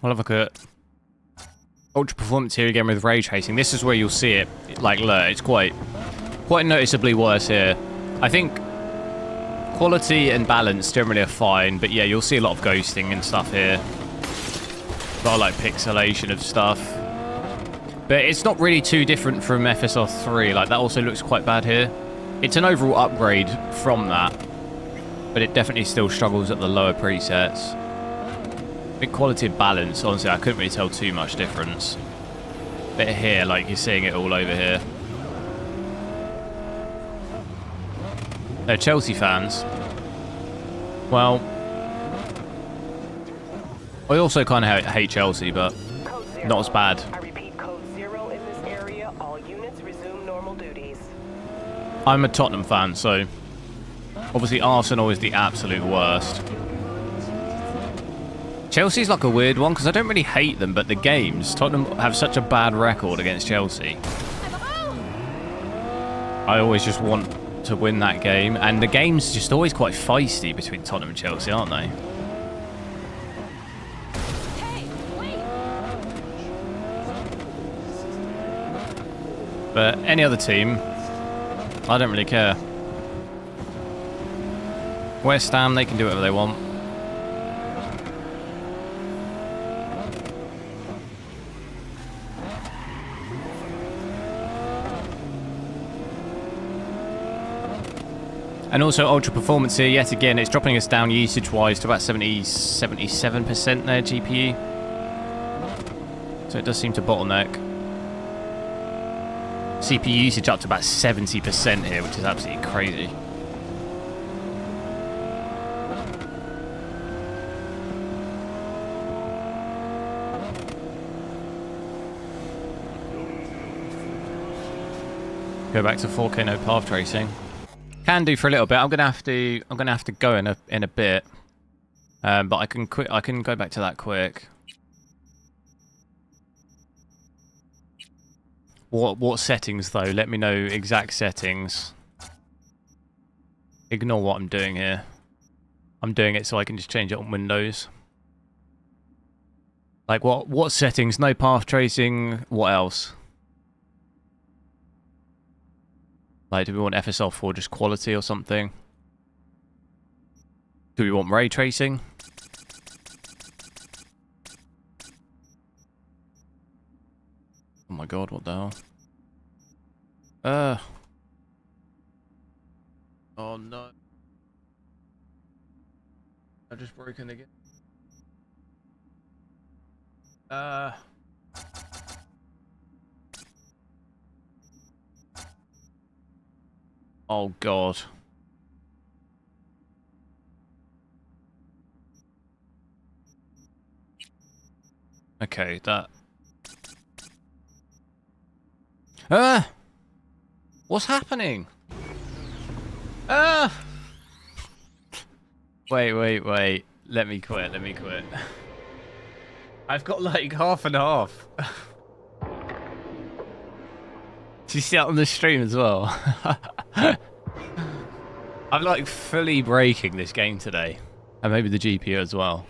I'll have a look at ultra performance here again with ray tracing. This is where you'll see it. Like, look, it's quite noticeably worse here. I think quality and balance generally are fine, but yeah, you'll see a lot of ghosting and stuff here. A lot of like pixelation of stuff. But it's not really too different from FSR 3. Like, that also looks quite bad here. It's an overall upgrade from that, but it definitely still struggles at the lower presets. I think quality and balance, honestly, I couldn't really tell too much difference. But here, like, you're seeing it all over here. They're Chelsea fans. Well, I also kind of hate Chelsea, but not as bad. I repeat, code 0 in this area. All units resume normal duties. I'm a Tottenham fan, so obviously Arsenal is the absolute worst. Chelsea's like a weird one, because I don't really hate them, but the games, Tottenham have such a bad record against Chelsea. I always just want to win that game, and the game's just always quite feisty between Tottenham and Chelsea, aren't they? But any other team, I don't really care. West Ham, they can do whatever they want. And also ultra performance here, yet again, it's dropping us down usage-wise to about 77% there, GPU. So it does seem to bottleneck. CPU usage up to about 70% here, which is absolutely crazy. Go back to 4K, no path tracing. Can do for a little bit. I'm gonna have to go in a bit, but I can go back to that quick. What settings though? Let me know exact settings. Ignore what I'm doing here. I'm doing it so I can just change it on Windows. Like what settings? No path tracing. What else? Like, do we want FSR for just quality or something? Do we want ray tracing? Oh my god, what the hell? Oh no. I've just broken again. Oh god. Okay, that... What's happening? Wait. Let me quit. I've got like half and half. Did you see that on the stream as well? I'm like fully breaking this game today. And maybe the GPU as well.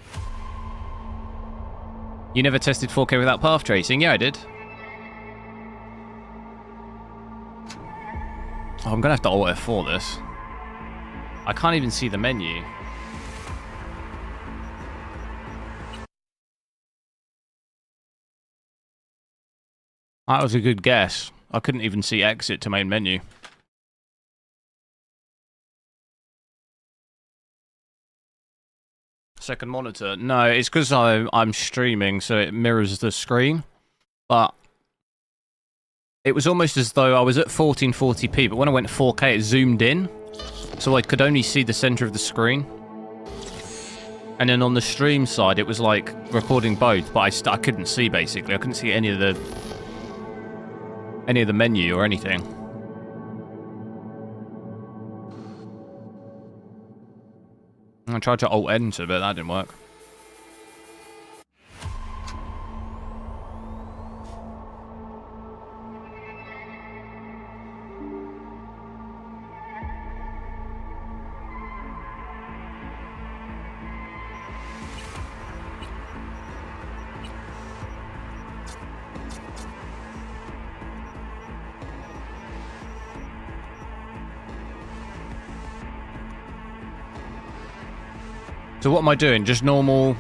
You never tested 4K without path tracing? Yeah, I did. Oh, I'm gonna have to Alt F4 this. I can't even see the menu. That was a good guess. I couldn't even see exit to main menu. Second monitor? No, it's because I'm streaming, so it mirrors the screen. But it was almost as though I was at 1440p, but when I went 4K, it zoomed in. So I could only see the center of the screen. And then on the stream side, it was like recording both, but I couldn't see, basically. I couldn't see any of the menu or anything. I tried to Alt-Enter, but that didn't work. So what am I doing? Just normal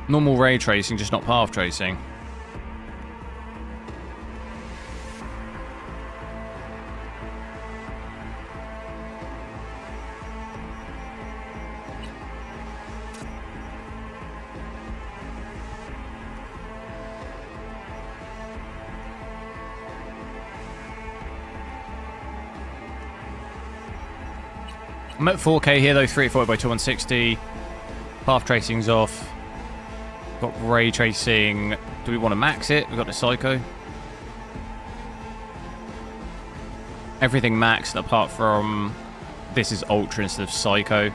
ray tracing, just not path tracing. I'm at 4K here though, 340 by 2160. Path tracing's off. Got ray tracing. Do we want to max it? We've got the Psycho. Everything maxed apart from this is Ultra instead of Psycho.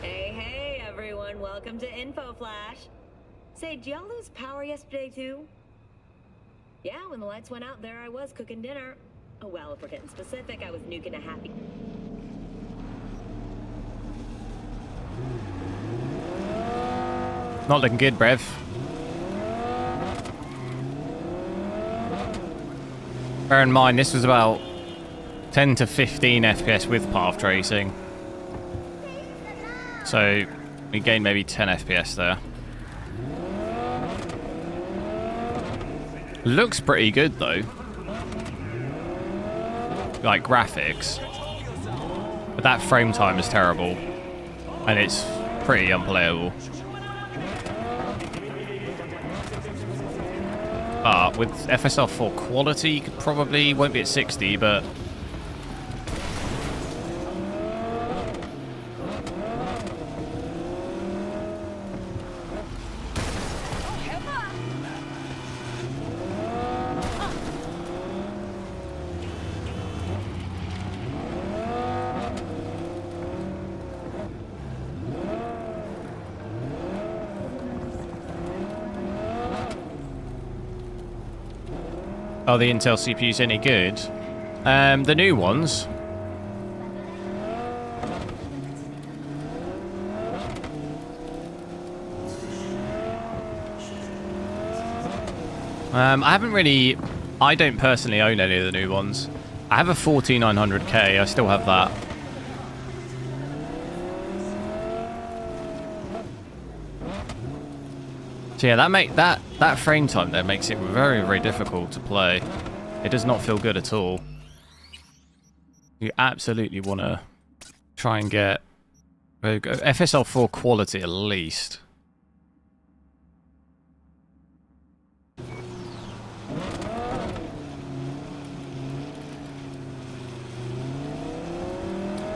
Hey everyone, welcome to Info Flash. Say, did y'all lose power yesterday too? Yeah, when the lights went out, there I was cooking dinner. Oh well, if we're getting specific, I was nuking a happy... Not looking good, Brev. Bear in mind, this was about 10 to 15 FPS with path tracing. So, we gained maybe 10 FPS there. Looks pretty good though. Like graphics. But that frame time is terrible. And it's pretty unplayable. With FSR 4 quality, you could probably won't be at 60, but are the Intel CPUs any good? The new ones. I don't personally own any of the new ones. I have a 14900K, I still have that. So yeah, that frame time there makes it very, very difficult to play. It does not feel good at all. You absolutely want to try and get FSR 4 quality at least.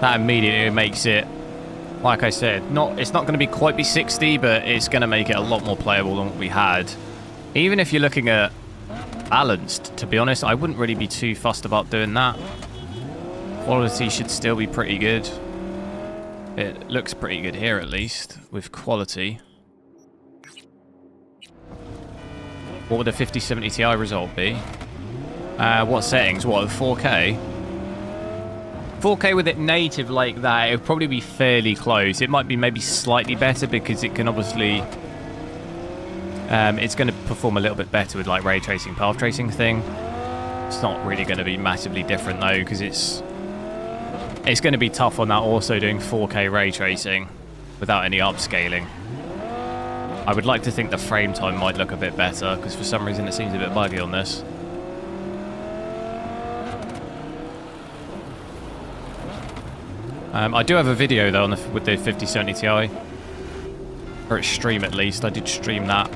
That immediately makes it, like I said, it's not going to be quite 60, but it's going to make it a lot more playable than what we had. Even if you're looking at balanced, to be honest, I wouldn't really be too fussed about doing that. Quality should still be pretty good. It looks pretty good here, at least, with quality. What would a 5070 Ti result be? What settings? What, 4K? 4K with it native like that, it would probably be fairly close. It might be maybe slightly better because it can obviously... it's going to perform a little bit better with like ray tracing, path tracing thing. It's not really going to be massively different though, because it's going to be tough on that also doing 4K ray tracing without any upscaling. I would like to think the frame time might look a bit better, because for some reason it seems a bit buggy on this. I do have a video though with the 5070 Ti. Or its stream at least. I did stream that.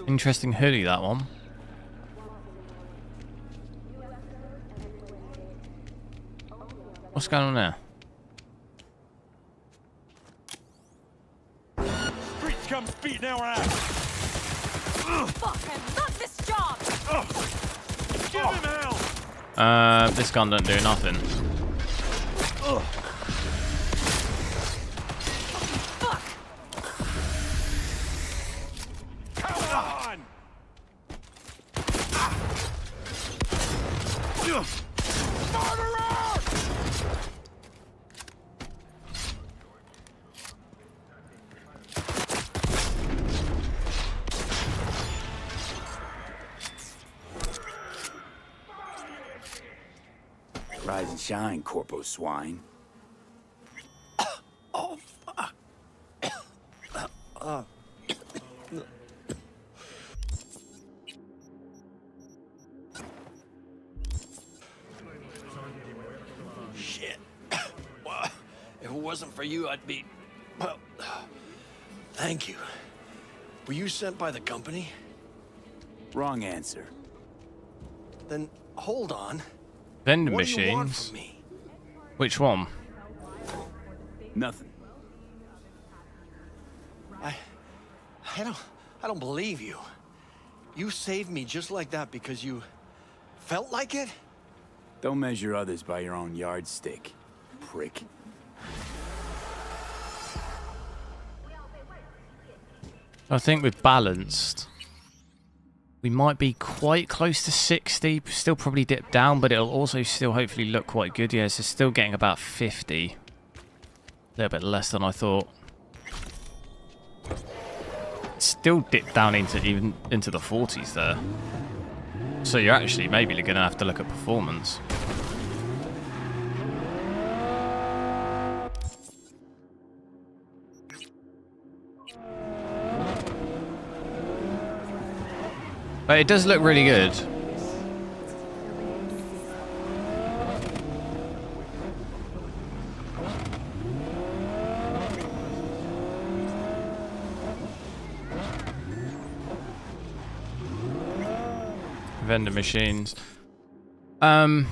Interesting hoodie, that one. What's going on there? Streets come beating our ass. Fuck, I love this job. Give him hell. This gun don't do nothing. Rise and shine, Corpo Swine. Oh, fuck. Shit. Well, if it wasn't for you, I'd be... Well, thank you. Were you sent by the company? Wrong answer. Then hold on. Vending What do you want machines? from me? Which one? Nothing. I don't believe you. You saved me just like that because you felt like it? Don't measure others by your own yardstick, prick. I think with balanced, We might be quite close to 60. Still probably dip down, but it'll also still hopefully look quite good. Yeah, so still getting about 50. A little bit less than I thought. Still dip down into the 40s there. So you're actually maybe going to have to look at performance. But it does look really good. Vendor machines. As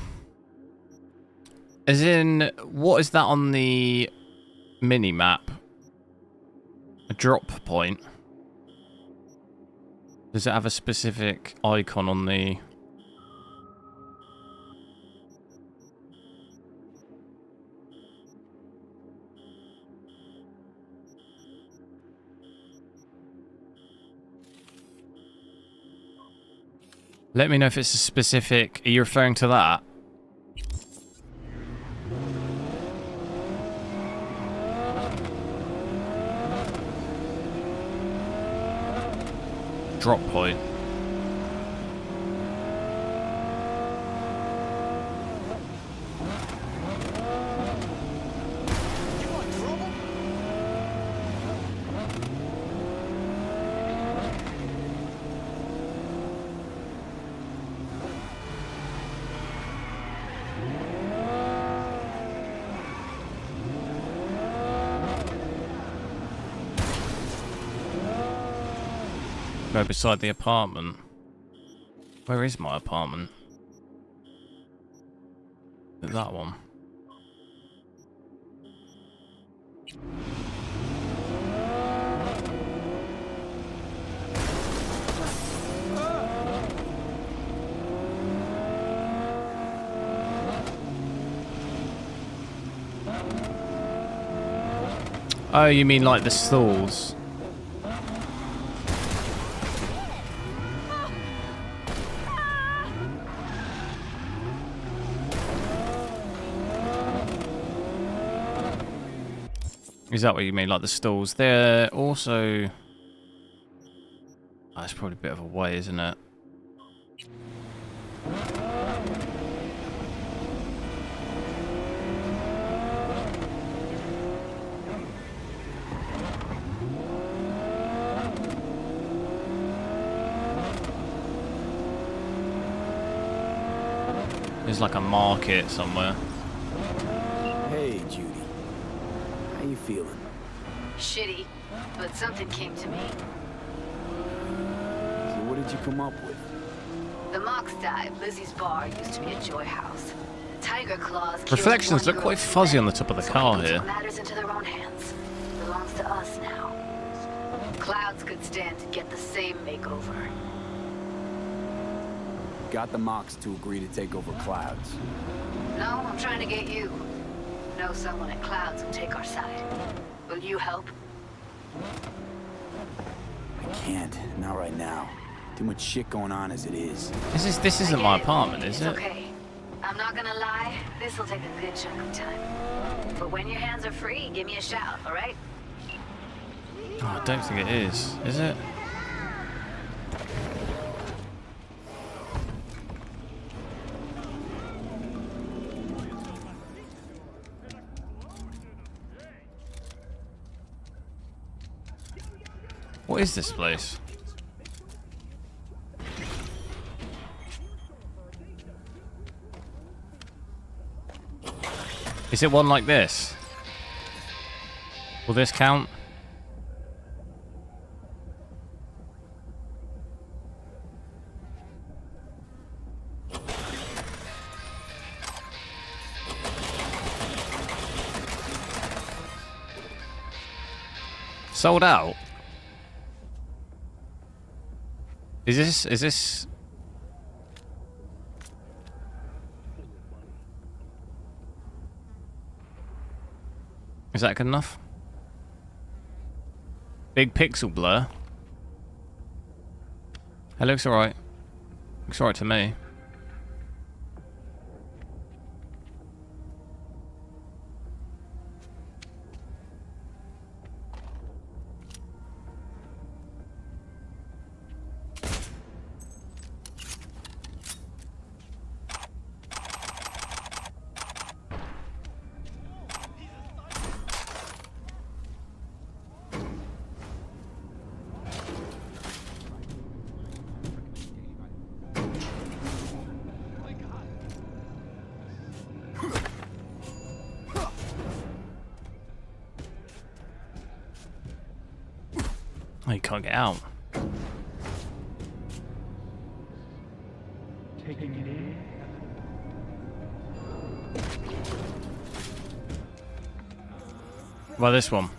in, what is that on the mini map? A drop point? Does it have a specific icon on the... Let me know if it's a specific... Are you referring to that? Drop point. Go beside the apartment. Where is my apartment? That one. Oh, you mean like the stalls? Is that what you mean, like the stalls? They're also... Oh, that's probably a bit of a way, isn't it? There's like a market somewhere. Hey, Judy. How you feeling? Shitty, but something came to me. So what did you come up with? The Mox Dive, Lizzie's bar, used to be a joy house. Tiger Claws. Reflections look quite fuzzy on the top of the car here. Matters into their own hands. Belongs to us now. Clouds could stand to get the same makeover. Got the Mox to agree to take over Clouds. No, I'm trying to get you. Know someone at Clouds who take our side. Will you help? I can't. Not right now. Too much shit going on as it is. This isn't my apartment, is it? Okay. I'm not gonna lie, this'll take a good chunk of time. But when your hands are free, give me a shout, alright? Oh, I don't think it is it? What is this place? Is it one like this? Will this count? Sold out? Is this... Is that good enough? Big pixel blur. That looks alright. Looks right to me. Oh, you can't get out. Taking it in. Well, this one.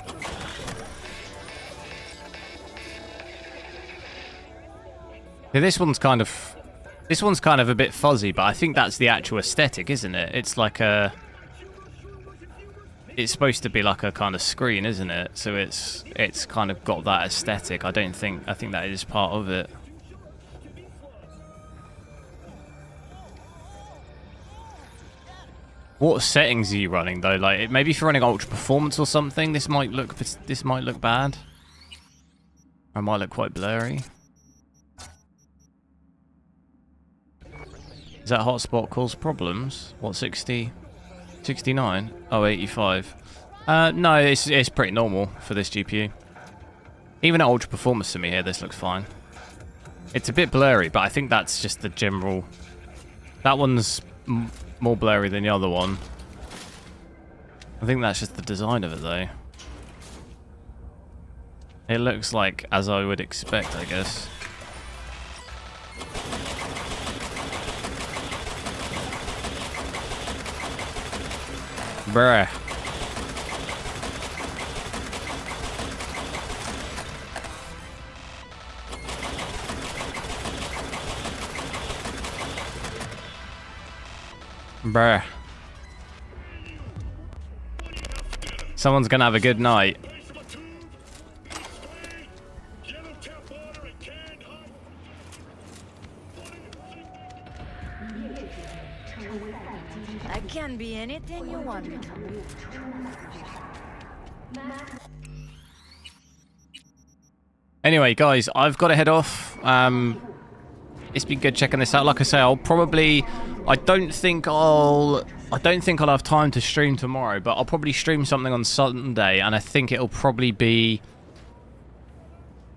Yeah, this one's kind of a bit fuzzy, but I think that's the actual aesthetic, isn't it? It's like a... It's supposed to be like a kind of screen, isn't it? So it's kind of got that aesthetic. I think that is part of it. What settings are you running though? Like maybe if you're running ultra performance or something, this might look bad. Or it might look quite blurry. Is that hotspot cause problems? What, 60? 69? Oh, 85. No, it's pretty normal for this GPU. Even at ultra performance to me here, this looks fine. It's a bit blurry, but I think that's just the general... That one's more blurry than the other one. I think that's just the design of it, though. It looks like as I would expect, I guess. Bruh. Bruh. Someone's gonna have a good night. I can be anything you want me to be. Anyway, guys, I've got to head off. It's been good checking this out. Like I say, I don't think I'll have time to stream tomorrow, but I'll probably stream something on Sunday, and I think it'll probably be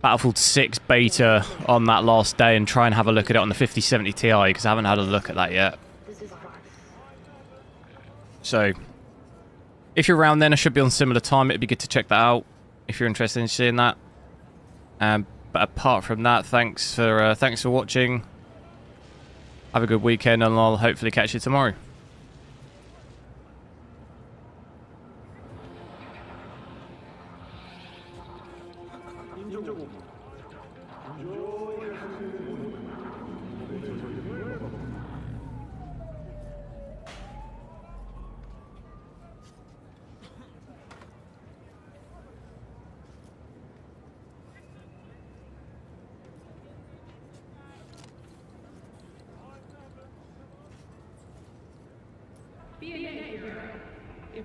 Battlefield 6 beta on that last day, and try and have a look at it on the 5070 Ti, because I haven't had a look at that yet. So, if you're around then, I should be on similar time. It'd be good to check that out if you're interested in seeing that. But apart from that, thanks for watching. Have a good weekend, and I'll hopefully catch you tomorrow.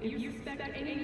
If you suspect any